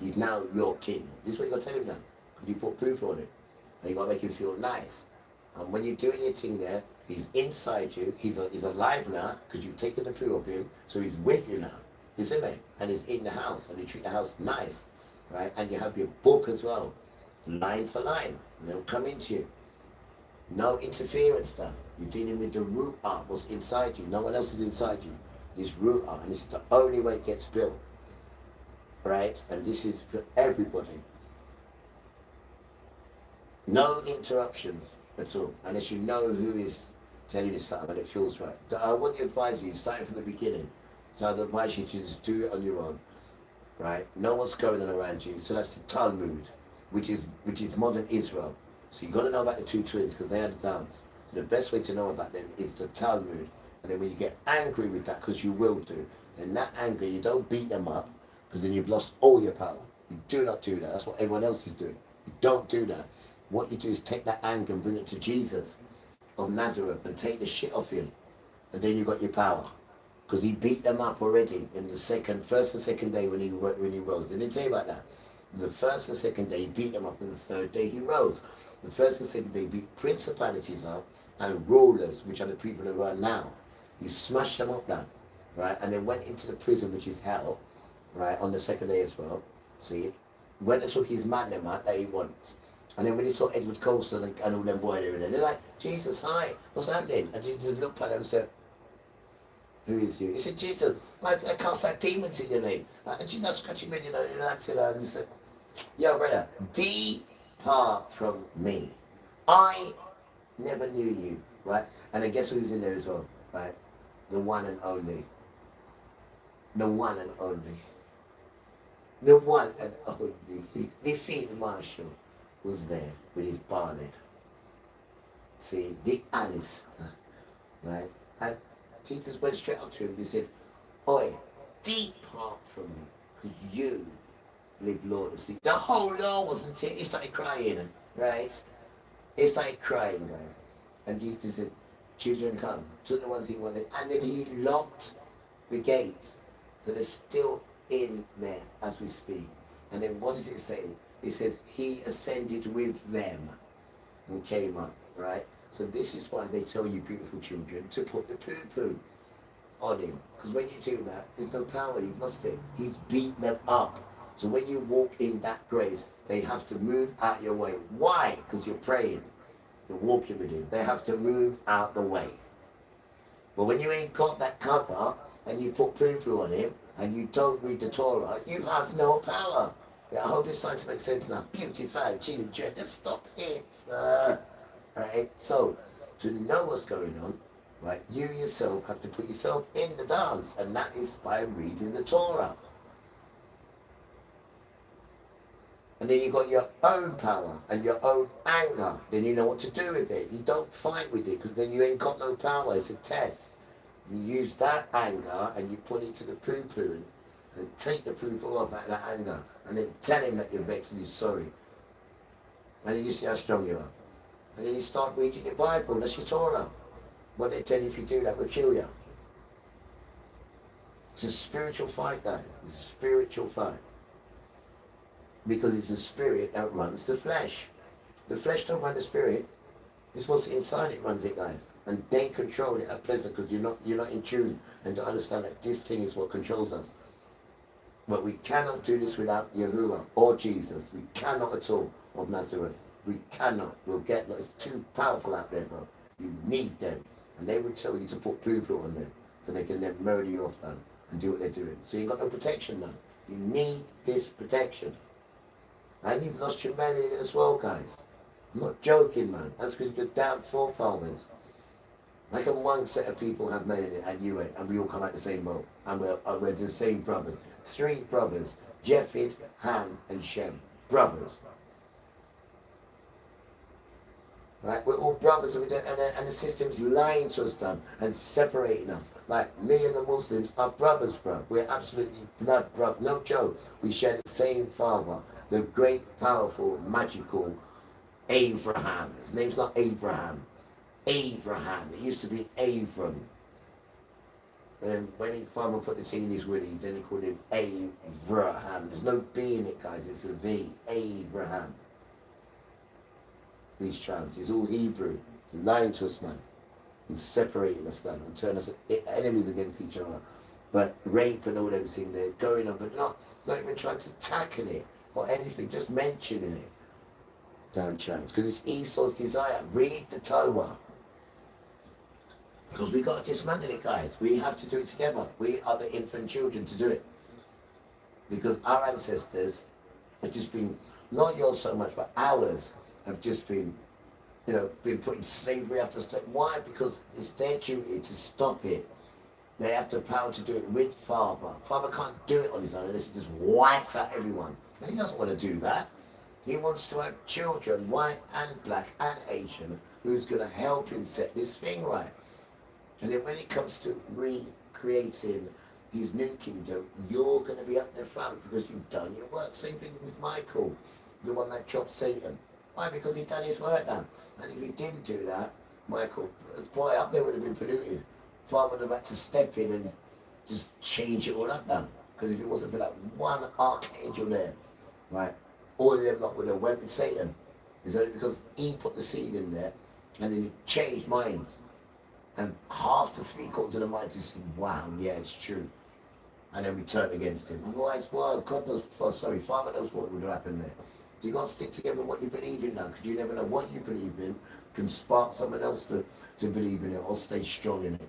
[SPEAKER 10] He's now your king. This is what you got to tell him now, because you put proof on it. And you got to make him feel nice. And when you're doing your thing there, he's inside you. He's alive now, because you've taken the proof of him. So he's with you now. You see me? And he's in the house, and you treat the house nice, right? And you have your book as well, line for line. And they'll come into you. No interference now. You're dealing with the root art, what's inside you. No one else is inside you. This root art, and this is the only way it gets built, right? And this is for everybody. No interruptions at all, unless you know who is telling you something and it feels right. I want to advise you, starting from the beginning, so I'd advise you to just do it on your own, right? Know what's going on around you. So that's the Talmud, which is modern Israel. So you've got to know about the two twins, because they had a dance. So the best way to know about them is the Talmud. And then when you get angry with that, because you will do, in that anger, you don't beat them up, because then you've lost all your power. You do not do that. That's what everyone else is doing. You don't do that. What you do is take that anger and bring it to Jesus of Nazareth and take the shit off him. And then you got your power. Because he beat them up already in the first and second day when he rose. Didn't he tell you about that? The first and second day he beat them up, and the third day he rose. The first and second day he beat principalities up and rulers, which are the people who are now. He smashed them up now, right? And then went into the prison, which is hell, right, on the second day as well. See? Went and took his mandate that he wants. And then when he saw Edward Colston and all them boys in there, they're like, Jesus, hi, what's happening? And Jesus looked at him and said, who is you? He said, Jesus, I cast out demons in your name. And Jesus scratching me, and I said, and he said, yo, brother, depart from me. I never knew you, right? And then guess who's in there as well, right? The one and only. The one and only. The one and only. The field marshal was there with his bonnet. See, the Alistair, right? And Jesus went straight up to him and he said, oi, depart from me, because you live lawlessly. The whole law wasn't it? He started crying, right? He started crying, guys. And Jesus said, children come, took the ones he wanted, and then he locked the gates. So they're still in there as we speak. And then what does it say? It says, he ascended with them and came up, right? So this is why they tell you, beautiful children, to put the poo-poo on him. Because when you do that, there's no power, you've lost it. He's beat them up. So when you walk in that grace, they have to move out your way. Why? Because you're praying. You're walking with him. They have to move out the way. But when you ain't got that cover, and you put poo-poo on him, and you don't read the Torah, you have no power. Yeah, I hope it's starting to make sense now. Beautiful children, just stop it. Right? So, to know what's going on, right, you yourself have to put yourself in the dance, and that is by reading the Torah. And then you've got your own power and your own anger. Then you know what to do with it. You don't fight with it, because then you ain't got no power. It's a test. You use that anger and you put it to the poo-poo and take the poo-poo off out of that anger. And then tell him that you're vexed and you're sorry. And then you see how strong you are. And then you start reading your Bible. That's your Torah. What they tell you, if you do that, will kill you. It's a spiritual fight, guys. It's a spiritual fight. Because it's the spirit that runs the flesh. The flesh don't run the spirit. It's what's inside it runs it, guys. And they control it at pleasure, because you're not in tune and to understand that this thing is what controls us. But we cannot do this without Yahuwah or Jesus. We cannot at all, of Nazareth. We cannot. We'll get, it's too powerful out there, bro. You need them. And they will tell you to put poo-poo on them so they can then murder you off, man, and do what they're doing. So you've got no protection, man. You need this protection. And you've lost your melanin as well, guys. I'm not joking, man. That's because you're down forefathers. How can one set of people have melanin and you ain't, and we all come out the same boat? And we're the same brothers. 3 brothers, Japheth, Ham, and Shem. Brothers. Right? We're all brothers, and the system's lying to us, done, and separating us. Like me and the Muslims are brothers, bro. We're absolutely blood brothers. No joke. We share the same father. The great, powerful, magical Abraham. His name's not Abraham. Abraham. It used to be Abram. And when his father put the T in his willy, then he called him Abraham. There's no B in it, guys. It's a V. Abraham. These tribes. It's all Hebrew. They're lying to us, man. And separating us, man. And turning us enemies against each other. But rape and all everything they're going on. But not even trying to tackle it or anything. Just mentioning it. Damn chance. Because it's Esau's desire. Read the Torah. Because we got to dismantle it, guys. We have to do it together. We are the infant children to do it. Because our ancestors have just been, not yours so much, but ours have just been, been put in slavery after slavery. Why? Because it's their duty to stop it. They have the power to do it with Father. Father can't do it on his own unless he just wipes out everyone. And he doesn't want to do that. He wants to have children, white and black and Asian, who's going to help him set this thing right. And then when it comes to recreating his new kingdom, you're going to be up the front because you've done your work. Same thing with Michael, the one that chopped Satan. Why? Because he done his work now. And if he didn't do that, Michael, boy, up there would have been polluted. Father would have had to step in and just change it all up now. Because if it wasn't for that one archangel there, right, all of them lot would have went with Satan. It's only because he put the seed in there and then he changed minds. And half to 3/4 of the mind just said, wow, yeah, it's true. And then we turned against him. Otherwise, well, God knows, Father knows what would have happened there. You got to stick together what you believe in now, because you never know what you believe in can spark someone else to believe in it or stay strong in it.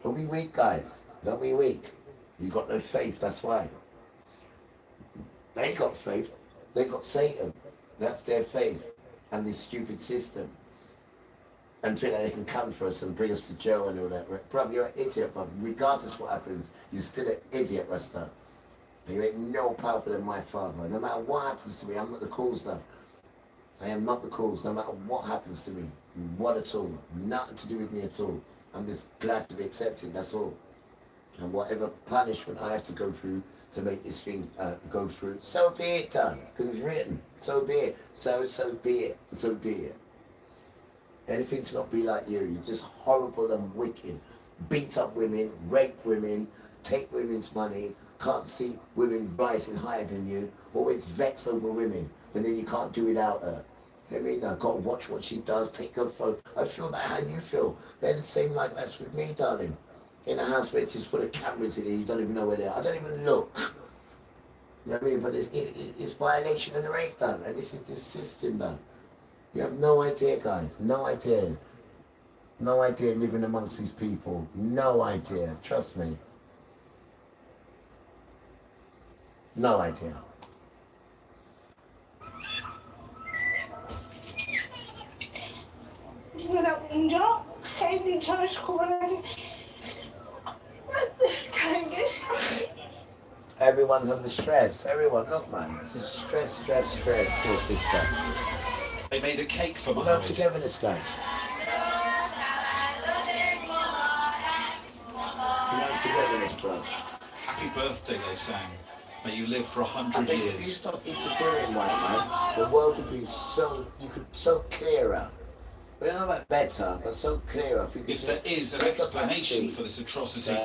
[SPEAKER 10] Don't be weak, guys. Don't be weak. You got no faith, that's why. They got faith. They got Satan. That's their faith. And this stupid system. And think that they can come for us and bring us to jail and all that. Bruv, you're an idiot, bruv. Regardless what happens, you're still an idiot, Rasta. You ain't no powerful than my father. No matter what happens to me, I'm not the cause now. I am not the cause, no matter what happens to me. What at all. Nothing to do with me at all. I'm just glad to be accepted, that's all. And whatever punishment I have to go through to make this thing go through, so be it done. Because it's written. So be it. So be it. So be it. Anything to not be like you. You're just horrible and wicked. Beat up women, rape women, take women's money, can't see women rising higher than you, always vex over women, but then you can't do without her. You know what I mean? I've got to watch what she does, take her phone. I feel like how you feel. They're the same like that's with me, darling. In a house where just put cameras in here, you don't even know where they are. I don't even look. You know what I mean? But it's violation and rape done, and this is the system done. You have no idea, guys. No idea. No idea living amongst these people. No idea. Trust me. No idea. Everyone's under stress. Everyone, look, man. It's just stress. Poor sister.
[SPEAKER 1] They made a cake for
[SPEAKER 10] We're
[SPEAKER 1] Mohammed.
[SPEAKER 10] together, this guy.
[SPEAKER 1] Happy birthday, they sang. May you live for 100
[SPEAKER 10] If you
[SPEAKER 1] years.
[SPEAKER 10] stop interfering, white man, the world would be so clearer. We don't know about better, but so clearer.
[SPEAKER 1] If there is an explanation for this atrocity,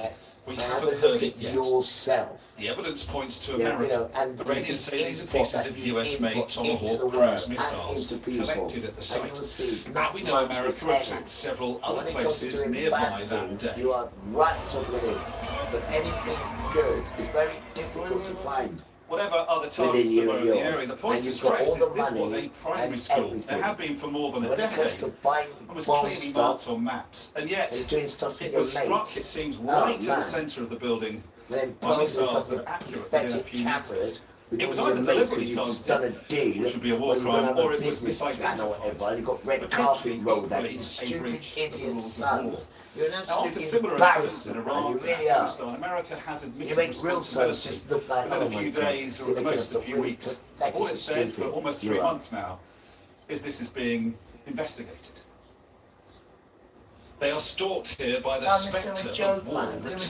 [SPEAKER 1] we haven't
[SPEAKER 10] a
[SPEAKER 1] heard
[SPEAKER 10] look
[SPEAKER 1] it
[SPEAKER 10] at
[SPEAKER 1] yet.
[SPEAKER 10] yourself.
[SPEAKER 1] The evidence points to
[SPEAKER 10] Yeah,
[SPEAKER 1] America.
[SPEAKER 10] and
[SPEAKER 1] Iranians say these are
[SPEAKER 10] import
[SPEAKER 1] pieces
[SPEAKER 10] that
[SPEAKER 1] of
[SPEAKER 10] you
[SPEAKER 1] US-made
[SPEAKER 10] import
[SPEAKER 1] Tomahawk
[SPEAKER 10] into the
[SPEAKER 1] cruise
[SPEAKER 10] world
[SPEAKER 1] missiles
[SPEAKER 10] and into people.
[SPEAKER 1] collected at the
[SPEAKER 10] And you will
[SPEAKER 1] site.
[SPEAKER 10] see it's
[SPEAKER 1] And
[SPEAKER 10] not
[SPEAKER 1] we know
[SPEAKER 10] much
[SPEAKER 1] America
[SPEAKER 10] repair.
[SPEAKER 1] attacked several other
[SPEAKER 10] When it comes to
[SPEAKER 1] places
[SPEAKER 10] doing
[SPEAKER 1] nearby
[SPEAKER 10] bad
[SPEAKER 1] that
[SPEAKER 10] things,
[SPEAKER 1] day.
[SPEAKER 10] you are right on the list. But anything good is very difficult to find.
[SPEAKER 1] Whatever other
[SPEAKER 10] Within
[SPEAKER 1] targets
[SPEAKER 10] you
[SPEAKER 1] that were
[SPEAKER 10] and
[SPEAKER 1] in the
[SPEAKER 10] yours.
[SPEAKER 1] area, the point
[SPEAKER 10] And
[SPEAKER 1] to
[SPEAKER 10] you've got
[SPEAKER 1] stress
[SPEAKER 10] all
[SPEAKER 1] is
[SPEAKER 10] the
[SPEAKER 1] this was a
[SPEAKER 10] money
[SPEAKER 1] primary
[SPEAKER 10] and
[SPEAKER 1] school.
[SPEAKER 10] everything.
[SPEAKER 1] There had been for more than a
[SPEAKER 10] When it comes
[SPEAKER 1] decade.
[SPEAKER 10] to buying
[SPEAKER 1] And was
[SPEAKER 10] bomb
[SPEAKER 1] clearly
[SPEAKER 10] stuff
[SPEAKER 1] marked on maps. And yet,
[SPEAKER 10] and doing stuff with
[SPEAKER 1] it
[SPEAKER 10] your
[SPEAKER 1] was struck,
[SPEAKER 10] mates.
[SPEAKER 1] it seems,
[SPEAKER 10] Oh,
[SPEAKER 1] right in the
[SPEAKER 10] man.
[SPEAKER 1] centre of the building
[SPEAKER 10] Then
[SPEAKER 1] by
[SPEAKER 10] posing
[SPEAKER 1] missiles
[SPEAKER 10] for
[SPEAKER 1] that are accurate within a
[SPEAKER 10] pathetic
[SPEAKER 1] few
[SPEAKER 10] cameras.
[SPEAKER 1] metres.
[SPEAKER 10] with
[SPEAKER 1] It
[SPEAKER 10] all
[SPEAKER 1] was
[SPEAKER 10] your
[SPEAKER 1] either
[SPEAKER 10] mates
[SPEAKER 1] deliberately
[SPEAKER 10] because you've
[SPEAKER 1] targeted,
[SPEAKER 10] done a deal,
[SPEAKER 1] which would be a war
[SPEAKER 10] or you've
[SPEAKER 1] crime,
[SPEAKER 10] done
[SPEAKER 1] or
[SPEAKER 10] a
[SPEAKER 1] it was
[SPEAKER 10] business plan or
[SPEAKER 1] misidentified.
[SPEAKER 10] whatever, and you've got red
[SPEAKER 1] Potentially
[SPEAKER 10] carpet rolled out,
[SPEAKER 1] equally
[SPEAKER 10] you
[SPEAKER 1] a
[SPEAKER 10] stupid
[SPEAKER 1] breach of the
[SPEAKER 10] idiot
[SPEAKER 1] rules of war.
[SPEAKER 10] sons. You're an
[SPEAKER 1] Now, after
[SPEAKER 10] absolute
[SPEAKER 1] similar incidents in
[SPEAKER 10] embarrassment, man.
[SPEAKER 1] Iraq
[SPEAKER 10] You
[SPEAKER 1] and
[SPEAKER 10] really are.
[SPEAKER 1] Afghanistan, America has
[SPEAKER 10] You
[SPEAKER 1] admitted
[SPEAKER 10] make real sons
[SPEAKER 1] responsibility
[SPEAKER 10] just look like,
[SPEAKER 1] within
[SPEAKER 10] oh
[SPEAKER 1] a few
[SPEAKER 10] my God,
[SPEAKER 1] days or
[SPEAKER 10] you're
[SPEAKER 1] at
[SPEAKER 10] making
[SPEAKER 1] most
[SPEAKER 10] us
[SPEAKER 1] a
[SPEAKER 10] look
[SPEAKER 1] few
[SPEAKER 10] really
[SPEAKER 1] weeks.
[SPEAKER 10] pathetic
[SPEAKER 1] All it
[SPEAKER 10] and
[SPEAKER 1] said for
[SPEAKER 10] stupid.
[SPEAKER 1] almost
[SPEAKER 10] You
[SPEAKER 1] 3
[SPEAKER 10] are.
[SPEAKER 1] months now is this is being investigated. They are stalked here by the spectre of war returning. It's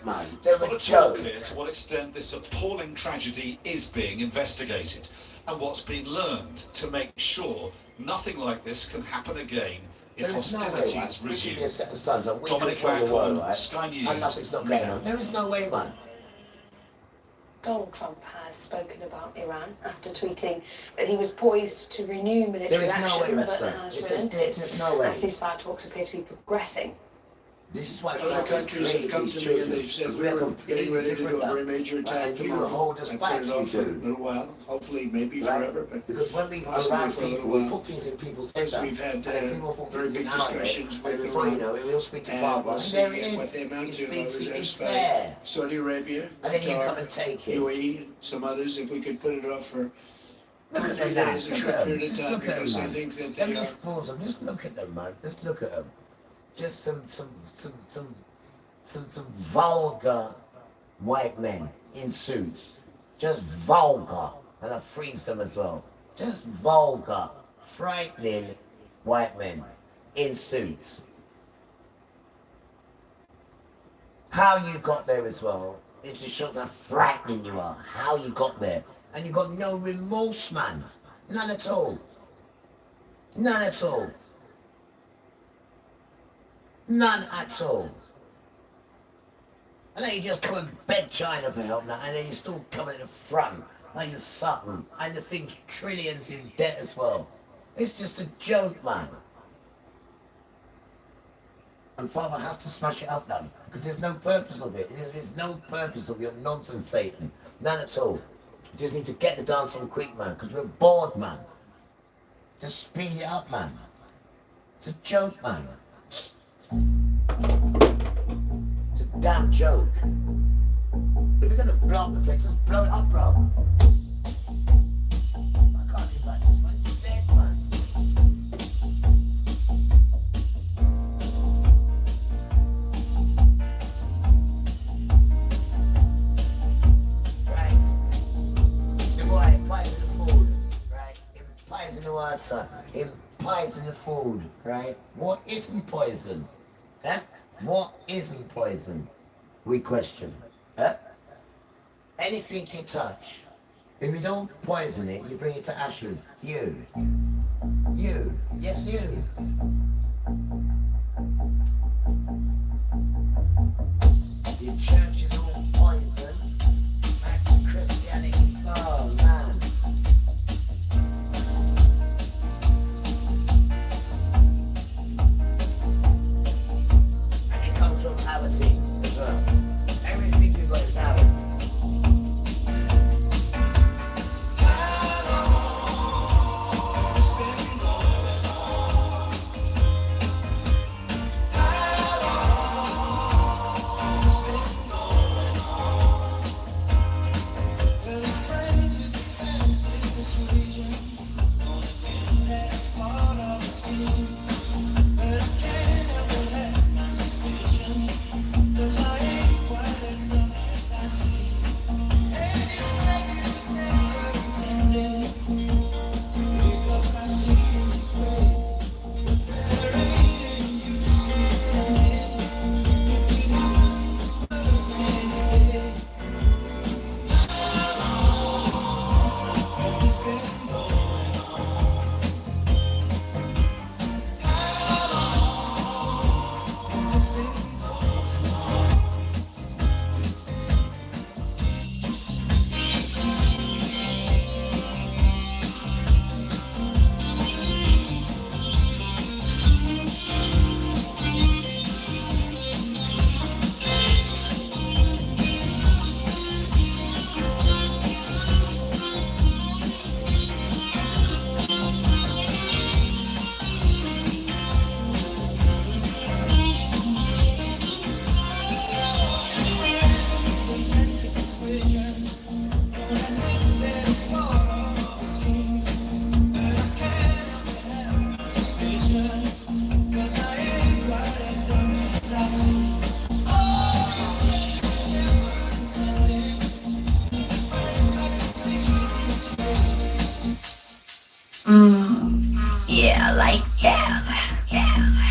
[SPEAKER 1] not at all clear to what extent this appalling tragedy is being investigated and what's being learned to make sure nothing like this can happen again if hostilities resume. Dominic Waghorn, Sky News, Riyadh.
[SPEAKER 10] There is no way, man.
[SPEAKER 11] Donald Trump has spoken about Iran after tweeting that he was poised to renew military action, but has relented. As ceasefire talks appear to be progressing.
[SPEAKER 10] This is why
[SPEAKER 6] other countries have come to me and they've said we're getting ready to do a very major attack tomorrow. I put it off for a little while, hopefully maybe forever, but possibly for a little while. Because we've had very big discussions with Iran, and we'll see what they amount to. I was asked by Saudi Arabia, Qatar, UAE, some others, if we could put it off for 2 or 3 days, a short period of time, because I think that they are.
[SPEAKER 10] Just look at them, man. Just look at them. Just some vulgar white men in suits. Just vulgar. And I freeze them as well. Just vulgar, frightening white men in suits. How you got there as well, it just shows how frightening you are. How you got there. And you got no remorse, man. None at all. None at all. None at all. And then you just come and beg China for help now, and then you still come in the front like you're something, and the thing's trillions in debt as well. It's just a joke, man. And Father has to smash it up now, because there's no purpose of it. There's no purpose of your nonsense, Satan. None at all. We just need to get the dance on quick, man, because we're bored, man. Just speed it up, man. It's a joke, man. It's a damn joke. If you're gonna blow up the place, just blow it up, bro. I can't do like this, man. It's dead, man. Right. The boy poison the food, right? Him poison the water. Him poison the food, right? What isn't poison? Huh? What isn't poison? We question. Huh? Anything you touch, if you don't poison it, you bring it to ashes. You. Yes, you. Your church is all poison. Back to Christianity. Oh, man. And it comes from poverty as well. Everything you've got is poverty.
[SPEAKER 12] Yeah, I like that. Yes.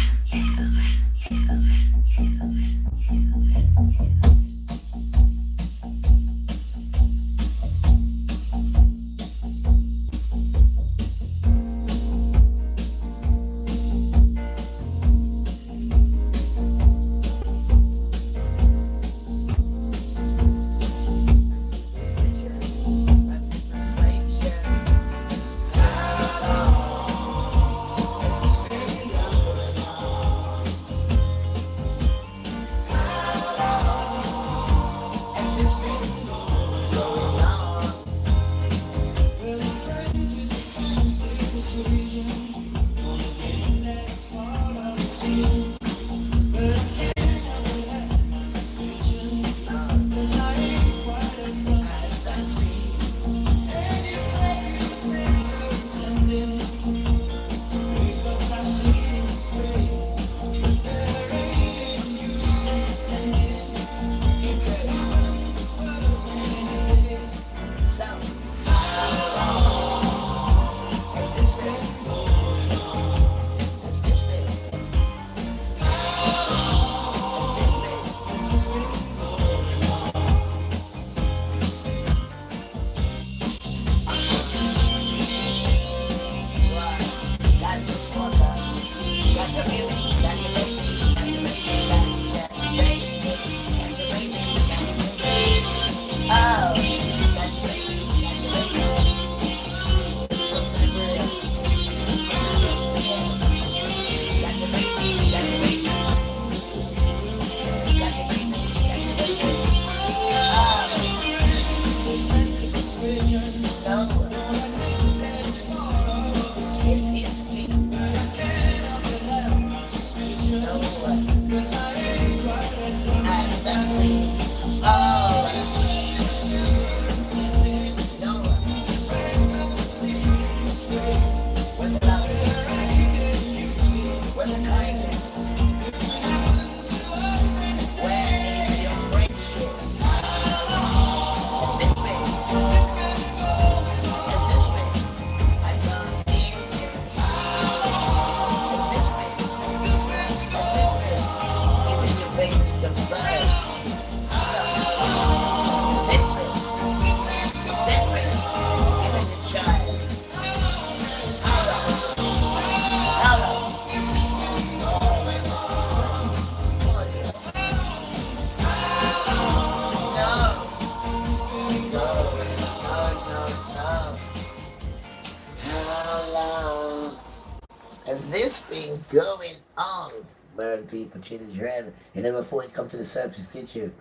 [SPEAKER 10] Has this been going on? Murder people, children, dread. You never thought it'd come to the surface, did you?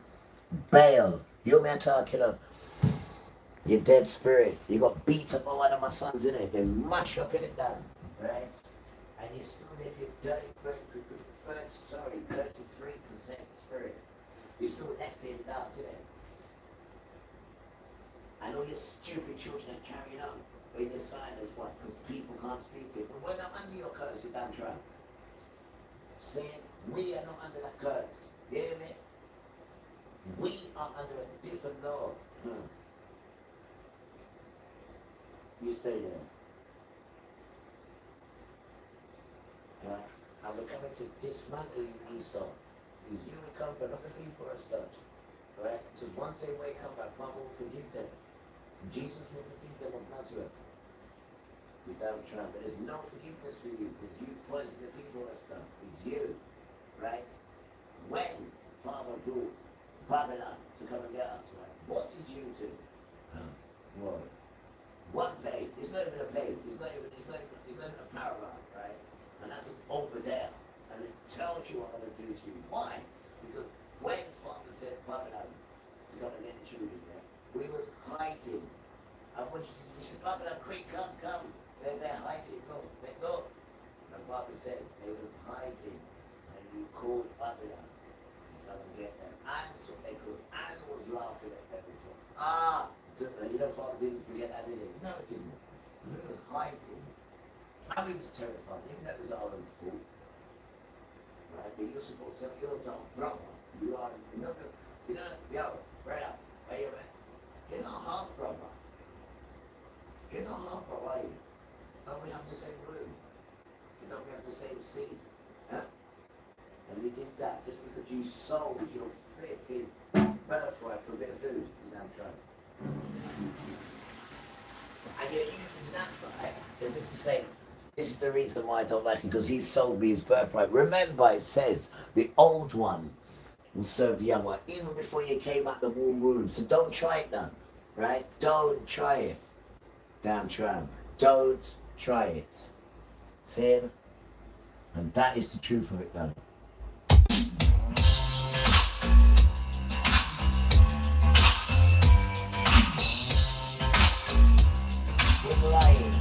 [SPEAKER 10] Bail. You man talking of. You dead spirit. You got beat up by one of my sons in it. They mash up in it down. Right? And you still live your dirty 33% spirit. You still left in that, isn't it? And all your stupid children are carrying on in your silence, what? Because people can't speak it. But we're not under your curse, you damn tramp. Saying, we are not under that curse. You hear me? We are under a different law. You stay there. Right? And we're coming to dismantle Esau. Because you will come for other people and stuff. Right? Because once they wake up, our Father will forgive them. Jesus will forgive them of Nazareth. Without trying, but there's no forgiveness for you because you poison the people and stuff. It's you, right? When Father brought Babylon to come and get us, right? What did you do? What? One page. It's not even a page. It's not even a paragraph, right? And that's over there. And it tells you what I'm going to do to you. Why? Because when Father said Babylon to come and get the children, yeah, we was hiding. I want you should Babylon, quick, come. They're hiding, they go. And the Bible says they was hiding, and you called Babylon to come and get them. And so they could, and was laughing at them. You know, Father didn't forget that, did he? No, it didn't. He was hiding. And he was terrified, even though it was our own fault. Right? But you're supposed to have your brother. You are, right up. You're not half brother. You're not half brother, are you? Don't we have the same room? Don't we have the same seat? Huh? And you did that just because you sold your freaking birthright for a bit of food. You damn trying. And you're using that, right? As if to say, this is the reason why I don't like him, because he sold me his birthright. Remember, it says the old one will serve the young one, even before you came out the warm womb. So don't try it now, right? Don't try it. Damn tramp. Don't try it. See it? And that is the truth of it now. We're lying.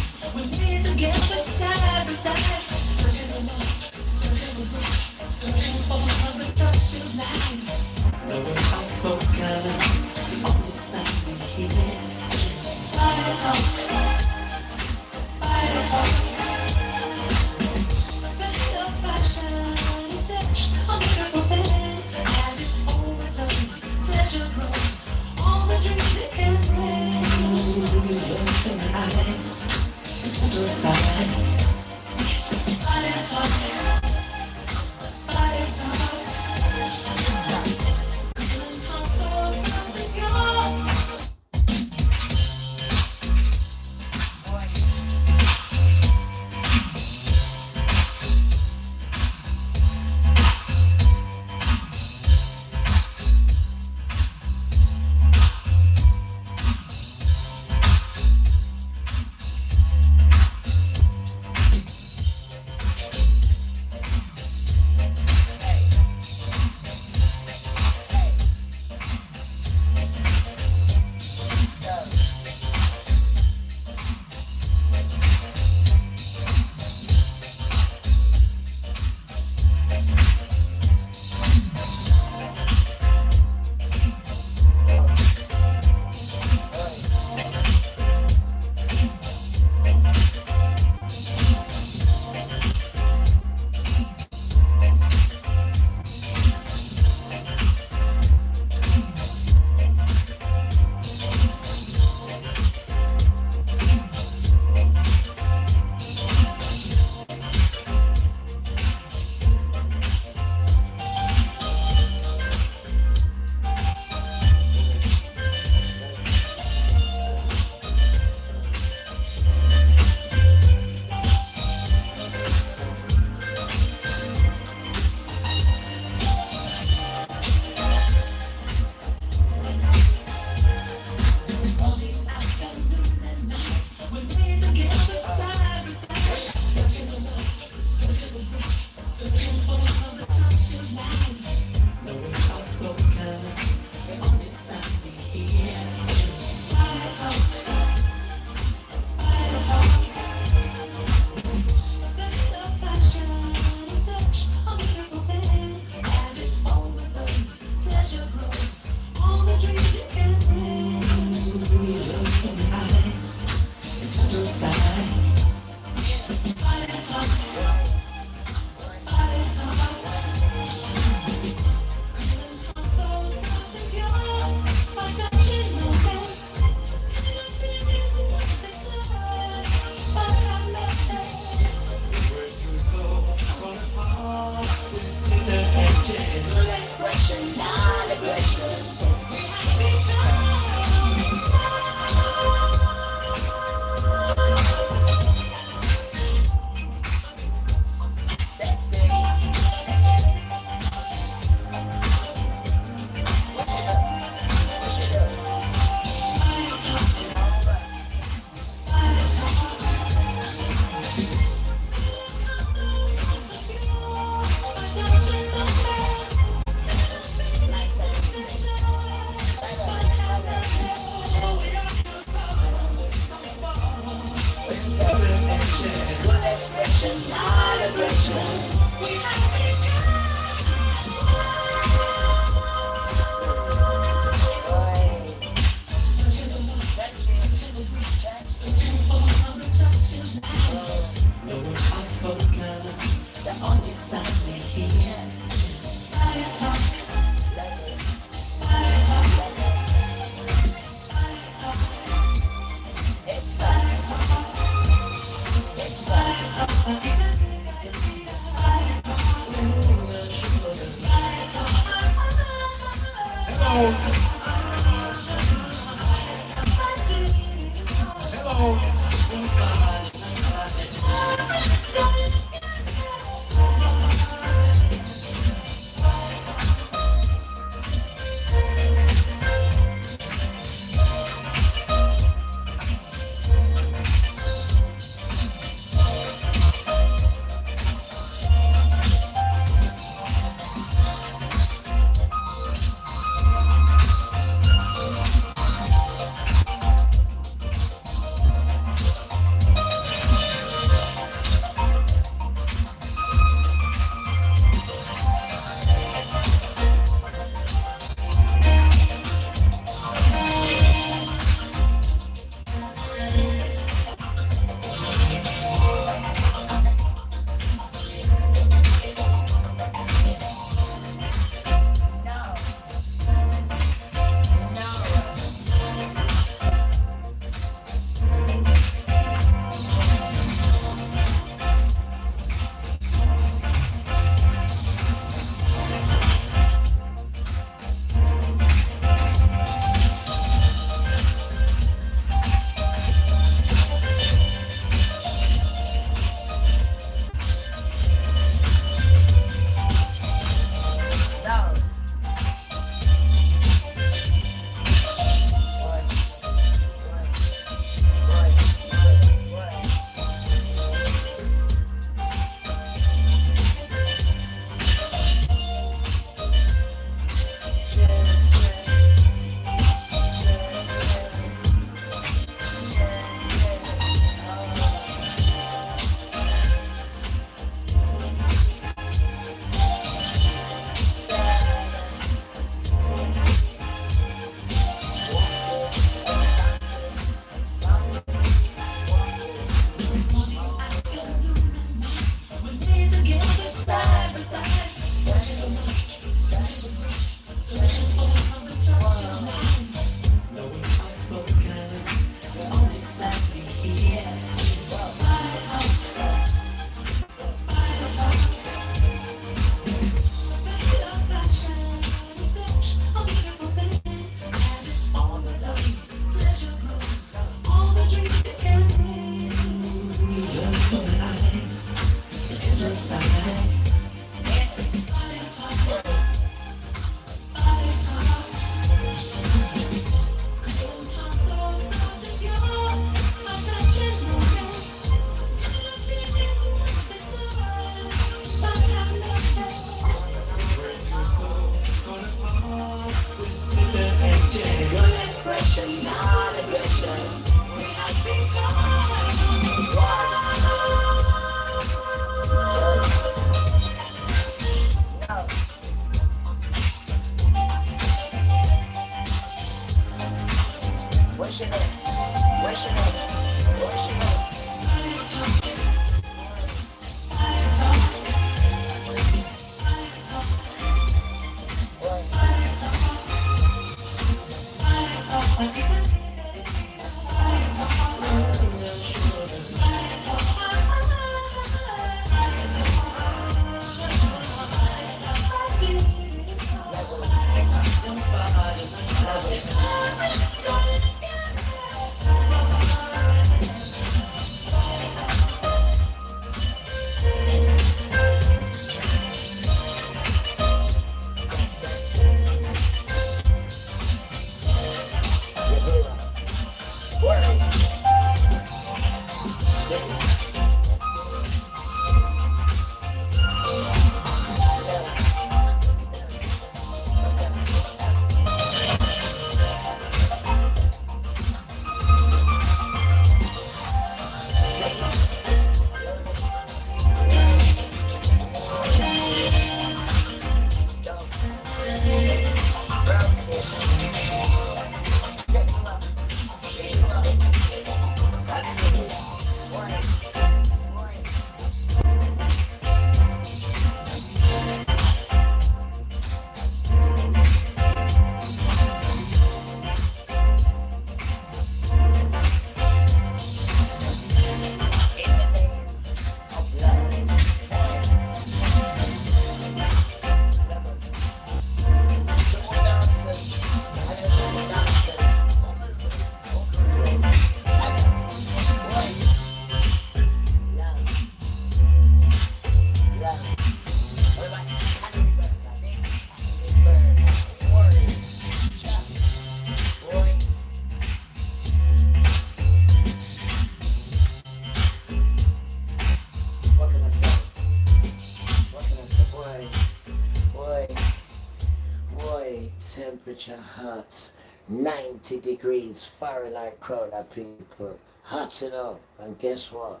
[SPEAKER 10] temperature hurts 90 degrees Fahrenheit, crowd of people. Hot enough. And guess what?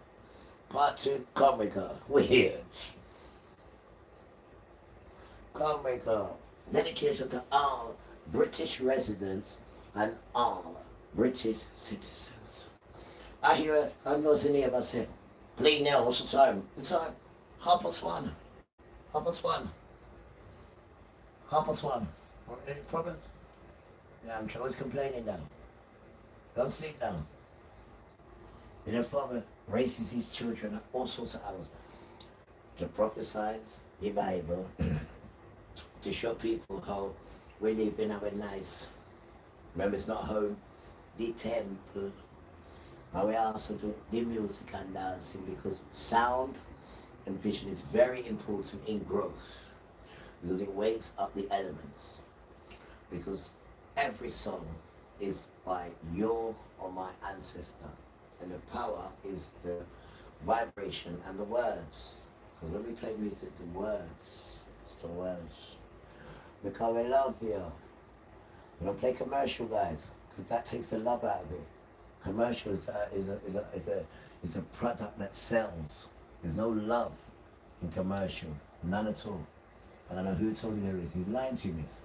[SPEAKER 10] Part 2, comical. Weird. Comical. Dedication to all British residents and all British citizens. I hear I'm not in here, but say, play now, what's the time? The time. 1:30. 1:30. 1:30. Any problems? Yeah, I'm always complaining now. Don't sleep now. And your father raises his children at all sorts of hours to prophesize the Bible, to show people how we live in our nice. Remember, it's not home, the temple. And we also do the music and dancing because sound and vision is very important in growth because it wakes up the elements. Because every song is by your or my ancestor, and the power is the vibration and the words. Because when we play music, the words, it's the words. Because we love you. We don't play commercial, guys, because that takes the love out of it. Commercial is a product that sells. There's no love in commercial, none at all. I don't know who told you there is. He's lying to you, miss.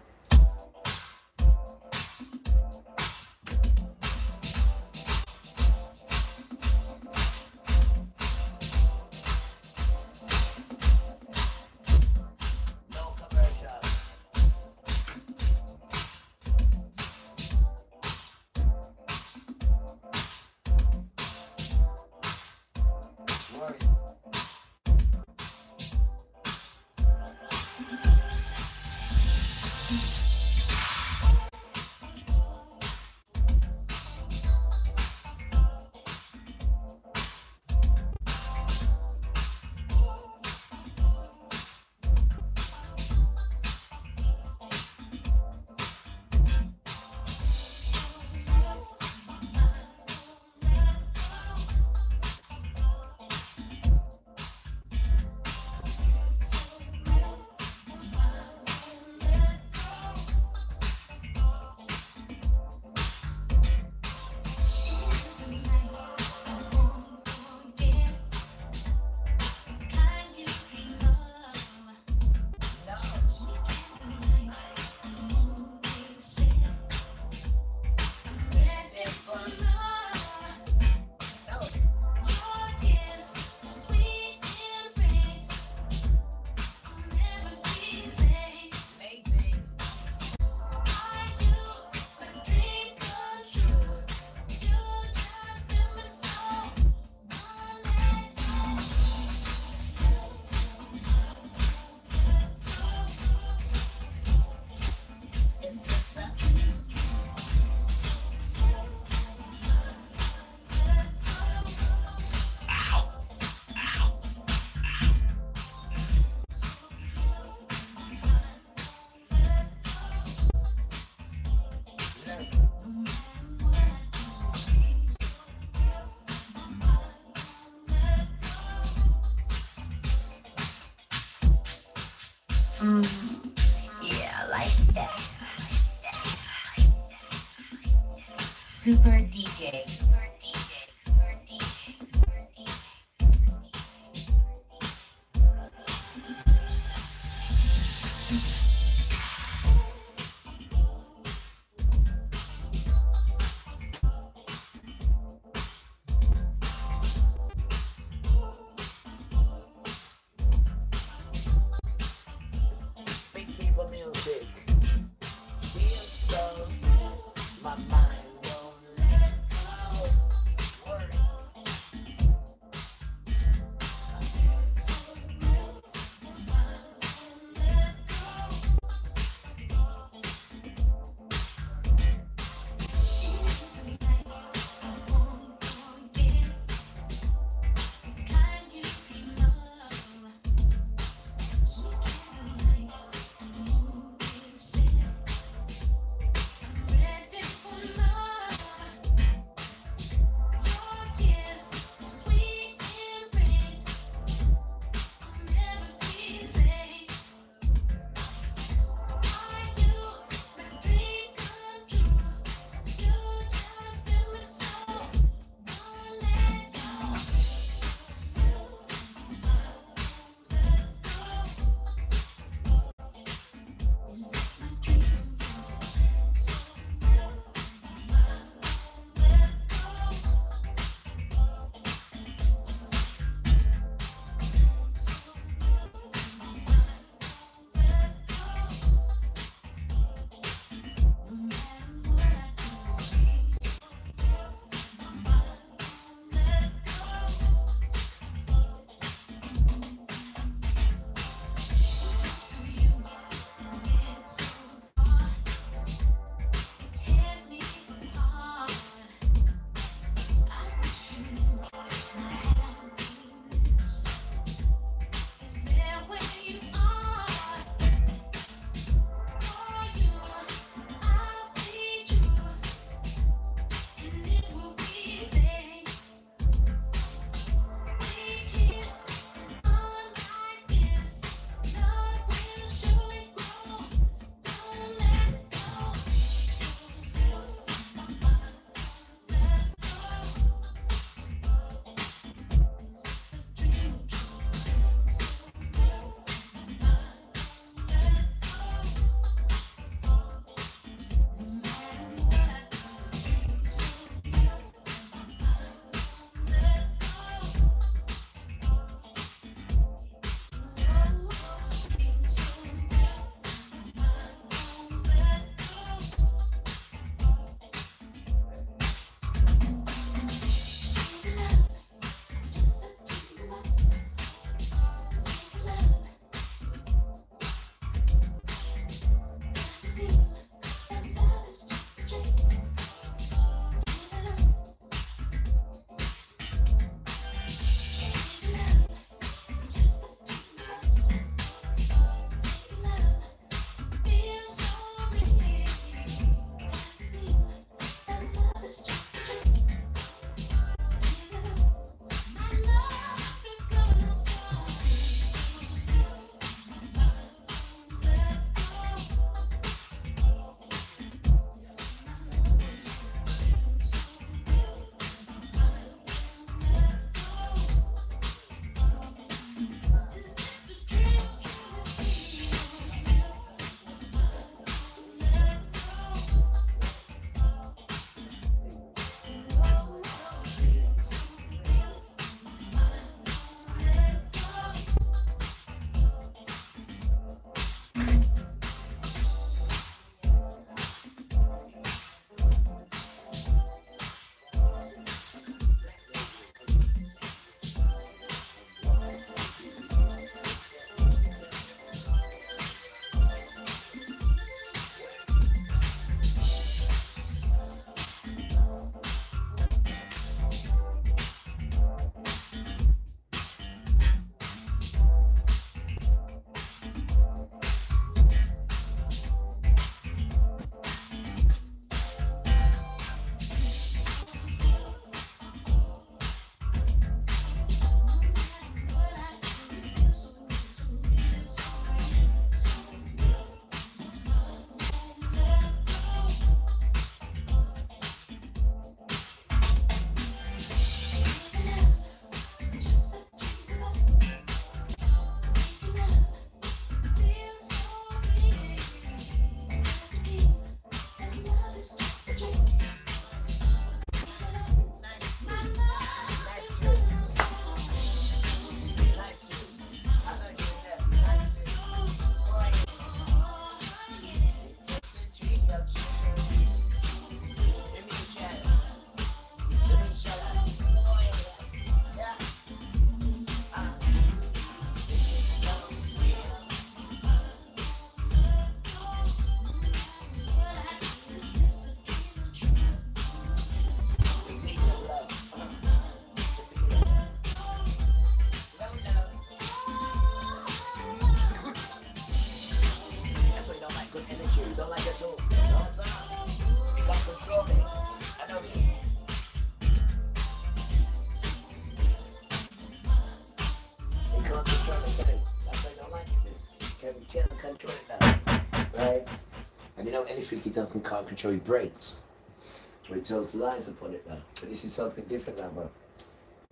[SPEAKER 12] Yeah, I like that. Super DJ.
[SPEAKER 10] Music. Feel so, my mind won't let go. think he can't control his brakes. So he tells lies upon it now. But this is something different now, bro.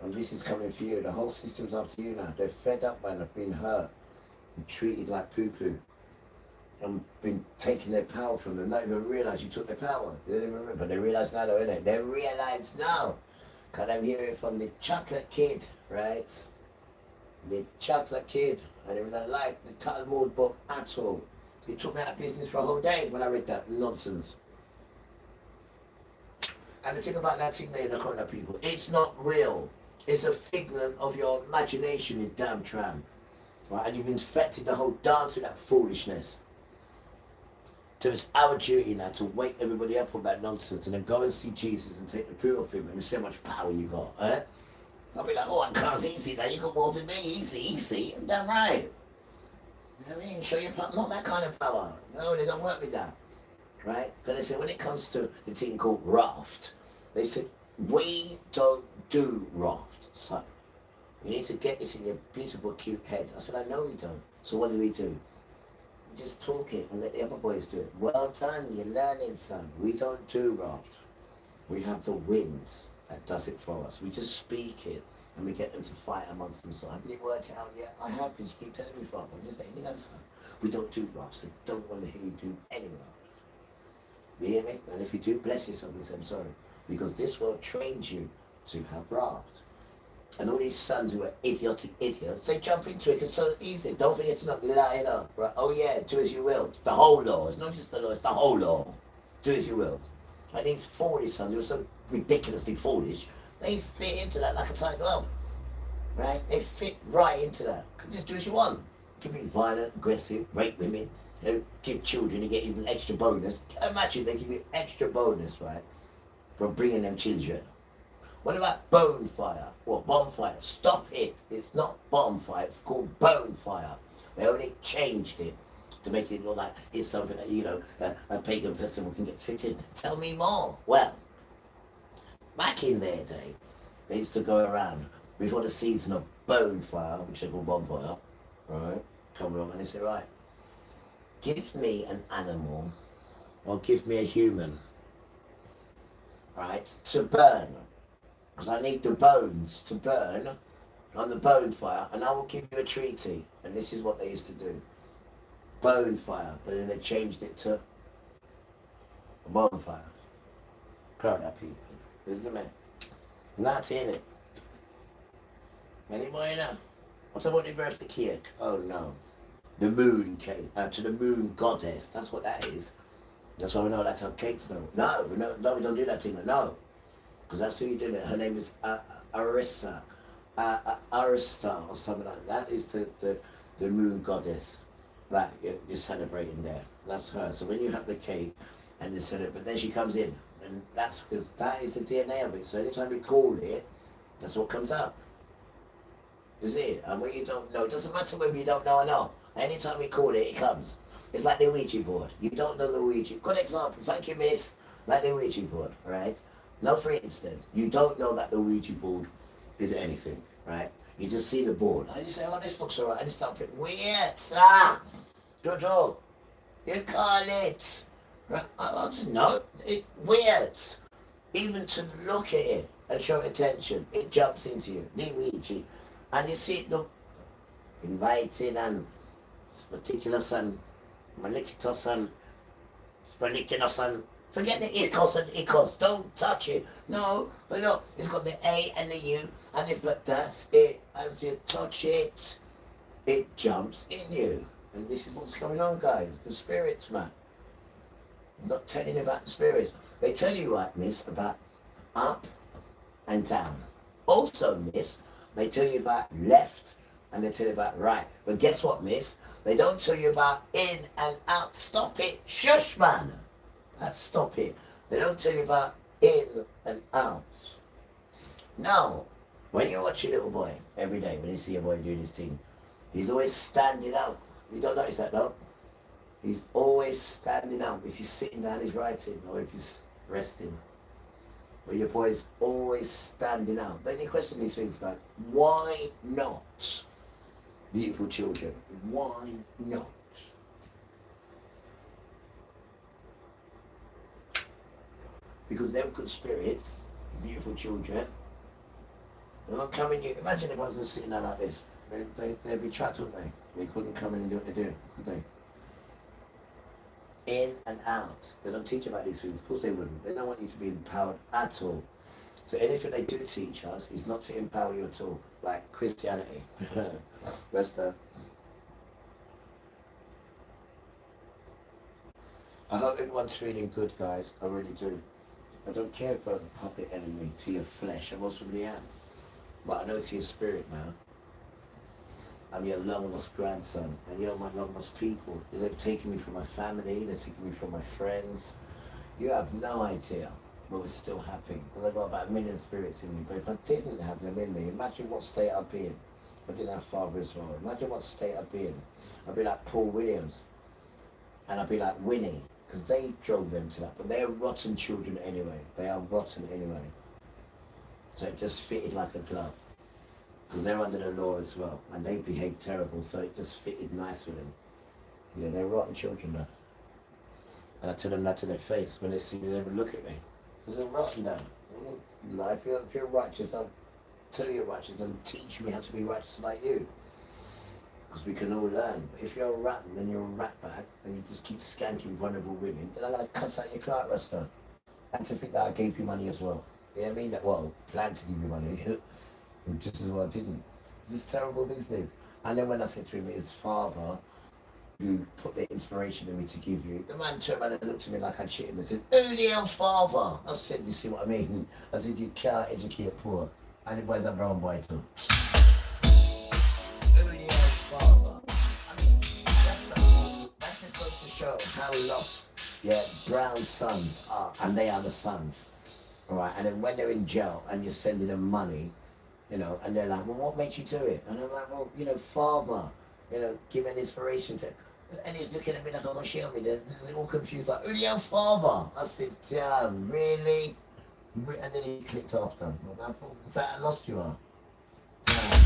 [SPEAKER 10] And this is coming for you. The whole system's up to you now. They're fed up, man, of being hurt and treated like poo-poo. And been taking their power from them. Not even realise you took their power. They didn't even remember. They realise now, though, innit? They realise now. Because I'm hearing from the chocolate kid, right? The chocolate kid. I didn't even like the Talmud book at all. It took me out of business for a whole day when I read that nonsense. And the thing about that thing there in the corner, people, it's not real. It's a figment of your imagination, you damn tramp. Right? And you've infected the whole dance with that foolishness. So it's our duty now to wake everybody up on that nonsense and then go and see Jesus and take the poo off him and see how much power you got. Eh? I'll be like, oh, I can't easy now. You got more than me. Easy. I'm damn right. You know what I mean? Show your power. Not that kind of power. No, they don't work with that. Right? Because they said when it comes to the thing called raft, they said, we don't do raft. So, you need to get this in your beautiful, cute head. I said, I know we don't. So what do? We just talk it and let the other boys do it. Well done, you're learning, son. We don't do raft. We have the wind that does it for us. We just speak it and we get them to fight amongst themselves. Haven't you worked out yet? I have, because you keep telling me, Father. I'm just letting you know, son. We don't do raft, so don't want to hear you do any raft. You hear me? And if you do, bless yourself and say, I'm sorry. Because this world trains you to have raft. And all these sons who are idiotic idiots, they jump into it because it's so easy. Don't forget to not lie it up. Right? Oh yeah, do as you will. The whole law. It's not just the law, it's the whole law. Do as you will. And these foolish sons who are so ridiculously foolish, they fit into that like a tight glove. Right? They fit right into that. Just do as you want. Give me violent, aggressive, rape women, you know, give children, you get even extra bonus. Imagine they give you extra bonus, right, for bringing them children. What about bonfire? Or bonfire? Stop it. It's not bonfire, it's called bonfire. They only changed it to make it look like it's something that, you know, a pagan festival can get fitted. Tell me more. Well, back in their day, they used to go around before the season of bonfire, which they call bonfire, right? Come along and they say, right, give me an animal or give me a human, right, to burn. Because I need the bones to burn on the bonfire, and I will give you a treaty. And this is what they used to do. Bonfire, but then they changed it to a bonfire. Proud of people, isn't it? And that's in it. Anybody know? What about the birthday cake? Oh no. The moon cake, to the moon goddess. That's what that is. That's why we know that's how cakes know. No, we don't do that thing. No. Because that's who you do it. Her name is Arista, Arista or something like that. That is the moon goddess that you're celebrating there. That's her. So when you have the cake and you celebrate, but then she comes in, and that's because that is the DNA of it. So anytime you call it, that's what comes up. You see? And when you don't know, it doesn't matter whether you don't know or not. Anytime you call it, it comes. It's like the Ouija board. You don't know the Ouija. Good example. Thank you, miss. Like the Ouija board, right? Now, for instance, you don't know that the Ouija board is anything, right? You just see the board. And you say, oh, this looks all right. And you start putting, weird, Jojo, you call it. Right? I don't know, it weird. Even to look at it and show attention, it jumps into you, the Ouija. And you see it look inviting and meticulous and malicious and spaniculous and forget the icos and icos, don't touch it. No, it's got the A and the U, and if that's it, as you touch it, it jumps in you. And this is what's going on, guys. The spirits, man. I'm not telling you about the spirits. They tell you, right, miss, about up and down. Also, miss, they tell you about left and they tell you about right. But guess what, miss? They don't tell you about in and out. Stop it. Shush, man. Stop it. They don't tell you about in and out. No. When you watch your little boy every day, when you see your boy doing his thing, he's always standing out. You don't notice that, no? He's always standing out. If he's sitting down, he's writing, or if he's resting. But your boy's always standing out. Then you question these things like, why not? Beautiful children, why not? Because them good spirits, beautiful children, they're not coming in. Imagine if I was just sitting there like this. They'd be trapped, wouldn't they? They couldn't come in and do what they're doing, could they? In and out. They don't teach about these things. Of course they wouldn't. They don't want you to be empowered at all. So anything they do teach us is not to empower you at all. Like Christianity. Resta. I hope everyone's feeling good, guys. I really do. I don't care about the public enemy to your flesh. I most really am. But I know to your spirit now. I'm your long lost grandson, and you're my long lost people. They've taken me from my family, they've taken me from my friends. You have no idea what was still happening. Because I've got about 1 million spirits in me. But if I didn't have them in me, imagine what state I'd be in. I didn't have Father as well. Imagine what state I'd be in. I'd be like Paul Williams. And I'd be like Winnie. Because they drove them to that. But they're rotten children anyway. They are rotten anyway. So it just fitted like a glove. Because they're under the law as well. And they behave terrible. So it just fitted nice with them. Yeah, they're rotten children though. And I tell them that to their face when they see me, they never look at me. Because they're rotten though. If you're righteous, I'll tell you you're righteous and teach me how to be righteous like you. Because we can all learn. But if you're a rat and you're a rat bag and you just keep skanking vulnerable women, then I'm going to cuss out your client restaurant. And to think that I gave you money as well. You know what I mean? That, well, planned to give you money. Just as well I didn't. This is terrible business. And then when I said to him, his father, who put the inspiration in me to give you, the man turned around and looked at me like I'd shit him and said, who the hell's father? I said, you see what I mean? I said, you can't educate poor. And the boys are brown boy too. Father. I mean, that's just goes to show how lost brown sons are, and they are the sons. Alright, and then when they're in jail and you're sending them money, you know, and they're like, well, what made you do it? And I'm like, well, you know, Father, you know, giving inspiration to, and he's looking at me like, oh, show me. They're all confused, like, who the hell's Father? I said, damn, really? And then he clicked off them. Well, is that how lost you are? Damn.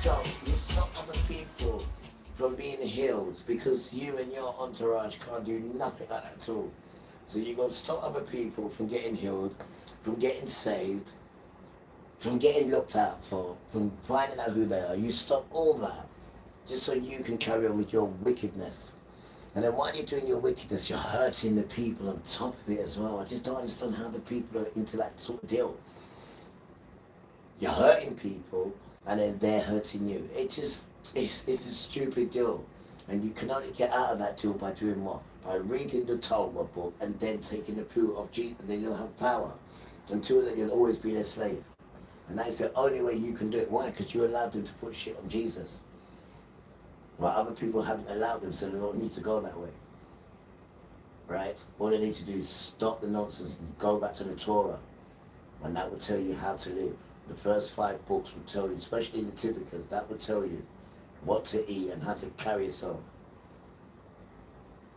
[SPEAKER 10] stop other people from being healed because you and your entourage can't do nothing like that at all. So you're going to stop other people from getting healed, from getting saved, from getting looked out for, from finding out who they are. You stop all that just so you can carry on with your wickedness. And then while you're doing your wickedness, you're hurting the people on top of it as well. I just don't understand how the people are into that sort of deal. You're hurting people and then they're hurting you. It's a stupid deal. And you can only get out of that deal by doing what? By reading the Torah book and then taking the fruit of Jesus, and then you'll have power. Until then, you'll always be a slave. And that's the only way you can do it. Why? Because you allowed them to put shit on Jesus. While other people haven't allowed them, so they don't need to go that way. Right? All they need to do is stop the nonsense and go back to the Torah. And that will tell you how to live. The first 5 books will tell you, especially in the Typicals, that will tell you what to eat and how to carry yourself.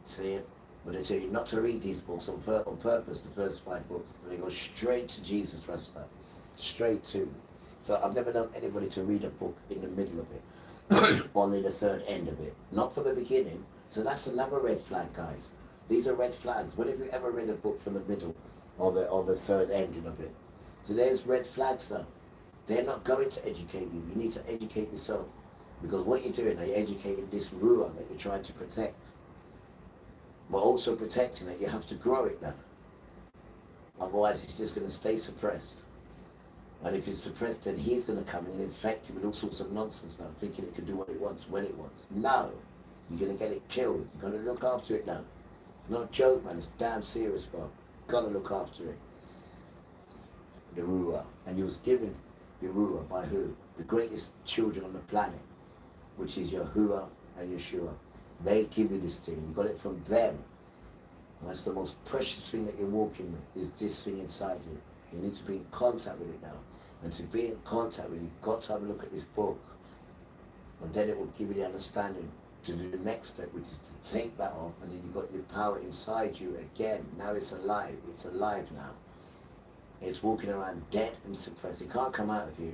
[SPEAKER 10] See it? But they tell you not to read these books on purpose, the first 5 books. And they go straight to Jesus Rasta. Straight to. So I've never known anybody to read a book in the middle of it. Only the third end of it. Not for the beginning. So that's another red flag, guys. These are red flags. When have you ever read a book from the middle or the third ending of it? So there's red flags though. They're not going to educate you. You need to educate yourself. Because what you're doing, you're educating this ruler that you're trying to protect. But also protecting it, you have to grow it now. Otherwise, it's just going to stay suppressed. And if it's suppressed, then he's going to come in and infect you with all sorts of nonsense now, thinking it can do what it wants, when it wants. No. You're going to get it killed. You're going to look after it now. Not a joke, man. It's damn serious, bro. Got to look after it. The ruler. And he was given the ruler by who? The greatest children on the planet, which is Yahuwah and Yeshua. They give you this thing. You got it from them. And that's the most precious thing that you're walking with, is this thing inside you. You need to be in contact with it now. And to be in contact with it, you've got to have a look at this book. And then it will give you the understanding to do the next step, which is to take that off, and then you've got your power inside you again. Now it's alive. It's alive now. It's walking around dead and suppressed. It can't come out of you.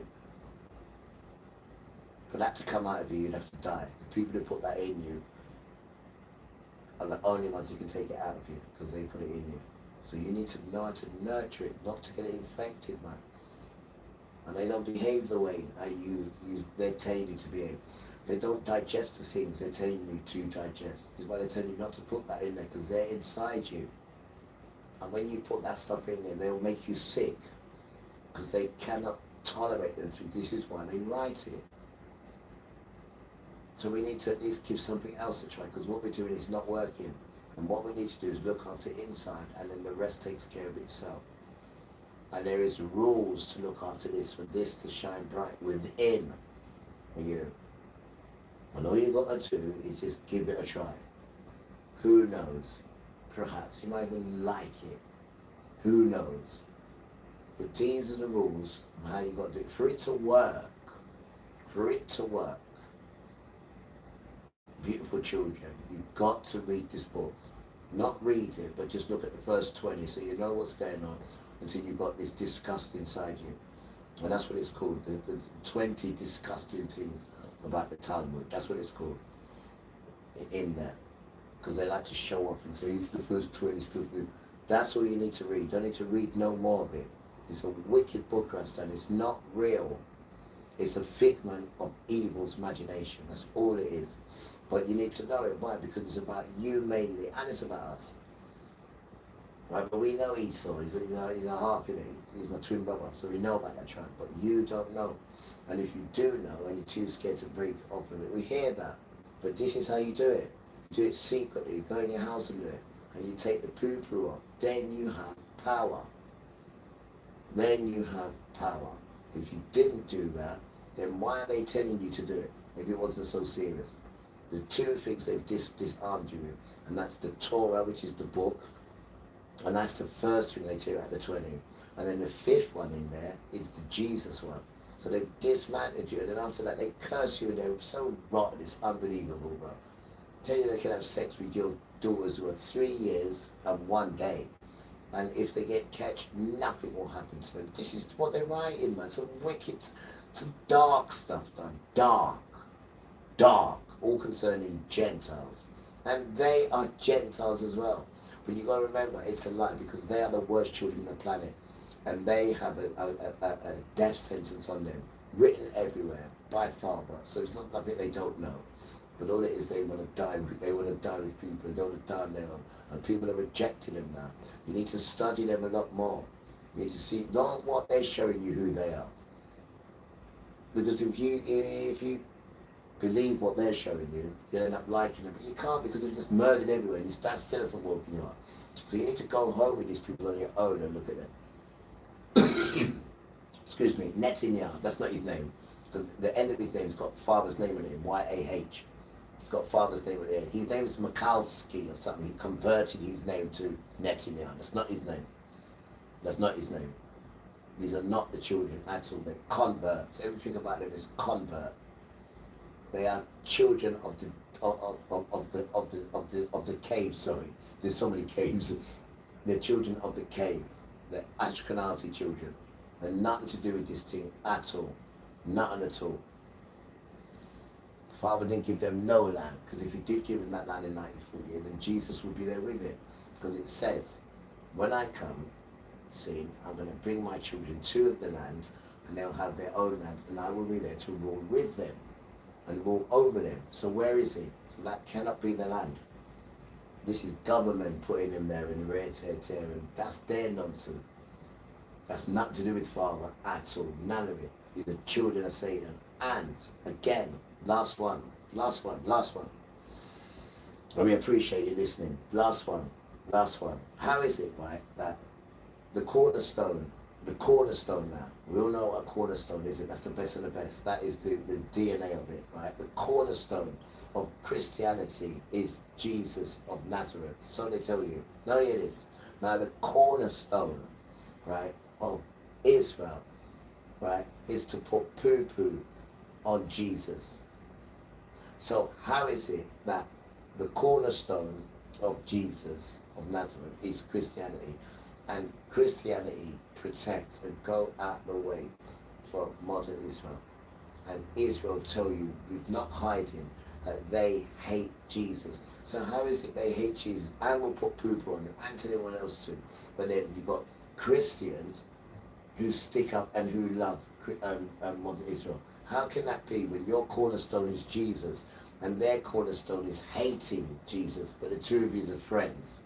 [SPEAKER 10] For that to come out of you, you'd have to die. The people who put that in you are the only ones who can take it out of you, because they put it in you. So you need to know how to nurture it, not to get it infected, man. And they don't behave the way they're telling you to behave. They don't digest the things they're telling you to digest. It's why they're telling you not to put that in there, because they're inside you. And when you put that stuff in there, they'll make you sick, because they cannot tolerate them. This is why they write it. So we need to at least give something else a try, because what we're doing is not working. And what we need to do is look after inside, and then the rest takes care of itself. And there is rules to look after this, for this to shine bright within you. And all you've got to do is just give it a try. Who knows? Perhaps you might even like it. Who knows? But these are the rules of how you've got to do it. For it to work, beautiful children, you've got to read this book. Not read it, but just look at the first 20 so you know what's going on, until you've got this disgust inside you. And that's what it's called, the 20 disgusting things about the Talmud. That's what it's called in there. Because they like to show off and say, it's the first 20 stuff. That's all you need to read. You don't need to read no more of it. It's a wicked book, Rastan. It's not real. It's a figment of evil's imagination. That's all it is. But you need to know it. Why? Because it's about you mainly, and it's about us. Right? But we know Esau. He's a half in it. He's my twin brother. So we know about that tribe. But you don't know. And if you do know, and you're too scared to break off of it, we hear that. But this is how you do it. You do it secretly. You go in your house and do it. And you take the poo-poo off. Then you have power. Then you have power. If you didn't do that, then why are they telling you to do it if it wasn't so serious? The two things they've disarmed you with, and that's the Torah, which is the book, and that's the first thing they tell you at the 20. And then the fifth one in there is the Jesus one. So they've dismantled you, and then after that they curse you, and they're so rotten, it's unbelievable, bro. Tell you they can have sex with your daughters who are 3 years and 1 day. And if they get catch, nothing will happen to them. This is what they're writing, man. Some wicked some dark stuff done. Dark, all concerning Gentiles. And they are Gentiles as well. But you've got to remember, it's a lie, because they are the worst children on the planet. And they have a death sentence on them, written everywhere, by Father. So it's not nothing they don't know. But all it is, they want to die. They want to die with people. They don't want to die on their own. And people are rejecting them now. You need to study them a lot more. You need to see not what they're showing you who they are. Because if you believe what they're showing you, you'll end up liking them. But you can't, because they're just murdered everywhere. And that still doesn't work in your heart. So you need to go home with these people on your own and look at them. Excuse me, Netanyahu, that's not his name. Because the end of his name's got father's name on it, Y-A-H. It's got father's name on it. His name is Mikalski or something. He converted his name to Netanyahu. That's not his name. That's not his name. These are not the children at all. They're converts. Everything about them is convert. They are children of the cave. Sorry, there's so many caves. They're children of the cave. They're Ashkenazi children. They're nothing to do with this thing at all. Nothing at all. Father didn't give them no land, because if he did give them that land in 1940, then Jesus would be there with it. Because it says, when I come, see, I'm going to bring my children to the land, and they'll have their own land, and I will be there to rule with them and rule over them. So where is he? So that cannot be the land. This is government putting him there in the tear, and that's their nonsense. That's nothing to do with Father at all. None of it. These are children of Satan. And again, last one. And we appreciate you listening. Last one. How is it, right, that the cornerstone now, we all know what a cornerstone is. That's the best of the best. That is the DNA of it, right? The cornerstone of Christianity is Jesus of Nazareth. So they tell you. No, it is. Now the cornerstone, right, of Israel, right, is to put poo-poo on Jesus. So how is it that the cornerstone of Jesus of Nazareth is Christianity, and Christianity protects and go out the way for modern Israel, and Israel tell you, you're not hiding, that they hate Jesus? So how is it they hate Jesus and will put poo-poo on them and to anyone else too? But then you've got Christians who stick up and who love modern Israel. How can that be when your cornerstone is Jesus and their cornerstone is hating Jesus, but the two of you are friends?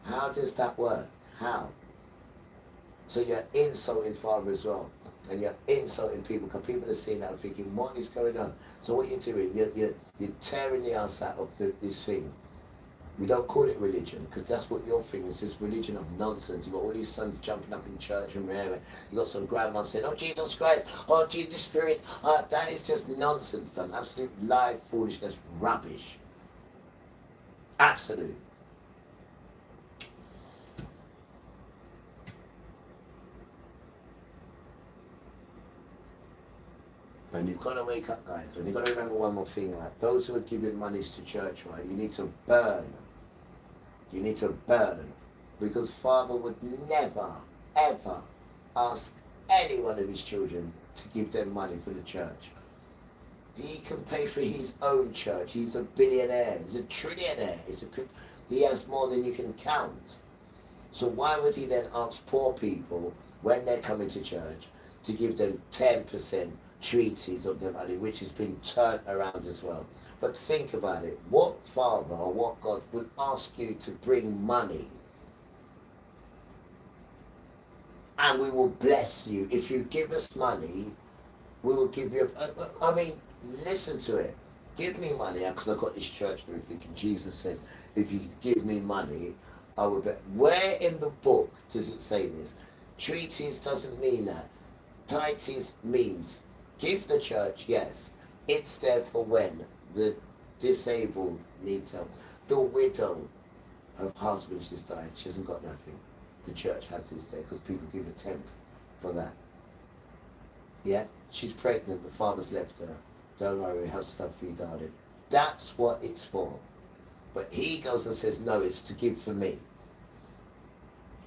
[SPEAKER 10] How does that work? How? So you're insulting Father as well, and you're insulting people, because people are seeing that and thinking, what is going on? So what you're doing, you're tearing the ass out of this thing. We don't call it religion, because that's what your thing is, just religion of nonsense. You've got all these sons jumping up in church and wherever. You've got some grandma saying, oh, Jesus Christ, oh, Jesus Spirit. That is just nonsense done. Absolute lie, foolishness, rubbish. Absolute. And you've got to wake up, guys. And you've got to remember one more thing, right? Those who are giving monies to church, right? You need to burn. You need to burn. Because Father would never, ever ask any one of his children to give them money for the church. He can pay for his own church. He's a billionaire. He's a trillionaire. He has more than you can count. So why would he then ask poor people, when they're coming to church, to give them 10% treaties of their money, which has been turned around as well? But think about it. What Father or what God would ask you to bring money, and we will bless you? If you give us money, we will give you, I mean, listen to it. Give me money, because I've got this church and everything. Jesus says, if you give me money, I will bet. Where in the book does it say this? Treaties doesn't mean that. Tithes means give the church, yes. It's there for when the disabled needs help. The widow, her husband just died, she hasn't got nothing. The church has this there because people give a tenth for that. Yeah, she's pregnant, the father's left her. Don't worry, we have stuff for you, darling. That's what it's for. But he goes and says, no, it's to give for me.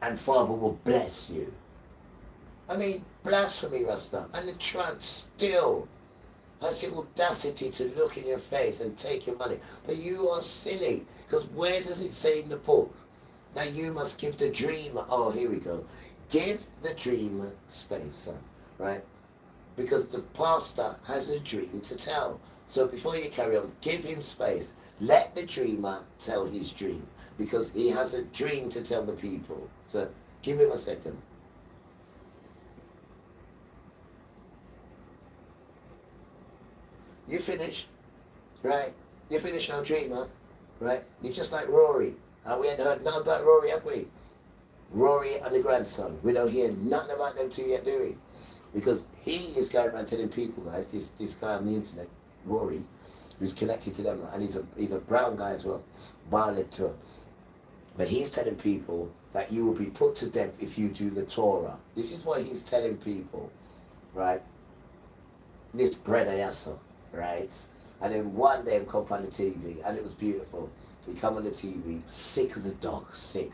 [SPEAKER 10] And Father will bless you. I mean, blasphemy, Rasta. And the tramp still has the audacity to look in your face and take your money. But you are silly, because where does it say in the book that you must give the dreamer, oh, here we go, give the dreamer space, son, right? Because the pastor has a dream to tell. So before you carry on, give him space. Let the dreamer tell his dream, because he has a dream to tell the people. So give him a second. You finish, right? You finish now, dreamer, right? You're just like Rory. We ain't heard nothing about Rory, have we? Rory and the grandson. We don't hear nothing about them two yet, do we? Because he is going around telling people, guys, this guy on the internet, Rory, who's connected to them, and he's a brown guy as well, violent to. But he's telling people that you will be put to death if you do the Torah. This is what he's telling people, right? This bread ayasa, right? And then one day he come on the TV, and it was beautiful. He come on the TV, sick as a dog, sick,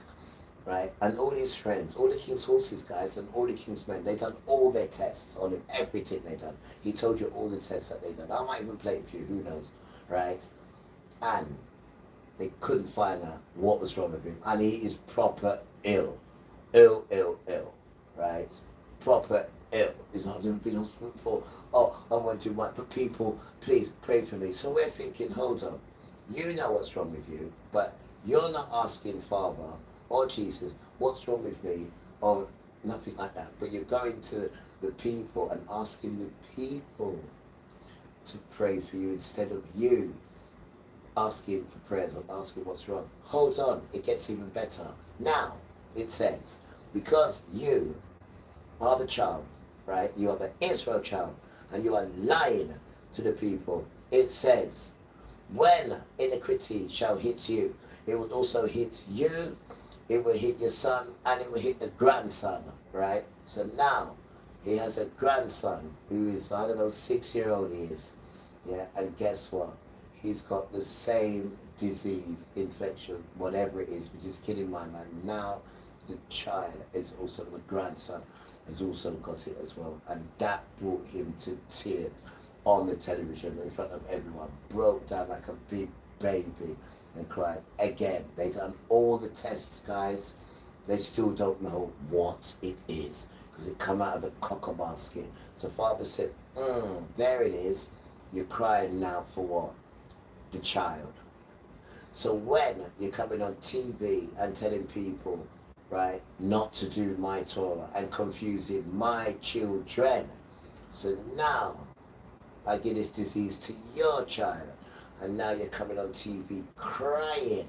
[SPEAKER 10] right? And all his friends, all the king's horses, guys, and all the king's men, they done all their tests on him, everything they done. He told you all the tests that they done. I might even play it for you, who knows, right? And they couldn't find out what was wrong with him. And he is proper ill, right? Proper ill. He's not never been in hospital before. Oh, I want to do my, but people, please pray for me. So we're thinking, hold on, you know what's wrong with you, but you're not asking Father or Jesus, what's wrong with me, or nothing like that. But you're going to the people and asking the people to pray for you instead of you asking for prayers or asking what's wrong. Hold on, it gets even better. Now, it says, because you are the child, right? You are the Israel child, and you are lying to the people. It says, when iniquity shall hit you, it will also hit you, it will hit your son, and it will hit the grandson, right? So now, he has a grandson who is, I don't know, 6-year-old he is, yeah, and guess what? He's got the same disease, infection, whatever it is, which is killing my man. Now, the child is also, the grandson has also got it as well, and that brought him to tears on the television in front of everyone, broke down like a big baby and cried. Again, they done all the tests, guys. They still don't know what it is, because it come out of the cocker basket. So Father said, there it is. You're crying now for what? The child. So when you're coming on TV and telling people, right, not to do my Torah and confusing my children, so now I give this disease to your child, and now you're coming on TV crying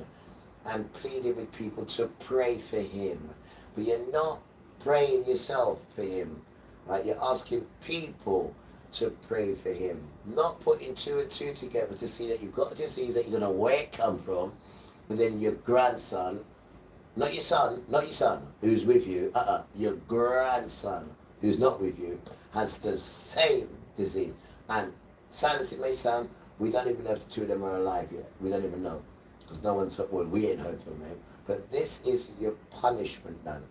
[SPEAKER 10] and pleading with people to pray for him, but you're not praying yourself for him, right? You're asking people to pray for him, not putting 2 and 2 together to see that you've got a disease that you don't know where it come from, but then your grandson, not your son, who's with you, your grandson who's not with you, has the same disease. And sad as it may sound, we don't even know if the 2 of them are alive yet. We don't even know, because no one's, well, we ain't heard from them. But this is your punishment then,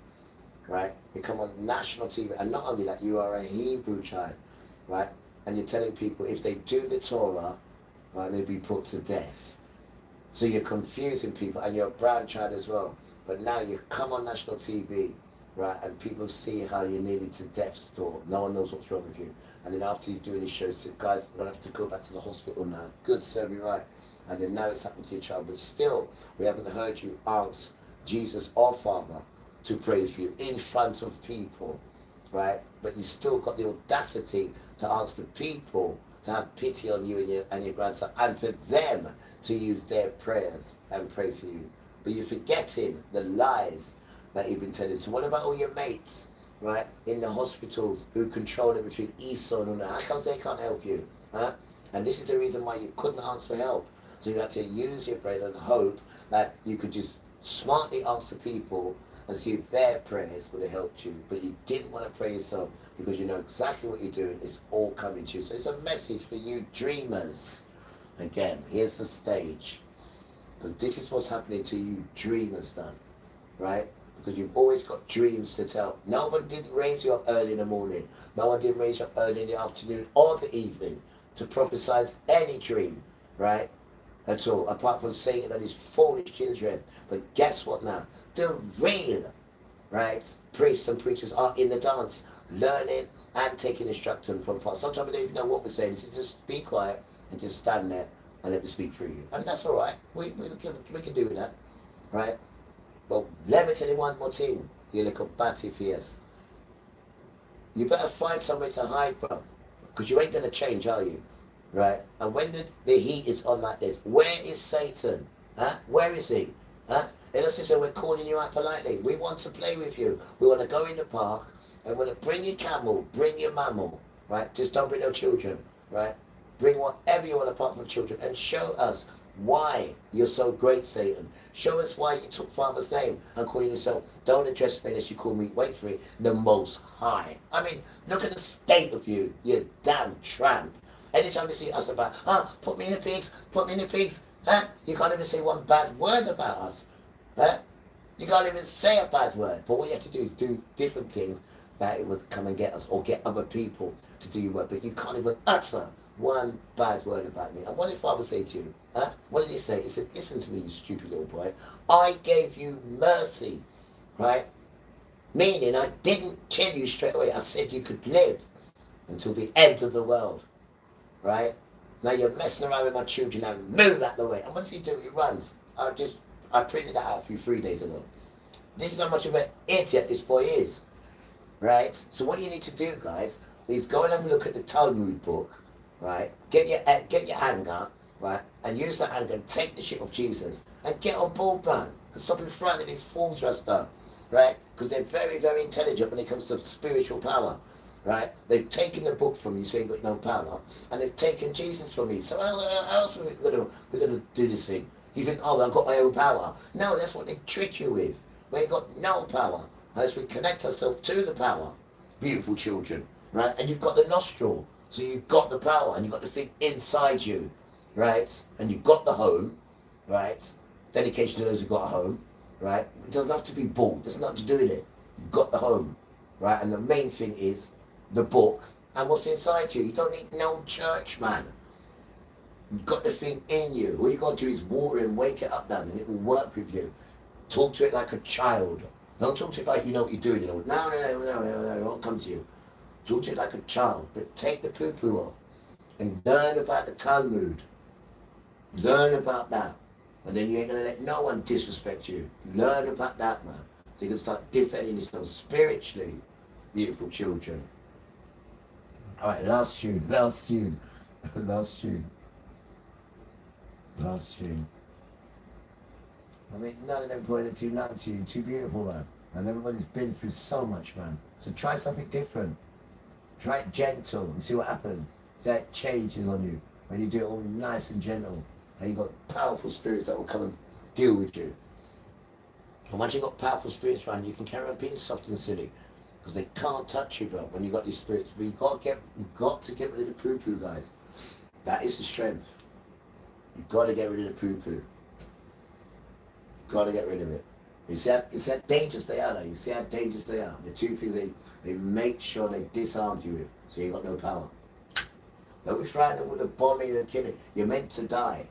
[SPEAKER 10] right? You come on national TV, and not only that, you are a Hebrew child, right? And you're telling people if they do the Torah, right, they'll be put to death. So you're confusing people, and you're a brown child as well. But now you come on national TV, right, and people see how you're nearly to death's door. No one knows what's wrong with you. And then after he's doing his shows, said, guys, I'm going to have to go back to the hospital now. Good, serve you right. And then now it's happened to your child. But still, we haven't heard you ask Jesus or Father to pray for you in front of people, right? But you still got the audacity to ask the people to have pity on you and your grandson, and for them to use their prayers and pray for you. But you're forgetting the lies that you've been telling. So what about all your mates, right, in the hospitals who control everything, Esau and all that? How come they can't help you? Huh? And this is the reason why you couldn't ask for help. So you had to use your brain and hope that you could just smartly ask the people and see if their prayers would have helped you. But you didn't want to pray yourself, because you know exactly what you're doing. It's all coming to you. So it's a message for you dreamers. Again, here's the stage. Because this is what's happening to you dreamers then, right? because you've always got dreams to tell. No one didn't raise you up early in the morning. No one didn't raise you up early in the afternoon or the evening to prophesize any dream, right? At all, apart from Satan and his foolish children. But guess what now? The real, right, priests and preachers are in the dance, learning and taking instruction from past. Sometimes we don't even know what we're saying, so just be quiet and just stand there and let me speak through you. And that's all right. We can do that, right? But let me tell you one more thing, you little batty fierce. You better find somewhere to hide, bro, because you ain't going to change, are you? Right? And when the heat is on like this, where is Satan? Huh? Where is he? Huh? And as I said, we're calling you out politely. We want to play with you. We want to go in the park and want to bring your camel, bring your mammal, right? Just don't bring no children, right? Bring whatever you want apart from children and show us why you're so great, Satan. Show us why you took Father's name and calling yourself, don't address me unless you call me, wait for it, the Most High. I mean, look at the state of you, you damn tramp. Anytime you see us about, put me in the pigs, put me in the pigs, huh? You can't even say one bad word about us, huh? You can't even say a bad word. But what you have to do is do different things that it would come and get us or get other people to do your work. But you can't even utter one bad word about me. And what did Father say to you? Huh? What did he say? He said, listen to me, you stupid little boy. I gave you mercy, right? Meaning I didn't kill you straight away. I said you could live until the end of the world. Right? Now you're messing around with my children now. Move out the way. And what does he do? He runs. I printed that out for you 3 days ago. This is how much of an idiot this boy is. Right? So what you need to do, guys, is go and have a look at the Talmud book. Right? Get your anger, right? And use that anger and take the shit of Jesus. And get on board, man. And stop in front of these fools, Rasta. Right? Because they're very, very intelligent when it comes to spiritual power. Right? They've taken the book from you, so you've got no power, and they've taken Jesus from you. So how else are we gonna do this thing? You think, oh, I've got my own power. No, that's what they trick you with. We ain't got no power. Unless we connect ourselves to the power. Beautiful children, right? And you've got the nostril, so you've got the power, and you've got the thing inside you, right? And you've got the home, right? Dedication to those who've got a home, right? It doesn't have to be bought. There's nothing to do with it. You've got the home, right? And the main thing is the book and what's inside you. You don't need no church, man. You've got the thing in you. All you got to do is water it and wake it up, Dan, and it will work with you. Talk to it like a child. Don't talk to it like you know what you're doing. You know, no, it won't come to you. Talk to it like a child, but take the poo-poo off and learn about the Talmud. Learn about that. And then you ain't going to let no one disrespect you. Learn about that, man. So you can start defending yourself spiritually. Beautiful children. All right, last tune. Last tune. I mean, none of them pointed to nothing to you. Too beautiful, man. And everybody's been through so much, man. So try something different. Try it gentle and see what happens. See how it changes on you when you do it all nice and gentle. And you've got powerful spirits that will come and deal with you. And once you've got powerful spirits around, you can carry on being soft and silly. Because they can't touch you, bro, when you've got these spirits. But you've got to get rid of the poo-poo, guys. That is the strength. You've got to get rid of the poo-poo. You've got to get rid of it. You see how dangerous they are, though. You see how dangerous they are. The two things they make sure they disarm you with, so you got no power. Don't be frightened with the bombing and killing. You're meant to die,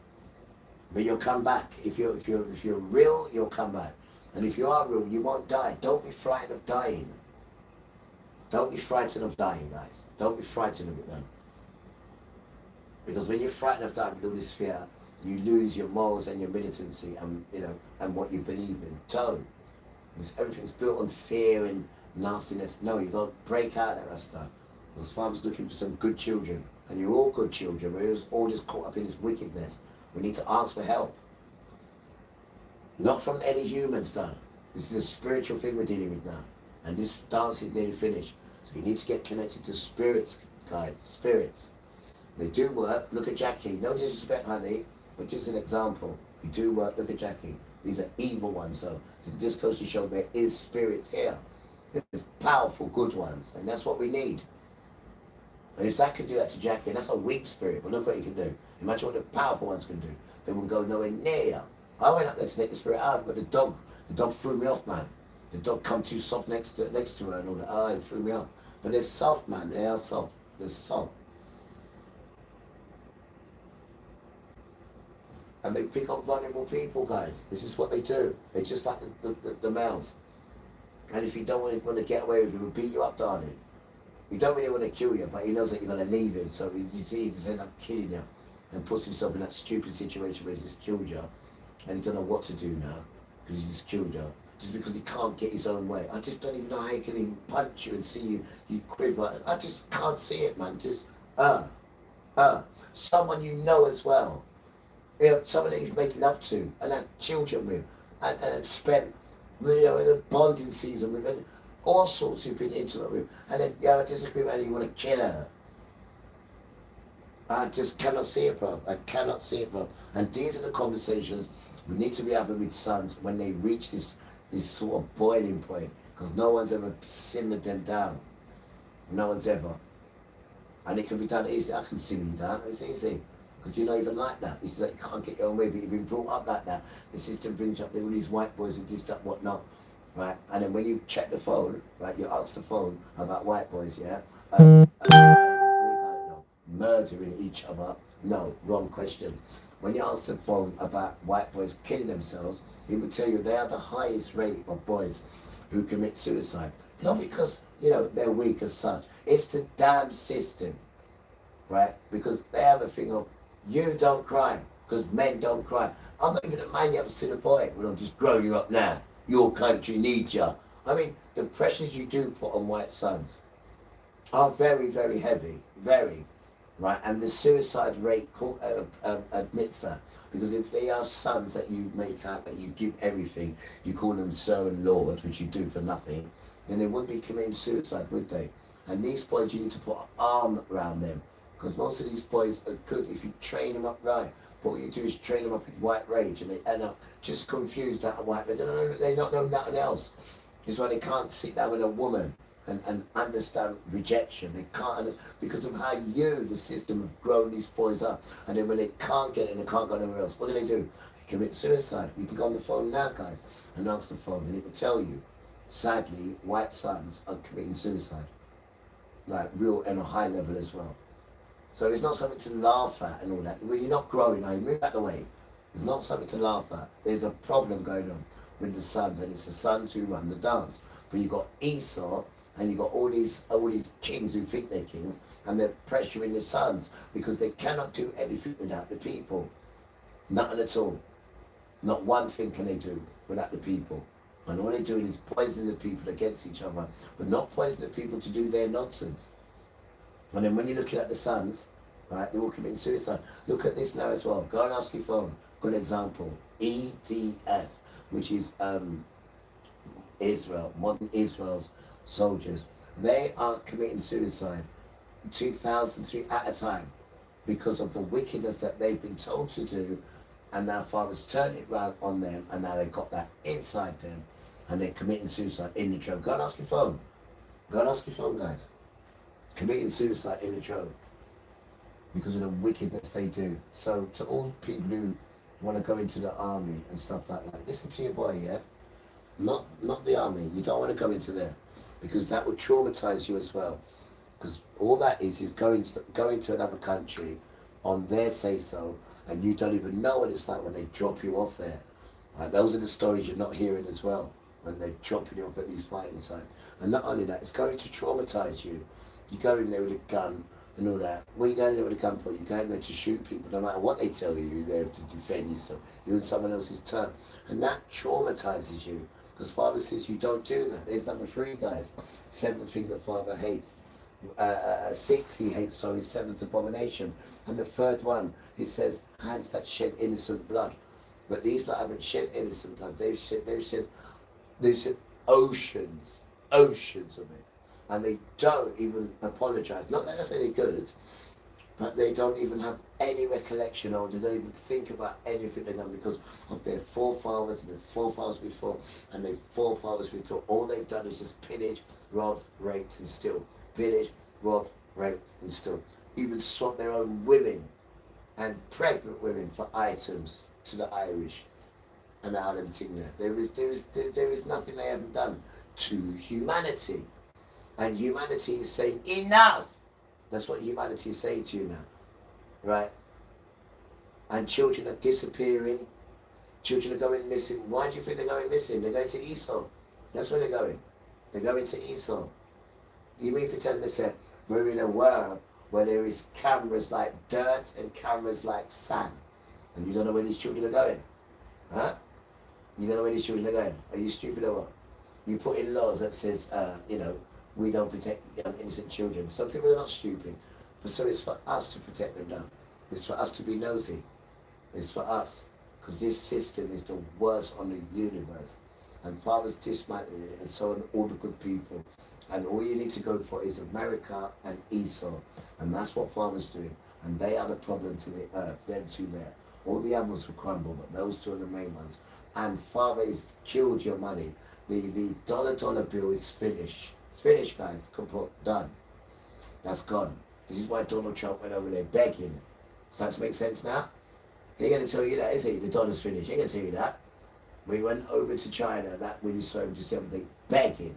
[SPEAKER 10] but you'll come back. If you're real, you'll come back. And if you are real, you won't die. Don't be frightened of dying. Don't be frightened of dying, guys. Don't be frightened of it, man. Because when you're frightened of dying with all this fear, you lose your morals and your militancy and, you know, and what you believe in. Don't. Everything's built on fear and nastiness. No, you've got to break out of that stuff. Because Father's looking for some good children. And you're all good children. We're all just caught up in this wickedness. We need to ask for help. Not from any human stuff. This is a spiritual thing we're dealing with now. And this dance is nearly finished. So you need to get connected to spirits, guys. Spirits. They do work. Look at Jackie. No disrespect, honey, but just an example. They do work. Look at Jackie. These are evil ones, though. So it just goes to show there is spirits here. There's powerful, good ones. And that's what we need. And if that could do that to Jackie, that's a weak spirit. But look what you can do. Imagine what the powerful ones can do. They wouldn't go nowhere near you. I went up there to take the spirit out, but the dog threw me off, man. The dog come too soft next to her and all that. Oh, it threw me up. But they're soft, man. They are soft. They're soft. And they pick up vulnerable people, guys. This is what they do. They're just like the males. And if you don't want to get away with it, he'll beat you up, darling. He don't really want to kill you, but he knows that you're going to leave him, so he just ends up killing you and puts himself in that stupid situation where he just killed you, and he don't know what to do now, because he just killed you, just because he can't get his own way. I just don't even know how he can even punch you and see you quiver. I just can't see it, man. Just, someone you know as well. You know, someone that you've made love to, and had children with, and spent, you know, in a bonding season with, and all sorts you've been intimate with, and then you have a disagreement and you want to kill her. I just cannot see it, bro. I cannot see it, bro. And these are the conversations we need to be having with sons when they reach this sort of boiling point, because no one's ever simmered them down. No one's ever. And it can be done easy. I can simmer you down. It's easy. Because you're not even like that. It's like you can't get your own way, but you've been brought up like that. The system brings up all these white boys and this, that, whatnot. Right? And then when you check the phone, right, you ask the phone about white boys, yeah? Murdering each other. No, wrong question. When you ask the phone about white boys killing themselves, it would tell you they are the highest rate of boys who commit suicide. Not because, you know, they're weak as such. It's the damn system, right? Because they have a thing of, you don't cry, because men don't cry. I'm not even a man yet to the boy, when I'm just growing you up now. Your country needs you. I mean, the pressures you do put on white sons are very, very heavy, very, right? And the suicide rate admits that. Because if they are sons that you make out, that you give everything, you call them sir and lord, which you do for nothing, then they wouldn't be committing suicide, would they? And these boys, you need to put an arm around them. Because most of these boys are good if you train them up right. But what you do is train them up with white rage, and they end up just confused out of white rage. They don't know nothing else. It's why they can't sit down with a woman and understand rejection. They can't, because of how you, the system, have grown these boys up. And then when they can't get it and they can't go anywhere else, what do? They commit suicide. You can go on the phone now, guys, and answer the phone, and it will tell you, sadly, white sons are committing suicide. Like real, and a high level as well. So it's not something to laugh at and all that. When you're not growing now, you move out the way. It's not something to laugh at. There's a problem going on with the sons, and it's the sons who run the dance. But you've got Esau, and you've got all these kings who think they're kings, and they're pressuring the sons because they cannot do anything without the people. Nothing at all. Not one thing can they do without the people. And all they're doing is poisoning the people against each other, but not poisoning the people to do their nonsense. And then when you're looking at the sons, right, they're all committing suicide. Look at this now as well. Go and ask your phone. Good example. EDF, which is Israel, modern Israel's soldiers. They are committing suicide 2,003 at a time because of the wickedness that they've been told to do, and now fathers turn it round on them, and now they've got that inside them, and they're committing suicide in the trail. Go and ask your phone. Go and ask your phone, guys. Committing suicide in the trail because of the wickedness they do. So to all people who want to go into the army and stuff like that, listen to your boy, yeah? Not the army. You don't want to go into there because that will traumatize you as well. Because all that is going to another country on their say-so, and you don't even know what it's like when they drop you off there. Right? Those are the stories you're not hearing as well, when they're dropping you off at these fighting sites. And not only that, it's going to traumatize you. You go in there with a gun and all that. What are you going there with a gun for? You're going there to shoot people. No matter what they tell you, you're there to defend yourself. You're in someone else's turn. And that traumatizes you. Because Father says you don't do that. There's number 3, guys. 7 things that Father hates. 6 he hates, sorry, 7's abomination. And the 3rd one, he says, hands that shed innocent blood. But these that haven't shed innocent blood, they've shed oceans of it. And they don't even apologize. Not that I say they're good, but they don't even have any recollection, or they don't even think about anything they've done because of their forefathers and their forefathers before and their forefathers before. All they've done is just pillage, rob, raped and steal. Pillage, rob, raped and steal. Even swap their own women and pregnant women for items to the Irish. and all them things there. There is nothing they haven't done to humanity. And humanity is saying, enough! That's what humanity is saying to you now. Right? And children are disappearing. Children are going missing. Why do you think they're going missing? They're going to Esau. That's where they're going. They're going to Esau. You mean pretend they said, we're in a world where there is cameras like dirt and cameras like sand. And you don't know where these children are going? Huh? You don't know where these children are going? Are you stupid or what? You put in laws that says, we don't protect young innocent children. Some people are not stupid. But so it's for us to protect them now. It's for us to be nosy. It's for us. Because this system is the worst on the universe. And Father's dismantling it, and so are all the good people. And all you need to go for is America and Esau. And that's what Father's doing. And they are the problem to the earth, them two there. All the others will crumble, but those two are the main ones. And Father has killed your money. The dollar bill is finished. It's finished, guys. Kaput. Done. That's gone. This is why Donald Trump went over there begging. Starting to make sense now? He ain't going to tell you that, is he? The dollar's finished. He ain't going to tell you that. We went over to China, that when he saw him just everything begging.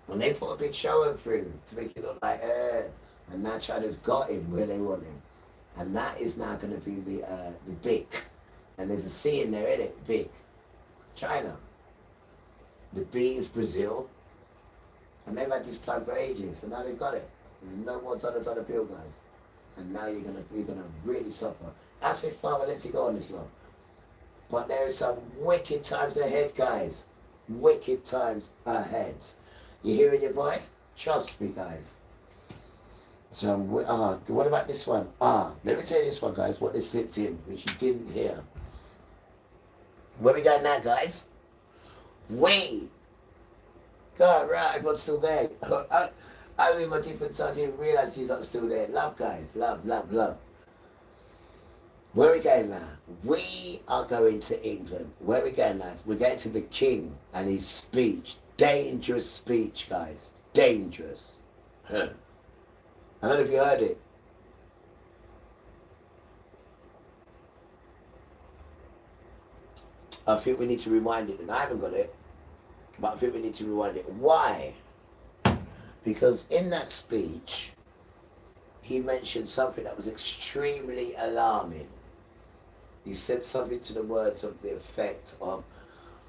[SPEAKER 10] And they put a big show on for him to make it look like, and now China's got him where they want him. And that is now going to be the big. And there's a C in there, isn't it? Big. China. The B is Brazil. And they've had this plan for ages, and now they've got it. There's no more dollar bill, guys. And now you're gonna really suffer. I said, Father, let's go on this long. But there is some wicked times ahead, guys. Wicked times ahead. You hearing your boy? Trust me, guys. So, what about this one? Let me tell you this one, guys, what they slipped in, which you didn't hear. Where we going now, guys? God, right, everyone's still there. I'm in my different side, I didn't realise she's not still there. Love, guys. Love, love, love. Where are we going now? We are going to England. Where are we going now? We're going to the King and his speech. Dangerous speech, guys. Dangerous. I don't know if you heard it. I think we need to rewind it, and I haven't got it, but I think we need to rewind it. Why? Because in that speech, he mentioned something that was extremely alarming. He said something to the words of the effect of,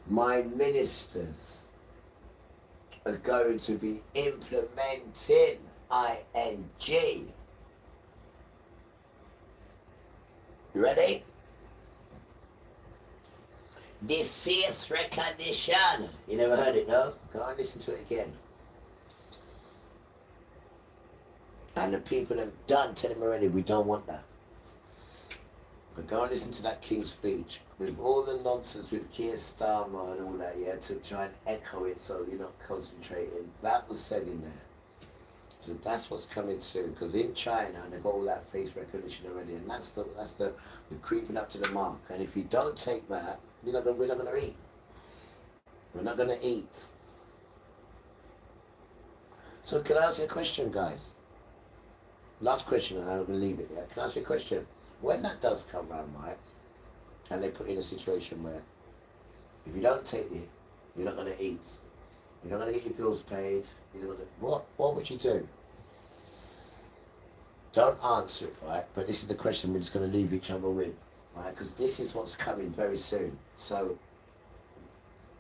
[SPEAKER 10] my ministers are going to be implementing ING. You ready? The face recognition. You never heard it, no? Go and listen to it again. And the people have done, tell him already, we don't want that. But go and listen to that King's speech. With all the nonsense with Keir Starmer and all that, yeah, to try and echo it so you're not concentrating. That was said in there. So that's what's coming soon. Because in China, they've got all that face recognition already. And that's the creeping up to the mark. And if you don't take that, we're not going to eat. We're not going to eat. So can I ask you a question, guys? Last question, and I'm going to leave it there. Can I ask you a question? When that does come round, right, and they put you in a situation where if you don't take it, you're not going to eat. You're not going to get your bills paid. You're not gonna, what would you do? Don't answer it, right? But this is the question we're just going to leave each other with, right? Because this is what's coming very soon. So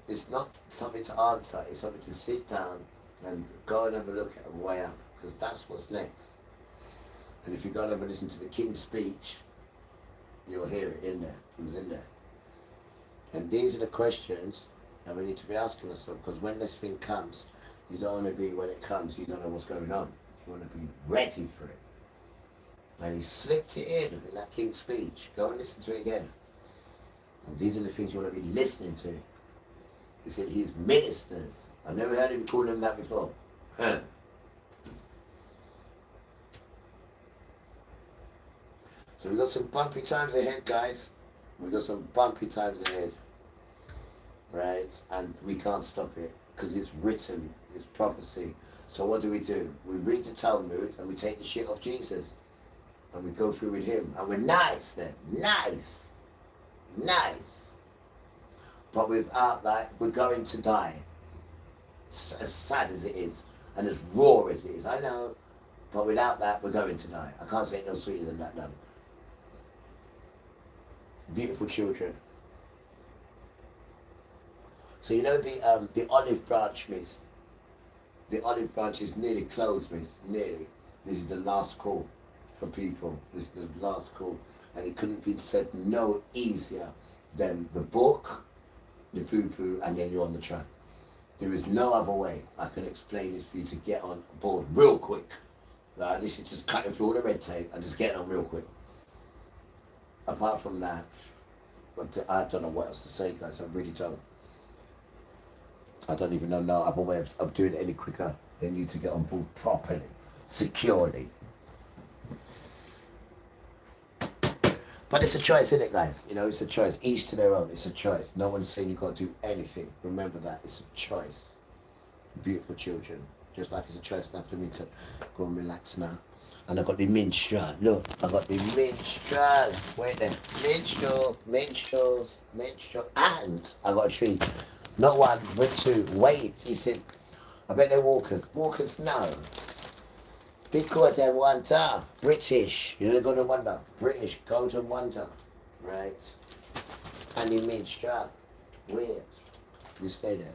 [SPEAKER 10] it's not something to answer. It's something to sit down and go and have a look at a way out. Because that's what's next. And if you go and have a listen to the King's speech, you'll hear it in there. It was in there. And these are the questions that we need to be asking ourselves, because when this thing comes, you don't want to be, when it comes, you don't know what's going on. You want to be ready for it. And he slipped it in that King's speech. Go and listen to it again. And these are the things you want to be listening to. He said his ministers. I've never heard him call them that before. So we've got some bumpy times ahead, guys. We've got some bumpy times ahead. Right? And we can't stop it because it's written, it's prophecy. So what do? We read the Talmud and we take the shit off Jesus. And we go through with him. And we're nice then. Nice. Nice. But without that, we're going to die. As sad as it is, and as raw as it is, I know. But without that, we're going to die. I can't say it no sweeter than that, no. Beautiful children. So you know the olive branch, miss? The olive branch is nearly closed, miss, nearly. This is the last call for people. This is the last call. And it couldn't be said no easier than the book, the poo-poo, and then you're on the track. There is no other way I can explain this for you to get on board real quick. This is just cutting through all the red tape and just getting on real quick. Apart from that, I don't know what else to say, guys. I really don't. I don't even know no other way of doing it any quicker than you to get on board properly, securely. But it's a choice, isn't it, guys? You know, it's a choice. Each to their own. It's a choice. No one's saying you've got to do anything. Remember that. It's a choice. Beautiful children. Just like it's a choice now for me to go and relax now. And I got the minstrel. Look, I got the minstrel. Wait there. Minstrel. And I got a treat. Not one, but two. Wait. He said, I bet they're walkers. Walkers, no. They call them wonder. British. You're going to wonder. British golden wonder. Right. And the minstrel. Weird. You stay there.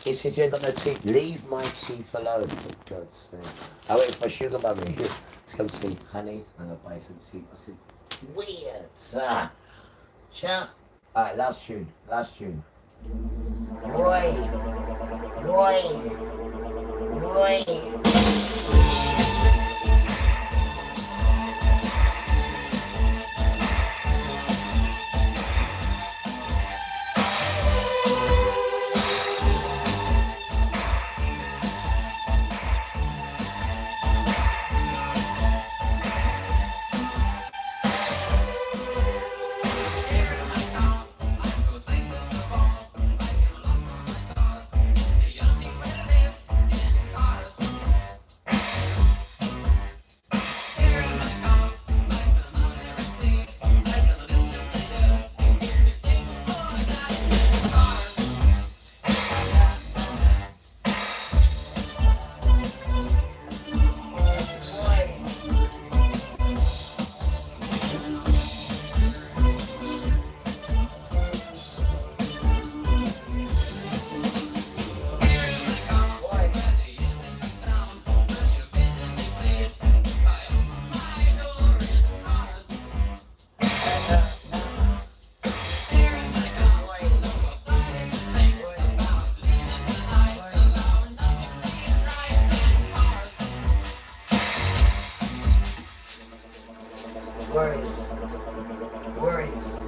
[SPEAKER 10] He said, you ain't got no teeth. Leave my teeth alone, for God's sake. I waited for sugar mummy to come say, honey, I'm going to buy some teeth. I said, weird. Ciao. Alright, last tune. Roy. Worries.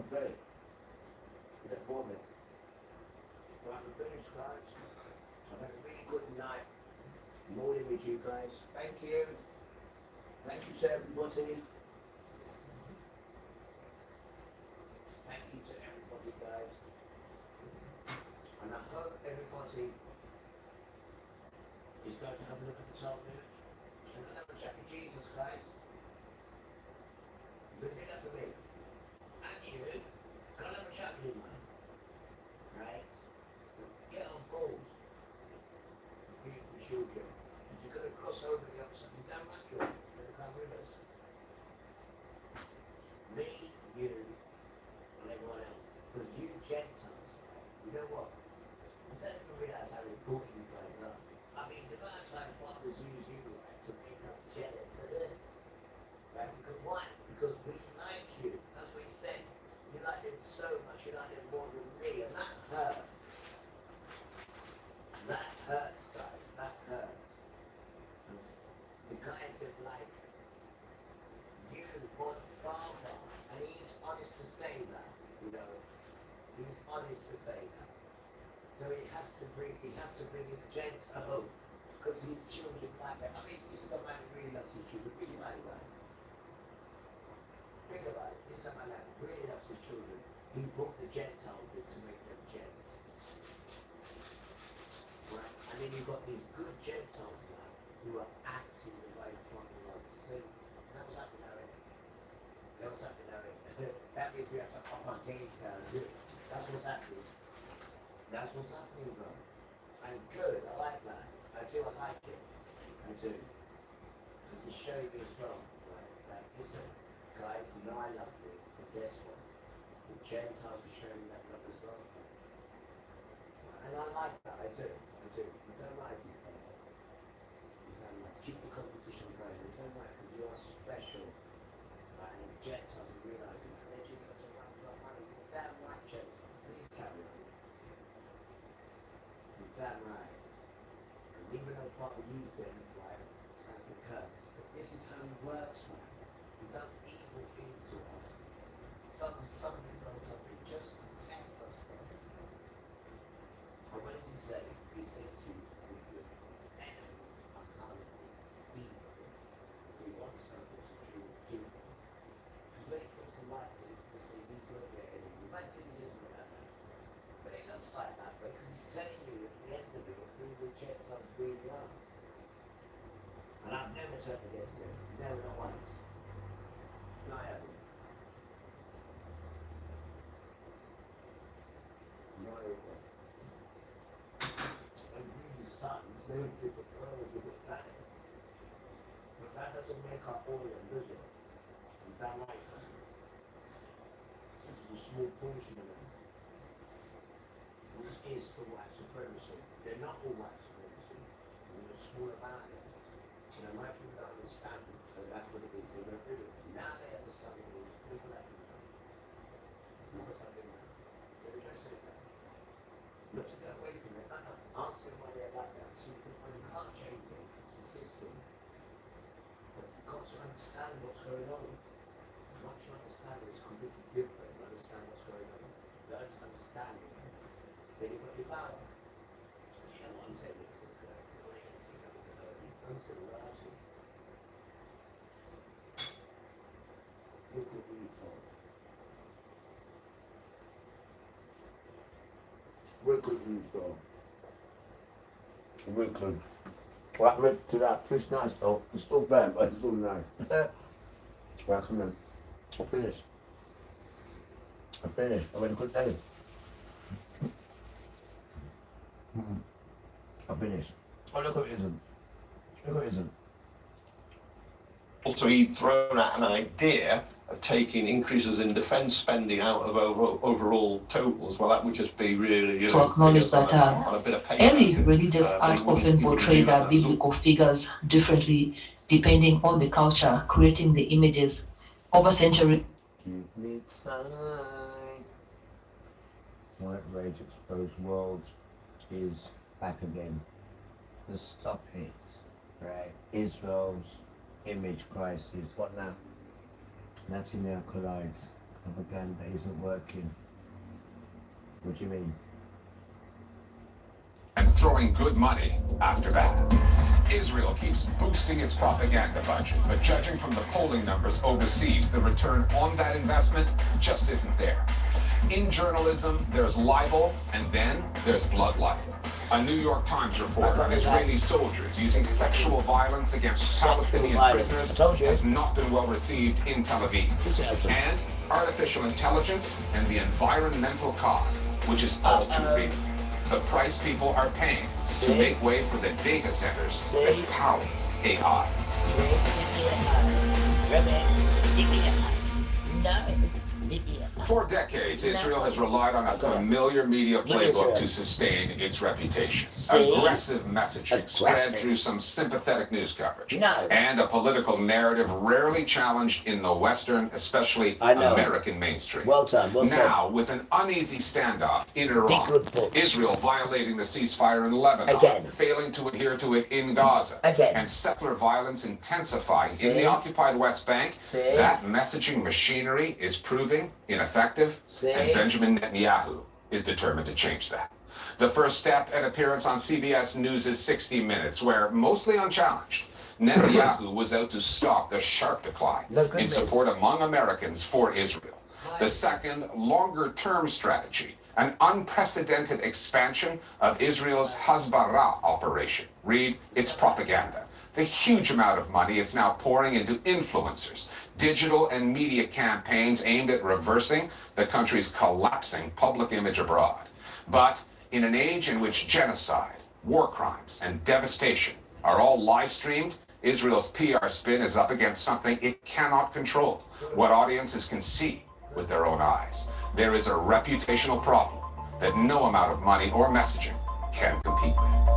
[SPEAKER 10] Ready? Let's warm it. Right, we're finished, guys. I've had a really good night. Morning with you guys. Thank you. Thank you to everybody. Thank you to everybody, guys. And I hope everybody is going to have a look at the top news. And have a chat with Jesus, guys. You're going to get for me. And you. Can I have a chat with you, man? Right? Get on board. Beautiful children. You're going to cross over the other side. You don't like you. You're going to come with us. Me, you, and everyone else. Because you Gentiles, you know what? You don't even realise how important you guys are. I mean, the amount of time fathers use you to make us jealous, right? Because why? Because we like you. That's what he said. You like him so much, you like him more than me, and that hurts. That hurts, guys. That hurts. The guys that like you more than Father, and he's honest to say that, you know. He's honest to say that. So he has to bring in Gentiles, because his children like that. I mean, this is a man who really loves his children. Think about it, guys. Think about it. This is a man that really loves his children. He brought the Gentiles in to make them Gents. Right? And then you've got these good Gentiles now who are acting the way Father wants. So that was happening now, isn't it? That was happening now, isn't it? That means we have to up our games down and do it. That's what's happening. That's what's happening, bro. And good, I like that. I do, I like it. I do. And to show you as well, right? Like, listen, guys, you know I love you, but guess what? The Gentiles are showing that love as well. And I like that, I do. I do. You don't like it. You don't like. Keep the competition going. You don't like because you are special. Right? And the Gentiles are realizing that they're giving us a run for our money. You're damn right, Gentiles. Please carry on. You're damn right. And even though Father used them, right, as the curse, but this is how he works, man. He does evil things to us. Some of his done something just to test us, bro. And what does he say? He says to you, your enemies are coming, be them. He wants something to do with you. Because when he puts the lights in, he say these look their enemy. Imagine this isn't like that. But it looks like that, bro, because he's telling you at the end of it who the Gentiles really are. And I've never turned against them. Never, not once. Not ever. Not ever. And we sons, they would think the world is a bit better. But that doesn't make up all of them, does it? And that like us. This is a small portion of them. Which is the white supremacy. They're not all white supremacy. There's a small amount of them. And I might people don't understand, so that's what it is. They don't do it. Now they understand it is. People like them. Look what's happening now. Let me just say that. Not to get away from it. Answer why they're like that. See, when you can't change it, it's the system. But you've got to understand what's going on. Once you understand it's completely different, you understand what's going on. You don't understand it. Then you've got your power. You know what I'm saying? It's like, until we're actually look at the reform. Wicked reform. Wicked. What happened to that fish nice though? It's still bad, but it's still nice. Well, come on. I finished. I had a good day. I finished. Oh, look at it isn't. Look at it isn't.
[SPEAKER 5] Also, he'd thrown out an idea of taking increases in defence spending out of overall totals. Well, that would just be really
[SPEAKER 14] to acknowledge that
[SPEAKER 5] on a bit of paper.
[SPEAKER 14] early religious art often portrayed our biblical figures differently depending on the culture, creating the images over centuries.
[SPEAKER 10] White Rage Exposed World is back again. The stop hits, right? Israel's image crisis. What now? Netanyahu collides Propaganda isn't working. What do you mean?
[SPEAKER 15] And throwing good money after bad. Israel keeps boosting its propaganda budget, but judging from the polling numbers overseas, the return on that investment just isn't there. In journalism, there's libel, and then there's blood libel. A New York Times report on Israeli soldiers using sexual violence against Palestinian prisoners has not been well received in Tel Aviv. And artificial intelligence and the environmental cost, which is all too real. The price people are paying to make way for the data centers that power AI. For decades, Israel has relied on a familiar media playbook to sustain its reputation. Aggressive messaging spread through some sympathetic news coverage. And a political narrative rarely challenged in the Western, especially American mainstream. Now, with an uneasy standoff in Iran, Israel violating the ceasefire in Lebanon, failing to adhere to it in Gaza, and settler violence intensifying in the occupied West Bank, that messaging machinery is proving ineffective, and Benjamin Netanyahu is determined to change that. The first step, an appearance on CBS News' 60 Minutes, where, mostly unchallenged, Netanyahu was out to stop the sharp decline in support among Americans for Israel. The second, longer-term strategy, an unprecedented expansion of Israel's Hasbara operation. Read, its propaganda. The huge amount of money it's now pouring into influencers, digital and media campaigns aimed at reversing the country's collapsing public image abroad. But in an age in which genocide, war crimes, and devastation are all live-streamed, Israel's PR spin is up against something it cannot control, what audiences can see with their own eyes. There is a reputational problem that no amount of money or messaging can compete with.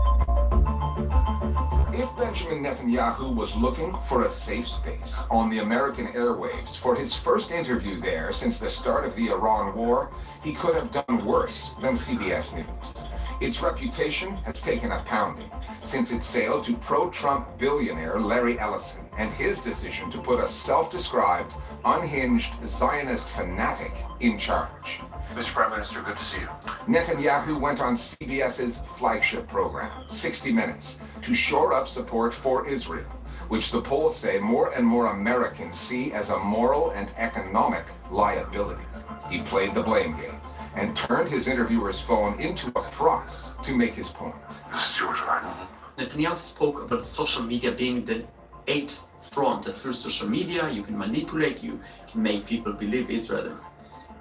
[SPEAKER 15] If Benjamin Netanyahu was looking for a safe space on the American airwaves for his first interview there since the start of the Iran war, he could have done worse than CBS News. Its reputation has taken a pounding since it sailed to pro-Trump billionaire Larry Ellison and his decision to put a self-described, unhinged Zionist fanatic in charge.
[SPEAKER 8] Mr. Prime Minister, good to see you.
[SPEAKER 15] Netanyahu went on CBS's flagship program, 60 Minutes, to shore up support for Israel, which the polls say more and more Americans see as a moral and economic liability. He played the blame game and turned his interviewer's phone into a prop to make his point.
[SPEAKER 8] This is George Ryan.
[SPEAKER 16] Netanyahu spoke about social media being the eighth front, that through social media you can manipulate, you can make people believe Israel is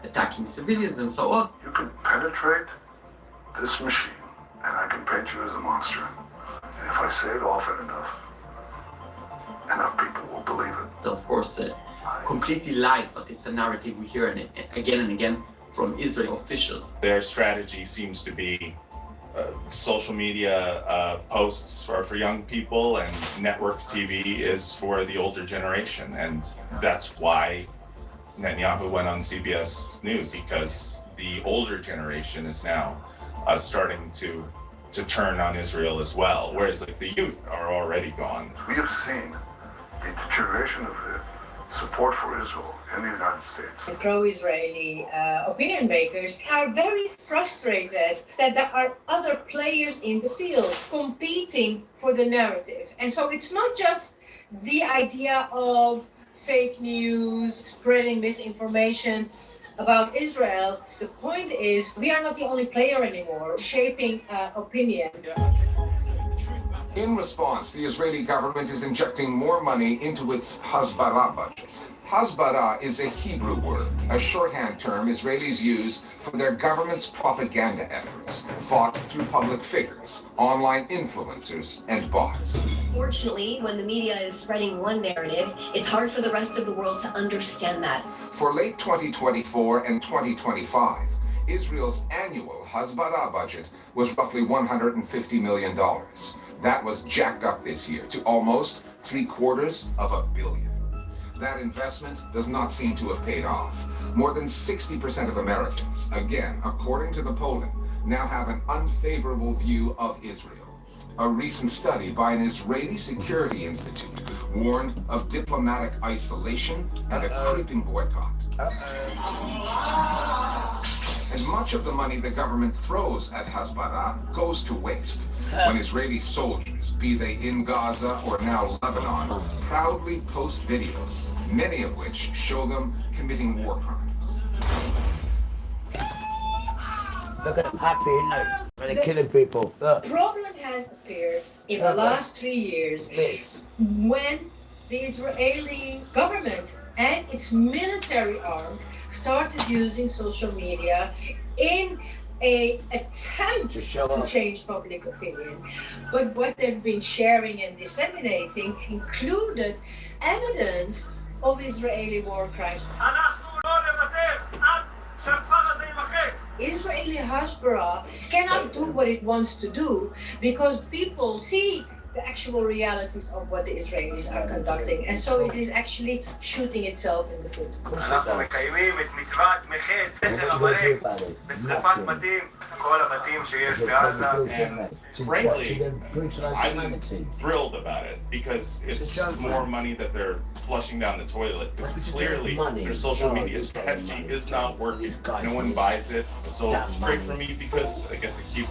[SPEAKER 16] attacking civilians and so on.
[SPEAKER 8] You can penetrate this machine and I can paint you as a monster. And if I say it often enough people will believe it.
[SPEAKER 16] Of course, completely lies, but it's a narrative we hear again and again from Israeli officials.
[SPEAKER 17] Their strategy seems to be social media posts for young people, and network TV is for the older generation. And that's why Netanyahu went on CBS News, because the older generation is now starting to turn on Israel as well, whereas like the youth are already gone.
[SPEAKER 8] We have seen the deterioration of the support for Israel in the United States.
[SPEAKER 19] The pro-Israeli opinion makers are very frustrated that there are other players in the field competing for the narrative. And so it's not just the idea of fake news, spreading misinformation about Israel. The point is, we are not the only player anymore shaping opinion.
[SPEAKER 15] In response, the Israeli government is injecting more money into its Hasbara budget. Hasbara is a Hebrew word, a shorthand term Israelis use for their government's propaganda efforts, fought through public figures, online influencers, and bots.
[SPEAKER 20] Fortunately, when the media is spreading one narrative, it's hard for the rest of the world to understand that.
[SPEAKER 15] For late 2024 and 2025, Israel's annual Hasbara budget was roughly $150 million. That was jacked up this year to almost $750 million. That investment does not seem to have paid off. More than 60% of Americans, again, according to the polling, now have an unfavorable view of Israel. A recent study by an Israeli security institute warned of diplomatic isolation and a creeping boycott. And much of the money the government throws at Hasbara goes to waste when Israeli soldiers, be they in Gaza or now Lebanon, proudly post videos, many of which show them committing war crimes.
[SPEAKER 10] Look at them happy, you know, when they're killing people. Look.
[SPEAKER 19] Problem has appeared in the last 3 years when the Israeli government and its military arm started using social media in an attempt to change public opinion. But what they've been sharing and disseminating included evidence of Israeli war crimes. Israeli Hasbara cannot do what it wants to do because people see the actual realities of what the Israelis are conducting, and so it is actually shooting itself in the foot.
[SPEAKER 17] And frankly, I'm thrilled about it because it's more money that they're flushing down the toilet. Because clearly their social media strategy is not working. No one buys it. So it's great for me because I get to keep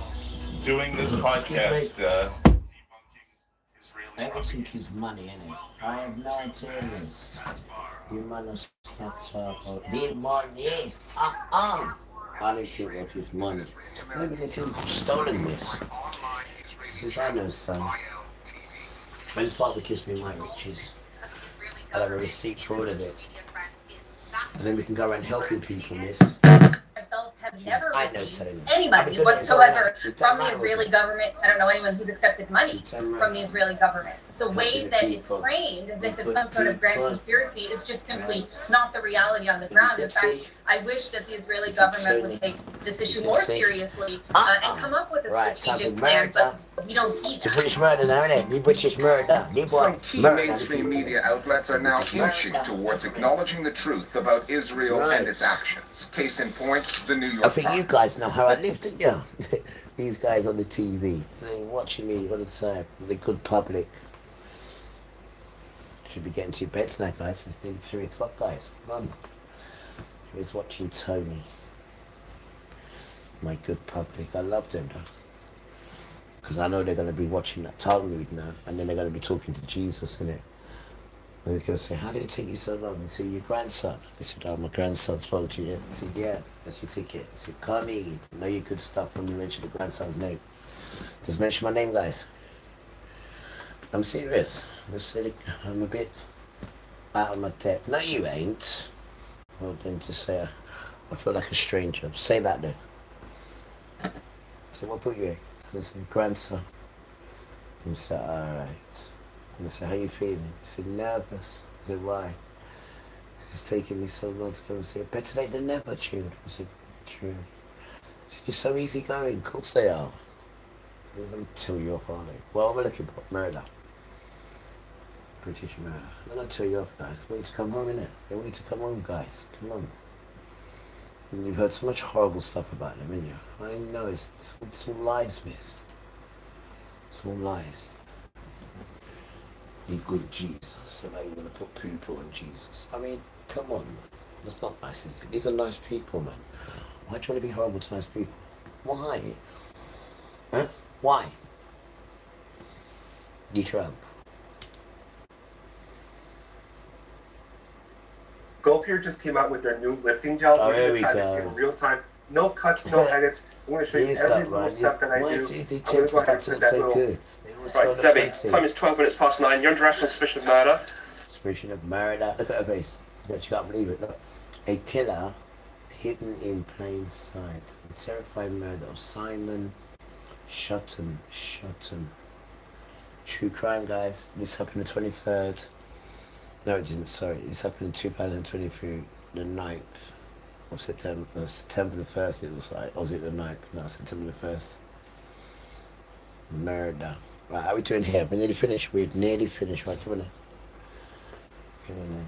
[SPEAKER 17] doing this podcast.
[SPEAKER 10] Everything is money, innit? I have no idea this. You must catch up. The money is I don't think that is money. Maybe this is stolen this. This is I know son. When Father kissed me my riches. I'll have a receipt for all of it. And then we can go around helping people, miss.
[SPEAKER 13] Myself have never received anybody whatsoever from the Israeli government. I don't know anyone who's accepted money from the Israeli government. The way that it's framed as if it's some sort of grand conspiracy is just simply not the reality on the ground. In fact, I wish that the Israeli government would take this issue more seriously and come up with a strategic plan, but we don't see that.
[SPEAKER 10] It's a British murder now, isn't it? The British murder.
[SPEAKER 15] Some key mainstream media outlets are now inching towards acknowledging the truth about Israel and its actions. Case in point, the New York Times.
[SPEAKER 10] I think you guys know how I live, don't you? These guys on the TV, they're watching me all the time. They're good public. Should be getting to your beds now, guys. It's nearly 3 o'clock, guys. Come on. Who's watching Tony? My good public. I love them, though. Because I know they're going to be watching that Talmud now, and then they're going to be talking to Jesus, innit? And they're going to say, how did it take you so long? And say, your grandson. They said, oh, my grandson spoke to you. I said, yeah, that's your ticket. I said, come in. Know your good stuff when you mention the grandson's name. Just mention my name, guys. I'm serious. Just say I'm a bit out of my depth. No, you ain't. Well, then just say, I feel like a stranger. Say that then. So what put you in? I said, grandson. And he said, alright. And I said, how you feeling? He said, nervous. I said, why? It's taking me so long to come and say, better late than never, Jude. I said, true. He said, you're so easygoing. Of course they are. Let me tell you off, aren't they? Well, I'm looking for murder. British murder. I'm going to tell you off, guys. We need to come home, innit? They want you to come home, guys. Come on. And you've heard so much horrible stuff about them, haven't you? I know, it's all lies, miss. It's all lies. You good Jesus. So now you're going to put people on Jesus. I mean, come on. That's not nice, is it? These are nice people, man. Why do you want to be horrible to nice people? Why? Huh? Why? Trump.
[SPEAKER 21] GoPure just came out with their new lifting gel.
[SPEAKER 10] Oh,
[SPEAKER 21] We're going to try this in real time. No cuts, no edits. I'm going to show you every little step that I do. I'm going to go ahead and put that little...
[SPEAKER 22] Right, Debbie, time is 12 minutes past 9. You're under arrest on suspicion of murder.
[SPEAKER 10] Suspicion of murder. Look at her face. You can't believe it. Look. A killer hidden in plain sight. A terrifying murder of Simon Shutton. True crime, guys. This happened the 23rd. No, it didn't. Sorry. This happened in 2023, the 9th of September. September the 1st, it was like. Or was it the 9th? No, September the 1st. Murder. Right, how are we doing here? We're nearly finished. We're nearly finished. Right, come on in. Come on in.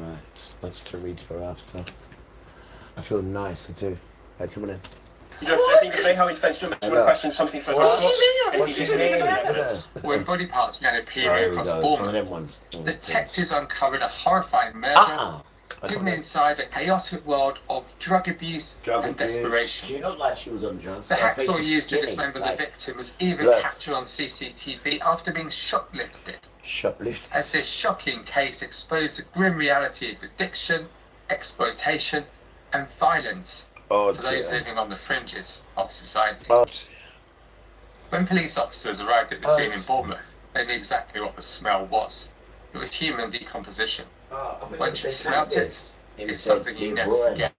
[SPEAKER 10] Alright, lots to read for after. I feel nice, I do. Right, come on in.
[SPEAKER 22] Just, I think they have defense to mention one question, something for
[SPEAKER 2] When body parts began appearing across Bournemouth, detectives uncovered a horrifying murder hidden inside a chaotic world of drug abuse and desperation.
[SPEAKER 10] She looked like she was on drugs.
[SPEAKER 2] The hacksaw used to dismember the victim was even captured on CCTV after being shoplifted. As this shocking case exposed the grim reality of addiction, exploitation, and violence for those living on the fringes of society. When police officers arrived at the scene in Bournemouth, they knew exactly what the smell was. It was human decomposition. Once you smelt it, it's something you never forget.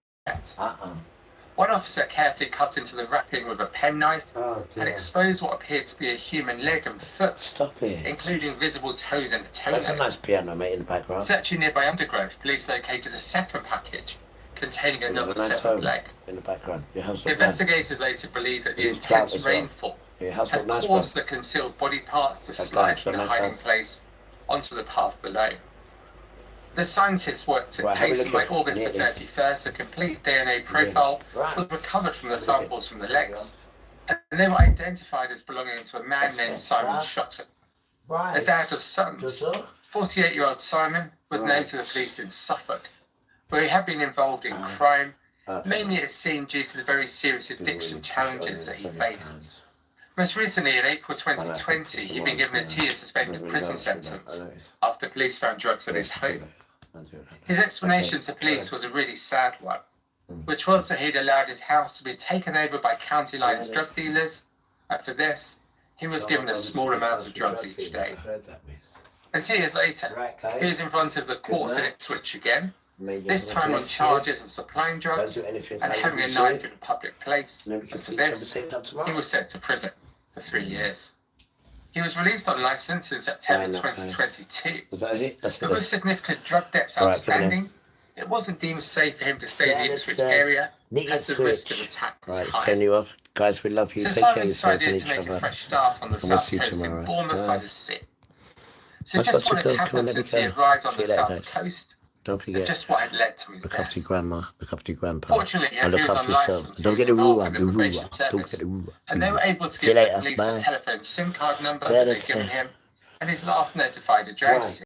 [SPEAKER 2] One officer carefully cut into the wrapping with a penknife and exposed what appeared to be a human leg and foot, including visible toes and a toenail.
[SPEAKER 10] That's a nice piano, mate, in the background.
[SPEAKER 2] Searching nearby undergrowth, police located a second package containing another separate leg.
[SPEAKER 10] In the background.
[SPEAKER 2] Investigators later believe that the intense rainfall had caused the concealed body parts to slide from the hiding place onto the path below. The scientists worked at pace, and by August the 31st, a complete DNA profile was recovered from the samples from the legs, and they were identified as belonging to a man named Simon Shotton. The dad of sons, 48-year-old Simon, was known to the police in Suffolk, where he had been involved in crime, mainly it seemed due to the very serious addiction challenges that he faced. Most recently, in April 2020, he'd been given a 2-year suspended prison sentence after police found drugs at his home. His explanation to police was a really sad one, which was that he'd allowed his house to be taken over by county lines drug dealers, and for this, he was given a small amount of drugs each day. And 2 years later, he was in front of the courts in Ipswich again, this time on charges of supplying drugs and having a knife in a public place. And for this, he was sent to prison for 3 years. He was released on licence in September 2022, but with significant drug debts outstanding, it wasn't deemed safe for him to stay in the Ipswich area as the risk of attack was high.
[SPEAKER 10] Turn you off. Guys, we love you.
[SPEAKER 2] So
[SPEAKER 10] Take care of
[SPEAKER 2] Simon
[SPEAKER 10] yourselves and
[SPEAKER 2] decided to
[SPEAKER 10] each
[SPEAKER 2] make a
[SPEAKER 10] other.
[SPEAKER 2] fresh start on the
[SPEAKER 10] And we'll
[SPEAKER 2] south
[SPEAKER 10] see you
[SPEAKER 2] coast in
[SPEAKER 10] tomorrow.
[SPEAKER 2] Bournemouth by
[SPEAKER 10] Bye.
[SPEAKER 2] the sea. So
[SPEAKER 10] I've got
[SPEAKER 2] just
[SPEAKER 10] to
[SPEAKER 2] what
[SPEAKER 10] go.
[SPEAKER 2] had
[SPEAKER 10] Come on,
[SPEAKER 2] happened
[SPEAKER 10] let me
[SPEAKER 2] since he
[SPEAKER 10] go.
[SPEAKER 2] arrived on
[SPEAKER 10] See
[SPEAKER 2] the
[SPEAKER 10] you later,
[SPEAKER 2] south
[SPEAKER 10] guys.
[SPEAKER 2] coast,
[SPEAKER 10] Don't
[SPEAKER 2] and
[SPEAKER 10] forget.
[SPEAKER 2] just what had led to his
[SPEAKER 10] Look up
[SPEAKER 2] death.
[SPEAKER 10] to your grandma. Look up to your grandpa.
[SPEAKER 2] Fortunately,
[SPEAKER 10] And
[SPEAKER 2] as he
[SPEAKER 10] look
[SPEAKER 2] was
[SPEAKER 10] up
[SPEAKER 2] on
[SPEAKER 10] to yourself.
[SPEAKER 2] licence, he
[SPEAKER 10] Don't
[SPEAKER 2] was
[SPEAKER 10] get the
[SPEAKER 2] involved
[SPEAKER 10] ruler.
[SPEAKER 2] in
[SPEAKER 10] The
[SPEAKER 2] the
[SPEAKER 10] ruler.
[SPEAKER 2] probation
[SPEAKER 10] Don't
[SPEAKER 2] service,
[SPEAKER 10] get the ruler.
[SPEAKER 2] and they were able to
[SPEAKER 10] See you
[SPEAKER 2] give the
[SPEAKER 10] later.
[SPEAKER 2] police
[SPEAKER 10] Bye.
[SPEAKER 2] the telephone SIM card number
[SPEAKER 10] See you
[SPEAKER 2] that they'd
[SPEAKER 10] later.
[SPEAKER 2] given him and his last notified address